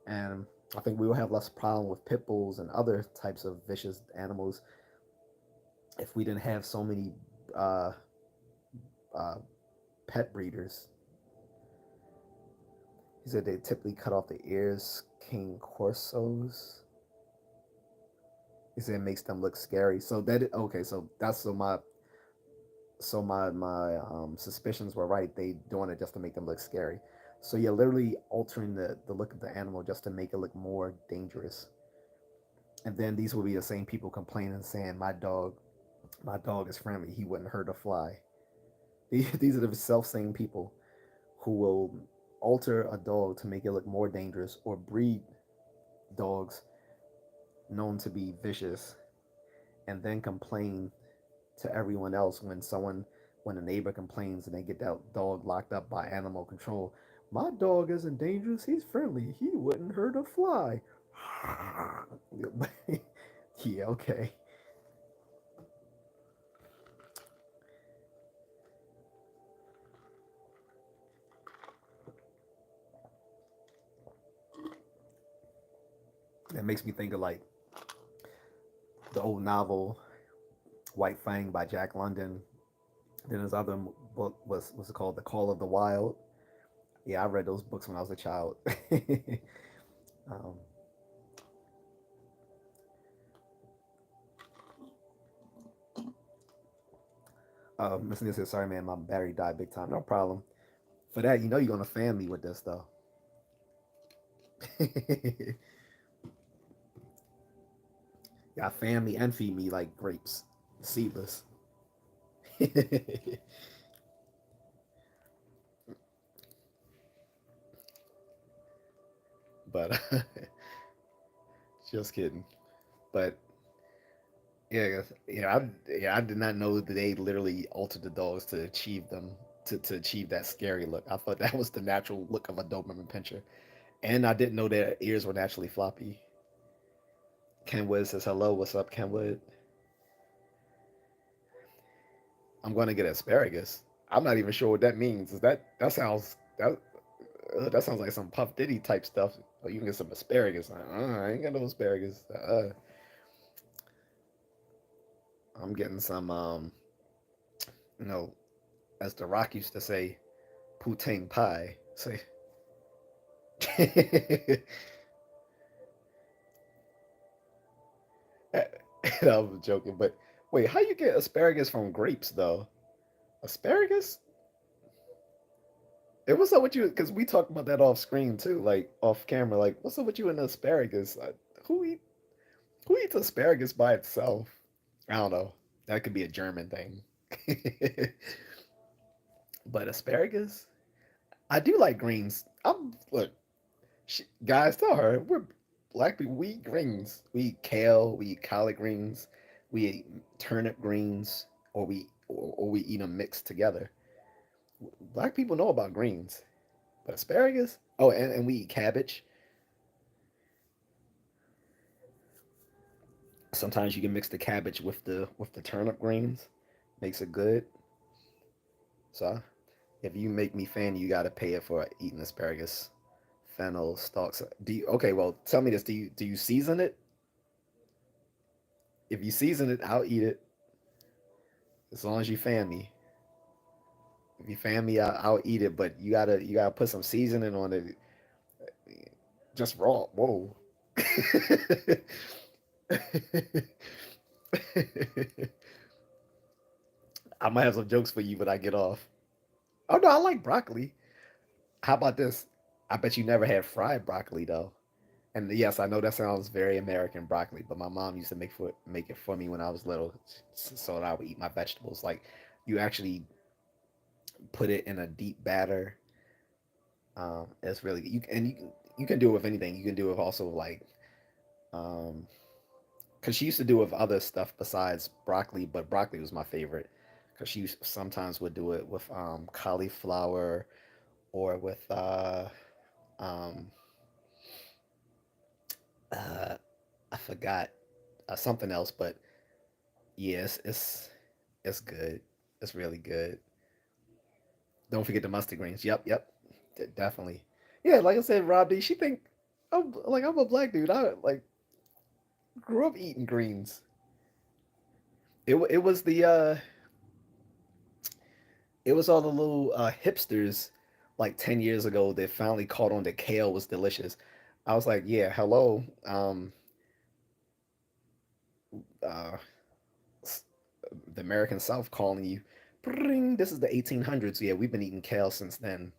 and I think we will have less problem with pit bulls and other types of vicious animals if we didn't have so many uh, uh, pet breeders. He said they typically cut off the ears, king corsos. He said it makes them look scary. So that okay. So that's my suspicions were right. They doing it just to make them look scary. So you're literally altering the look of the animal just to make it look more dangerous. And then these will be the same people complaining, saying my dog is friendly. He wouldn't hurt a fly. These are the self same people who will alter a dog to make it look more dangerous or breed dogs known to be vicious and then complain to everyone else when a neighbor complains and they get that dog locked up by animal control. My dog isn't dangerous. He's friendly. He wouldn't hurt a fly. Yeah, okay. It makes me think of like the old novel White Fang by Jack London. Then his other book was called The Call of the Wild. Yeah, I read those books when I was a child. um, Mr. Nick says, sorry, man, my battery died big time. No problem. For that, you're going to fan me with this, though. Yeah, fan me and feed me like grapes, seedless. But just kidding. But yeah, I did not know that they literally altered the dogs to achieve them to achieve that scary look. I thought that was the natural look of a Doberman Pinscher, and I didn't know their ears were naturally floppy. Kenwood says hello. What's up, Kenwood? I'm going to get asparagus. I'm not even sure what that means. Is that sounds like some Puff Diddy type stuff? Oh, you can get some asparagus. I ain't got no asparagus. I'm getting some you know, as the Rock used to say, poutine pie. Say, I was joking, but wait, how you get asparagus from grapes though? Asparagus? It what's up with you? Because we talked about that off screen too, like off camera. Like, what's up with you and asparagus? Who eat who eats asparagus by itself? I don't know. That could be a German thing. But asparagus, I do like greens. I'm look, guys, tell her we're black people. We eat greens. We eat kale. We eat collard greens. We eat turnip greens, or we eat them mixed together. Black people know about greens, but asparagus. Oh, and we eat cabbage. Sometimes you can mix the cabbage with the turnip greens, makes it good. So if you make me fan, you gotta pay it for eating asparagus. Fennel stalks. Do you, okay? Well, tell me this. Do you season it? If you season it, I'll eat it as long as you fan me. If you fan me, I'll eat it. But you gotta put some seasoning on it. Just raw. Whoa. I might have some jokes for you when I get off. Oh no, I like broccoli. How about this? I bet you never had fried broccoli though. And yes, I know that sounds very American broccoli, but my mom used to make it for me when I was little, so that I would eat my vegetables. Like you actually put it in a deep batter. It's really you can do it with anything. You can do it also like um, because she used to do it with other stuff besides broccoli, but broccoli was my favorite because sometimes would do it with cauliflower or with um, uh, I forgot something else, but yes, it's good. It's really good. Don't forget the mustard greens. Yep, yep, definitely. Yeah, like I said, Rob D. She think I'm a black dude. I like grew up eating greens. It was it was all the little hipsters like 10 years ago that finally caught on that kale was delicious. I was like, yeah, hello, uh, the American South calling you. Bring, this is the 1800s. Yeah, we've been eating kale since then.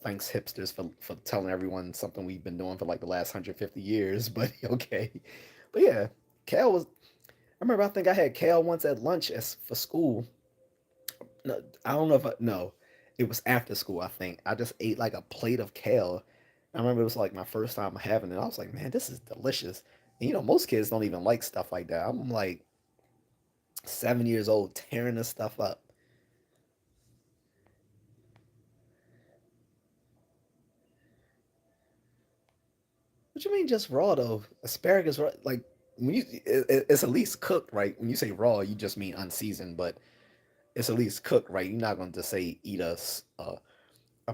Thanks hipsters for telling everyone something we've been doing for like the last 150 years. But okay, but yeah, kale was. I remember I think I had kale once at lunch as for school. No, I don't know if no, it was after school. I think I just ate like a plate of kale. I remember it was like my first time having it. I was like, man, this is delicious. And you know, most kids don't even like stuff like that. I'm like 7 years old tearing this stuff up. What you mean just raw though? Asparagus, like when it's at least cooked, right? When you say raw, you just mean unseasoned, but it's at least cooked, right? You're not going to say eat a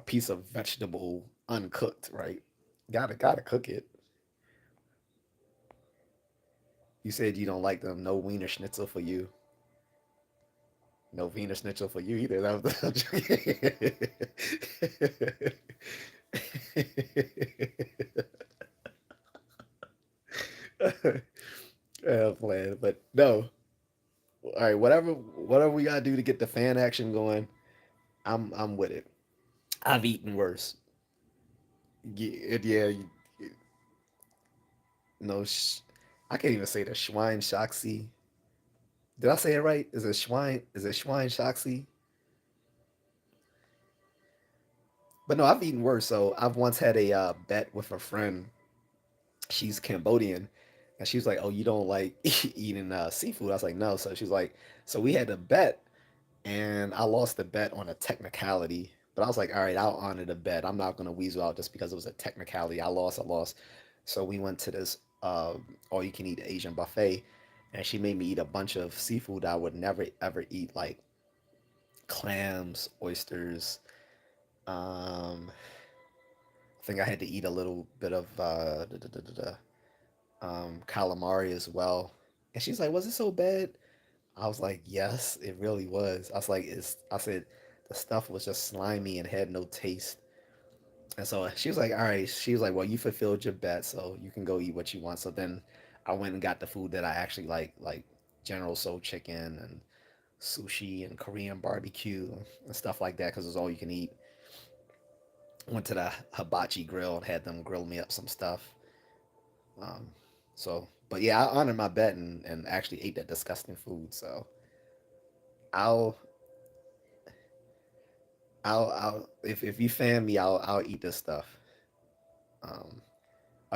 piece of vegetable uncooked, right? Gotta cook it. You said you don't like them. No wiener schnitzel for you. No wiener schnitzel for you either. That was oh, plan, but no. All right, whatever we gotta do to get the fan action going, I'm with it. I've eaten worse. Yeah, yeah, no, I can't even say the Schwein Shaxi. Did I say it right? Is it Schwein? Is it Schwein Shaxi? But no, I've eaten worse. So I've once had a bet with a friend. She's Cambodian, and she was like, "Oh, you don't like eating seafood?" I was like, "No." So she's like, "So we had a bet, and I lost the bet on a technicality." But I was like, "All right, I'll honor the bet. I'm not gonna weasel out just because it was a technicality. I lost, I lost." So we went to this all-you-can-eat Asian buffet, and she made me eat a bunch of seafood I would never ever eat, like clams, oysters. I think I had to eat a little bit of calamari as well. And she's like, "Was it so bad?" I was like, "Yes, it really was." I was like, "It's." I said, "The stuff was just slimy and had no taste." And so she was like, "All right." She was like, "Well, you fulfilled your bet, so you can go eat what you want." So then I went and got the food that I actually like General Soul chicken and sushi and Korean barbecue and stuff like that because it was all you can eat. Went to the hibachi grill and had them grill me up some stuff. Um, but yeah, I honored my bet and actually ate that disgusting food. So I'll, I'll, if you fan me, I'll eat this stuff. Um,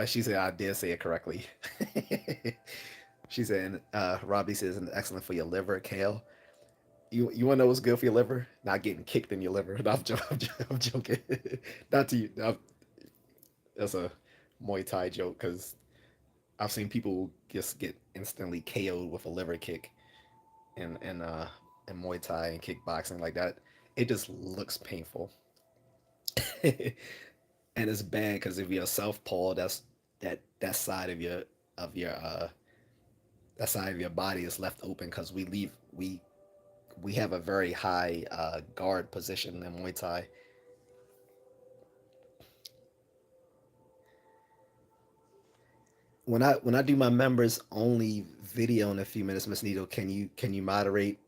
she said I did say it correctly. She said, Robbie says, "And excellent for your liver, kale." You want to know what's good for your liver? Not getting kicked in your liver. No, I'm joking. Not to you. That's a Muay Thai joke because I've seen people just get instantly KO'd with a liver kick in Muay Thai and kickboxing like that. It just looks painful, and it's bad because if you're a southpaw, that side of your that side of your body is left open because we have a very high guard position in Muay Thai. When I do my members only video in a few minutes, Miss Needle, can you moderate?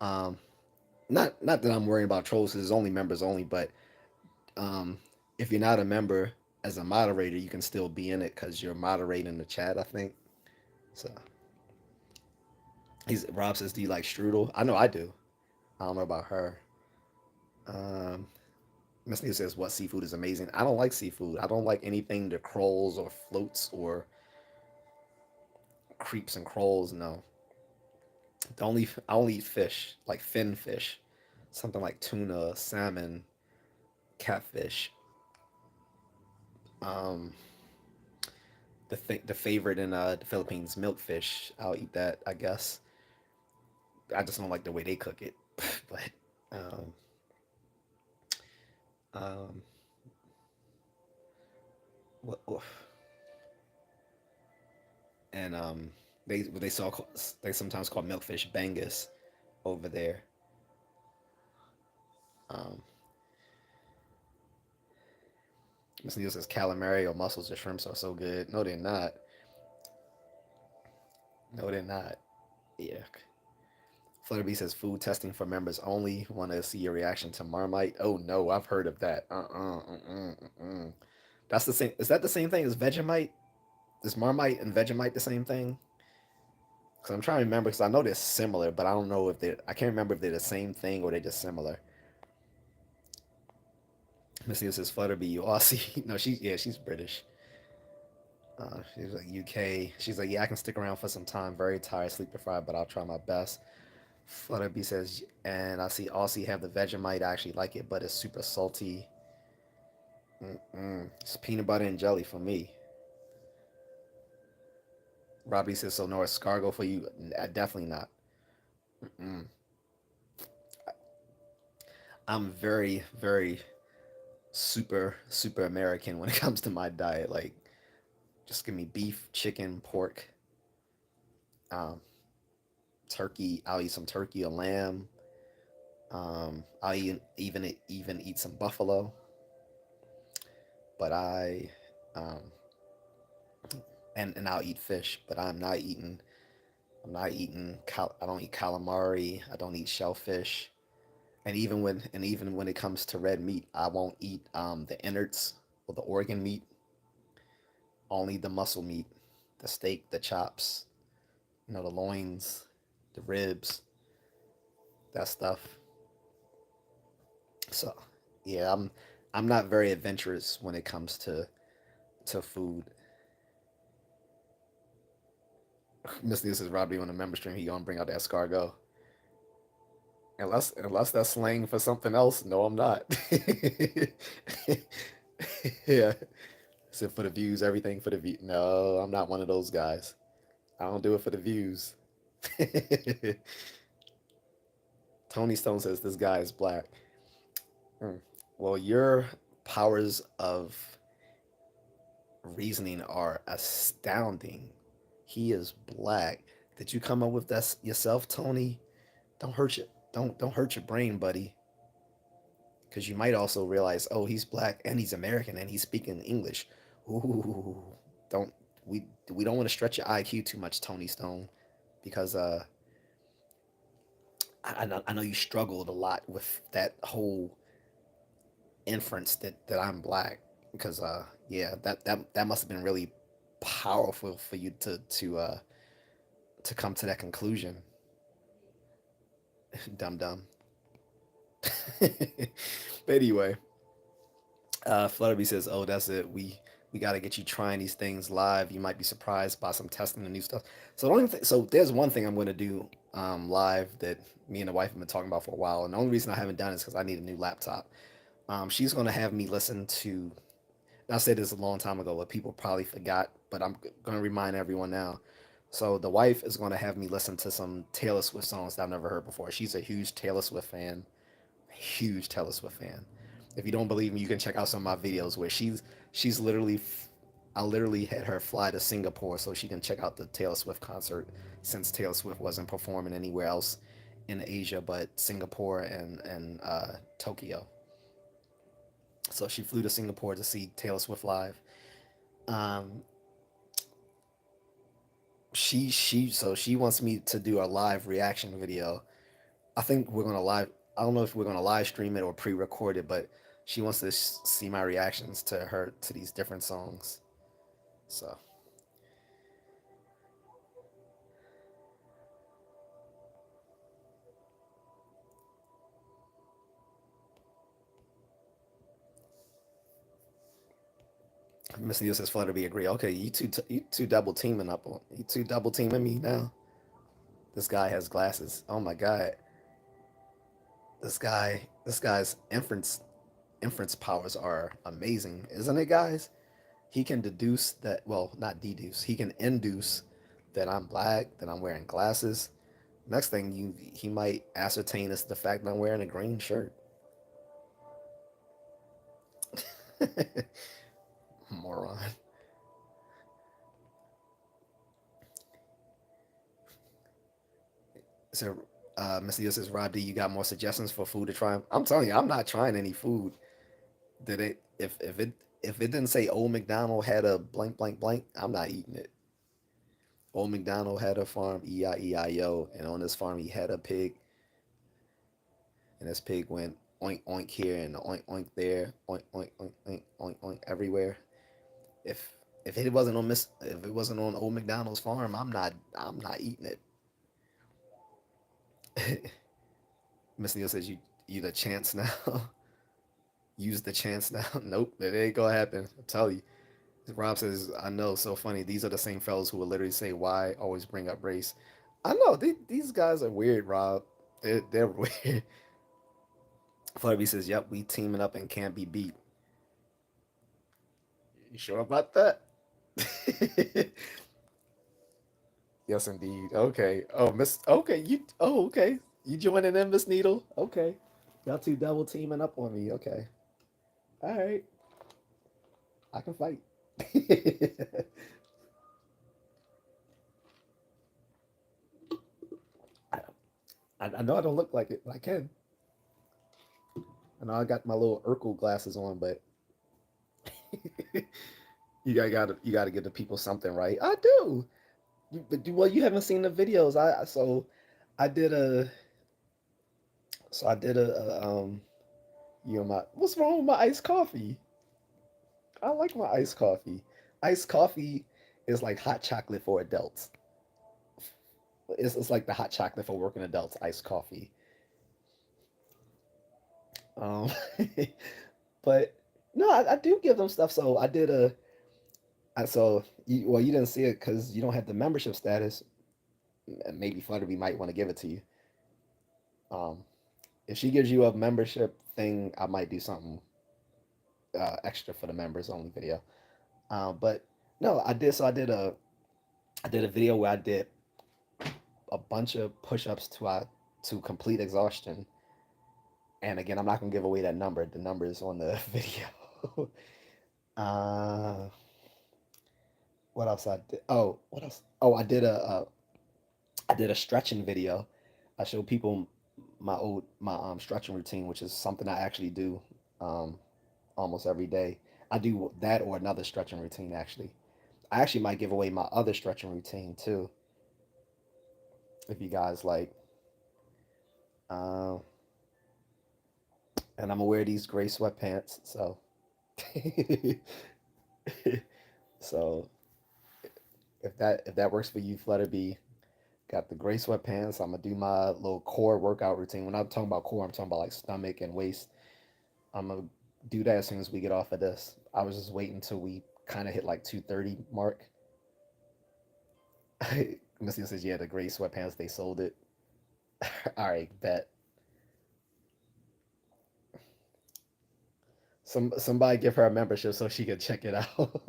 Um, not that I'm worrying about trolls, 'cause it's only members only, but um, if you're not a member, as a moderator, you can still be in it because you're moderating the chat, I think. So Rob says, "Do you like strudel?" I know I do. I don't know about her. Um, Miss Neil says, "What seafood is amazing?" I don't like seafood. I don't like anything that crawls or floats or creeps and crawls. No, I only eat fish, like fin fish, something like tuna, salmon, catfish. Um, the favorite in the Philippines, milkfish. I'll eat that, I guess. I just don't like the way they cook it. But um, um, what and they saw they sometimes call milkfish bangus over there. Um, Miss Neal says calamari or mussels or shrimps are so good. No, they're not. No, they're not. Yeah. Flutterby says food testing for members only. Want to see your reaction to Marmite? Oh no, I've heard of that. That's the same. Is that the same thing as Vegemite? Is Marmite and Vegemite the same thing? Because I'm trying to remember. Because I know they're similar, but I don't know if they're. I can't remember if they're the same thing or they're just similar. Missy says Flutterby, you Aussie. No, she's British. She's like UK. She's like, yeah, I can stick around for some time. Very tired, sleep deprived, but I'll try my best. Flutterby says, and I see Aussie have the Vegemite. I actually like it, but it's super salty. It's peanut butter and jelly for me. Robbie says, so no escargot for you? Definitely not. Mm-mm. I'm very, very super American when it comes to my diet. Like, just give me beef, chicken, pork, um, turkey. I'll eat some turkey or lamb. I'll even eat some buffalo, but um, and I'll eat fish, but I don't eat calamari. I don't eat shellfish. And even when it comes to red meat, I won't eat the innards or the organ meat. Only the muscle meat, the steak, the chops, the loins, the ribs, that stuff. So yeah, I'm not very adventurous when it comes to food. Miss News says Robbie on the member stream. He gonna bring out that escargot. Unless that's slang for something else. No, I'm not. Yeah. So for the views, everything for the view. No, I'm not one of those guys. I don't do it for the views. Tony Stone says this guy is black. Mm. Well, your powers of reasoning are astounding. He is black. Did you come up with that yourself, Tony? Don't hurt your don't hurt your brain, buddy. Because you might also realize, oh, he's black and he's American and he's speaking English. Ooh, don't we don't want to stretch your IQ too much, Tony Stone, because I know you struggled a lot with that whole inference that I'm black, because yeah, that must have been really powerful for you to come to that conclusion. Dum dum. But anyway, Flutterby says, "Oh, that's it. We got to get you trying these things live. You might be surprised by some testing and new stuff." So so there's one thing I'm going to do live that me and the wife have been talking about for a while, and the only reason I haven't done it is because I need a new laptop. She's going to have me listen to. I said this a long time ago, but people probably forgot. But I'm going to remind everyone now. So the wife is going to have me listen to some Taylor Swift songs that I've never heard before. She's a huge Taylor Swift fan, huge Taylor Swift fan. If you don't believe me, you can check out some of my videos where she's literally I literally had her fly to Singapore so she can check out the Taylor Swift concert, since Taylor Swift wasn't performing anywhere else in Asia but Singapore and Tokyo. So she flew to Singapore to see Taylor Swift live. Um, she wants me to do a live reaction video. I think we're gonna live. I don't know if we're gonna live stream it or pre-record it, but She wants to see my reactions to these different songs. So Miss Neil says Flutter be agree. Okay, you two double teaming up on you two double teaming me now. This guy has glasses. Oh my god. This guy's inference powers are amazing, isn't it, guys? He can deduce that, well, not deduce. He can induce that I'm black, that I'm wearing glasses. Next thing he might ascertain is the fact that I'm wearing a green shirt. Moron. So Mr. Yo says, Rob D, you got more suggestions for food to try? I'm telling you, I'm not trying any food. Did it if it didn't say Old McDonald had a blank blank blank, I'm not eating it. Old McDonald had a farm, E-I-E-I-O, and on this farm he had a pig, and this pig went oink oink here and oink oink there, oink oink oink oink oink oink everywhere. If if it wasn't on Old McDonald's farm, I'm not eating it. Miss Neal says you the chance now. Use the chance now. Nope, it ain't gonna happen. I'll tell you. Rob says, I know, so funny. These are the same fellows who will literally say, why always bring up race. I know, these guys are weird, Rob. They're weird. Flurby says, yep, we teaming up and can't be beat. You sure about that? Yes, indeed. Okay. Oh, Miss. Okay, you. Oh, okay. You joining in, Miss Needle? Okay. Y'all two double teaming up on me. Okay. All right. I can fight. I, I know I don't look like it, but I can. I know I got my little Urkel glasses on, but you got to give the people something, right? I do. But well, you haven't seen the videos. I did a I did you know my what's wrong with my iced coffee? I like my iced coffee. Iced coffee is like hot chocolate for adults. It's like the hot chocolate for working adults. Iced coffee. Um, but no, I do give them stuff. So I did a well, you didn't see it because you don't have the membership status. Maybe Flutterby might want to give it to you. Um, if she gives you a membership thing, I might do something extra for the members only video. But no, I did. So I did a video where I did a bunch of push-ups to complete exhaustion. And again, I'm not gonna give away that number. The number is on the video. uh, what else I did? Oh, what else? Oh, I did a stretching video. I showed people my stretching routine, which is something I actually do um, almost every day. I do that or another stretching routine actually. I actually might give away my other stretching routine too, if you guys like. Um, and I'm gonna wear these gray sweatpants. So, so if that works for you, Flutterby, got the gray sweatpants. I'm gonna do my little core workout routine. When I'm talking about core, I'm talking about like stomach and waist. I'm gonna do that as soon as we get off of this. I was just waiting until we kind of hit like 2:30 mark. Missy says, "Yeah, the gray sweatpants they sold it." All right, bet. Somebody give her a membership so she can check it out.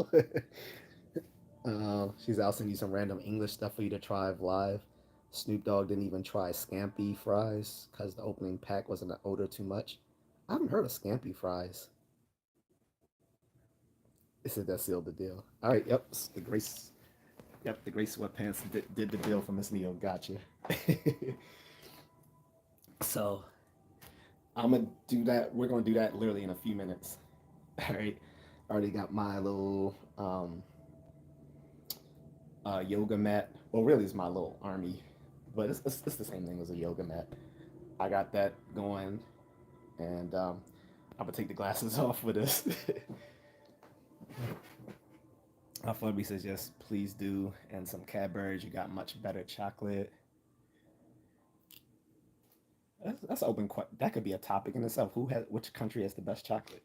She's out sending you some random English stuff for you to try live. Snoop Dogg didn't even try Scampy fries because the opening pack wasn't an odor too much. I haven't heard of Scampy fries. They said that sealed the deal. All right, yep, the gray sweatpants did the deal for Miss Neo. Gotcha. So I'm gonna do that. We're gonna do that literally in a few minutes. All right. I already got my little yoga mat. Well, really, it's my little army, but it's the same thing as a yoga mat. I got that going, and I'm gonna take the glasses off for this. Flubby says yes, please do, and some Cadbury's. You got much better chocolate. That's open. That could be a topic in itself. Who has which country has the best chocolate?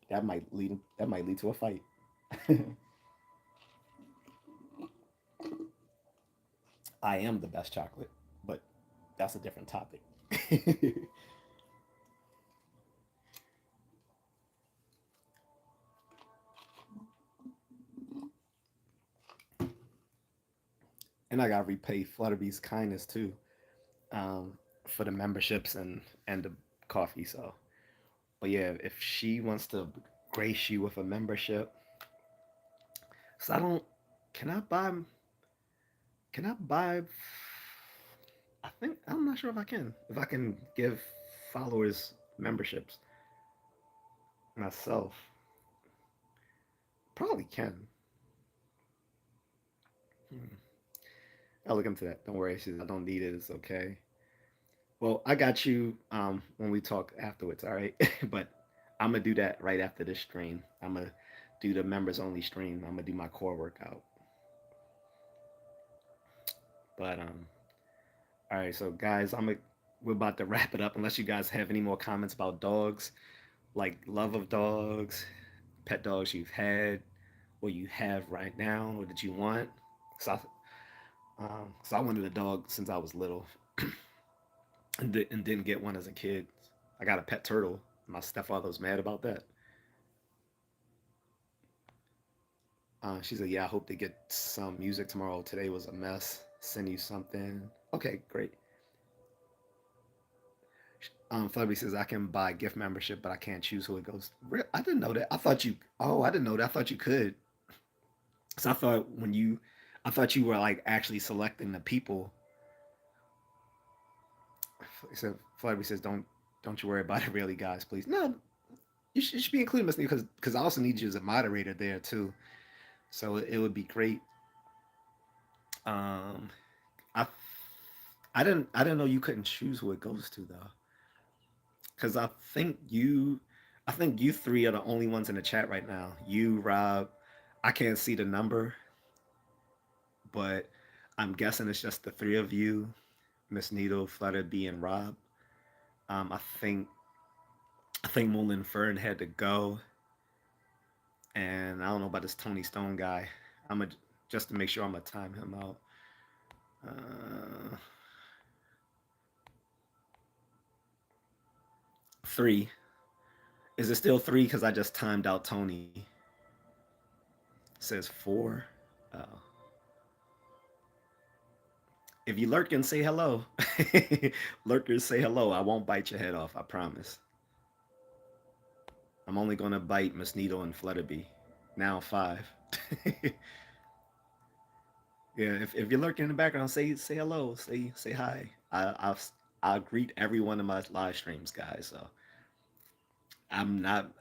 That might lead to a fight. I am the best chocolate, but that's a different topic. And I gotta repay Flutterby's kindness too, um, for the memberships and the coffee. So, but yeah, if she wants to grace you with a membership, cause I don't, can I buy? Can I buy? I think I'm not sure if I can. If I can give followers memberships myself, probably can. Hmm. I'll look into that. Don't worry, she says, I don't need it. It's okay. Well, I got you when we talk afterwards, all right? But I'm gonna do that right after this stream. I'm gonna do the members only stream. I'm gonna do my core workout. But all right, so guys, we're about to wrap it up unless you guys have any more comments about dogs, like love of dogs, pet dogs you've had, or you have right now, or that you want. So I wanted a dog since I was little, and didn't get one as a kid. I got a pet turtle. My stepfather was mad about that. She said, "Yeah, I hope to get some music tomorrow. Today was a mess. Send you something." Okay, great. Flubby says, "I can buy gift membership, but I can't choose who it goes." I didn't know that. I thought you. Oh, I didn't know that. I thought you could. So I thought you were like actually selecting the people. So Flubby says, "Don't you worry about it, really, guys. Please, no, you should be including Miss because I also need you as a moderator there too. So it would be great. Um, I I didn't know you couldn't choose who it goes to though, because I think you three are the only ones in the chat right now. You, Rob, I can't see the number, but I'm guessing it's just the three of you, Miss Needle, Flutter B, and Rob. I think Mullen Fern had to go, and I don't know about this Tony Stone guy. I'm a just to make sure I'm gonna time him out. Uh, Three. Is it still three? Because I just timed out Tony. It says four. Oh. If you lurk and say hello, lurkers say hello. I won't bite your head off. I promise. I'm only gonna bite Miss Needle and Flutterby. Now five. Yeah, if you're lurking in the background, say hello, say hi. I'll greet every one of my live streams, guys. So I'm not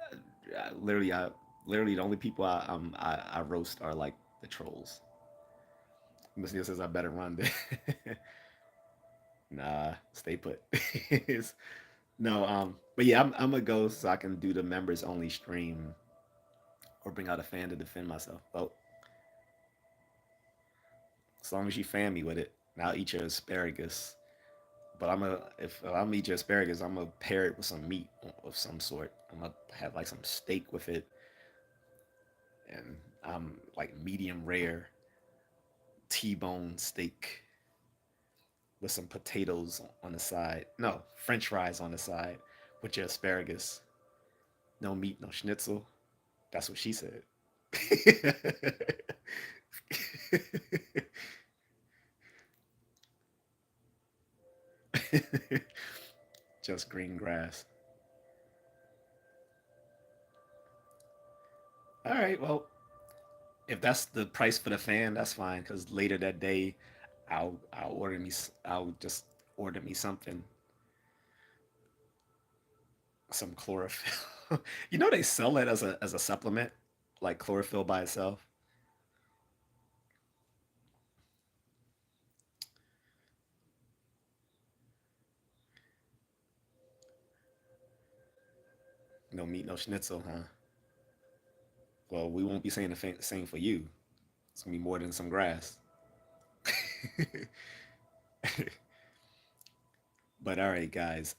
literally the only people I roast are like the trolls. Miss Needle says I better run. Nah, stay put. No, but yeah, I'm gonna go so I can do the members only stream or bring out a fan to defend myself. Well, as long as you fan me with it, and I'll eat your asparagus. But if I'm eat your asparagus, I'm gonna pair it with some meat of some sort. I'm gonna have like some steak with it, and like medium rare T-bone steak with some potatoes on the side. No, French fries on the side with your asparagus. No meat, no schnitzel. That's what she said. Just green grass. All right. Well, if that's the price for the fan, that's fine. Because later that day, I'll order me. I'll just order me something, some chlorophyll. You know they sell it as a supplement, like chlorophyll by itself. No meat, no schnitzel, huh? Well, we won't be saying the same for you. It's gonna be more than some grass. But all right, guys.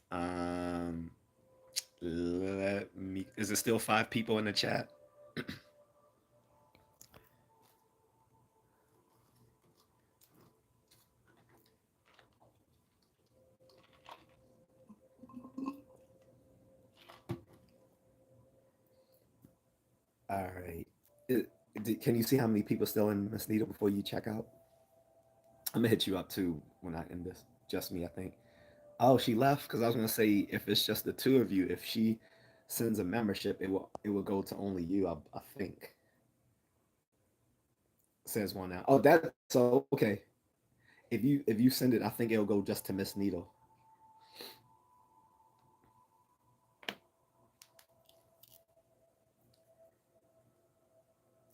Let me. Is it still 5 people in the chat? All right. It, can you see how many people still in Miss Nita before you check out? I'm gonna hit you up too when I end this. Just me, I think. Oh, she left because I was gonna say if it's just the two of you, if she sends a membership, it will go to only you. I think says one now. Oh, that's so okay. If you send it, I think it'll go just to Miss Needle.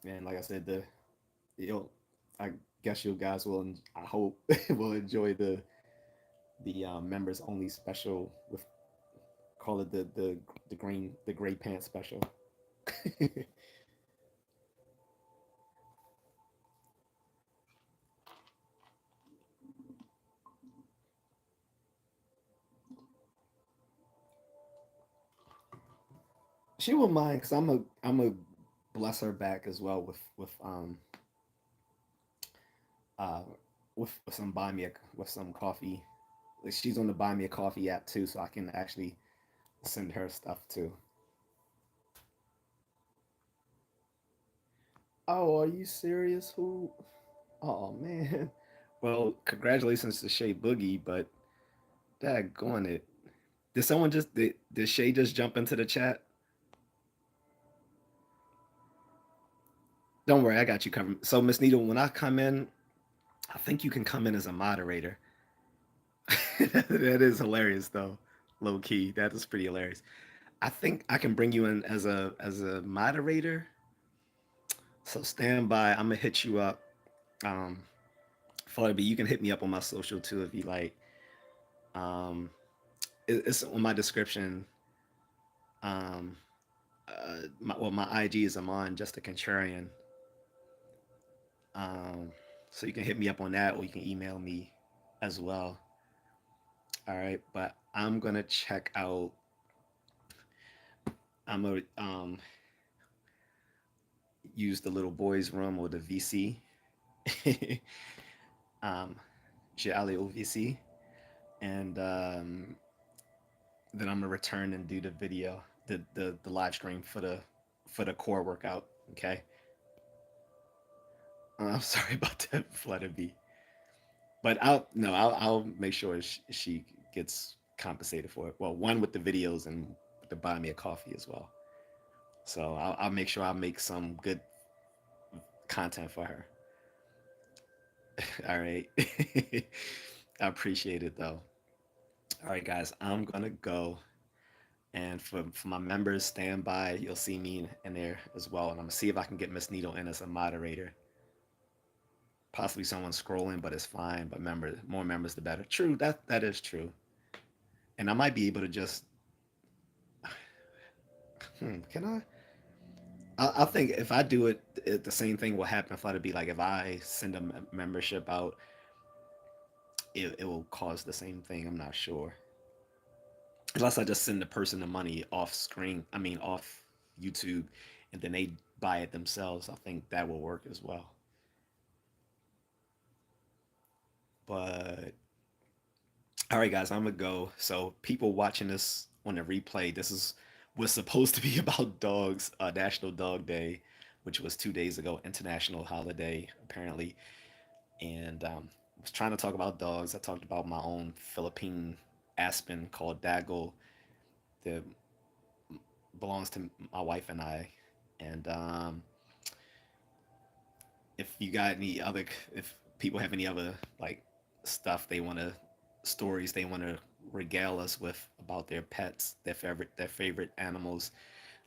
And like I said, the you'll I guess you guys will. I hope will enjoy the members only special with call it the gray pants special. She won't mind because I'm a bless her back as well uh with some buy me a, with some coffee. Like she's on the buy me a coffee app too, so I can actually send her stuff too. Oh, are you serious? Who? Oh man. Well, congratulations to Shay Boogie, but daggone it. Did someone just did Shay just jump into the chat? Don't worry, I got you covered. So Miss Needle, when I come in, I think you can come in as a moderator. That is hilarious though. Low key. That is pretty hilarious. I think I can bring you in as a moderator. So stand by. I'm gonna hit you up. Um Flutter, you can hit me up on my social too if you like. Um it's on my description. Um my IG is Amon Just A Contrarian. Um so you can hit me up on that or you can email me as well. All right, but I'm gonna check out. I'm gonna use the little boys' room or the VC, um, J.A.C, and then I'm gonna return and do the video, the live stream for the core workout. Okay. I'm sorry about that, Flutter B, but I'll no, I'll make sure she gets compensated for it. Well, one with the videos and to buy me a coffee as well. So I'll make sure I make some good content for her. All right. I appreciate it though. All right, guys, I'm gonna go. And for my members, stand by. You'll see me in there as well. And I'm gonna see if I can get Miss Needle in as a moderator. Possibly someone scrolling, but it's fine. But remember, more members the better. True, that is true. And I might be able to just can I think if I do it, the same thing will happen. If I'd be like, if I send a membership out, it will cause the same thing. I'm not sure. Unless I just send the person the money off screen, I mean off YouTube, and then they buy it themselves. I think that will work as well. But all right, guys, I'm gonna go. So people watching this on the replay, this is was supposed to be about dogs, National Dog Day, which was 2 days ago, international holiday apparently, and I was trying to talk about dogs. I talked about my own Philippine Aspen called Doggo that belongs to my wife and I, and if you got any other if people have any other like stuff they want to stories they want to regale us with about their pets, their favorite animals,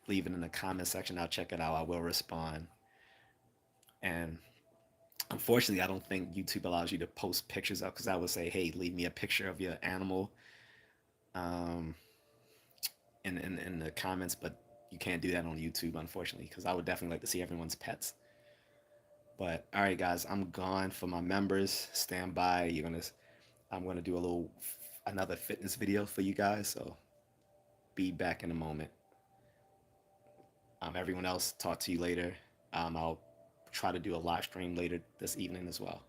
leave it in the comment section. I'll check it out. I will respond. And unfortunately, I don't think YouTube allows you to post pictures up because I would say, hey, leave me a picture of your animal um, in the comments. But you can't do that on YouTube, unfortunately, because I would definitely like to see everyone's pets. But all right, guys, I'm gone. For my members, stand by. I'm gonna do another fitness video for you guys. So be back in a moment. Everyone else, talk to you later. I'll try to do a live stream later this evening as well.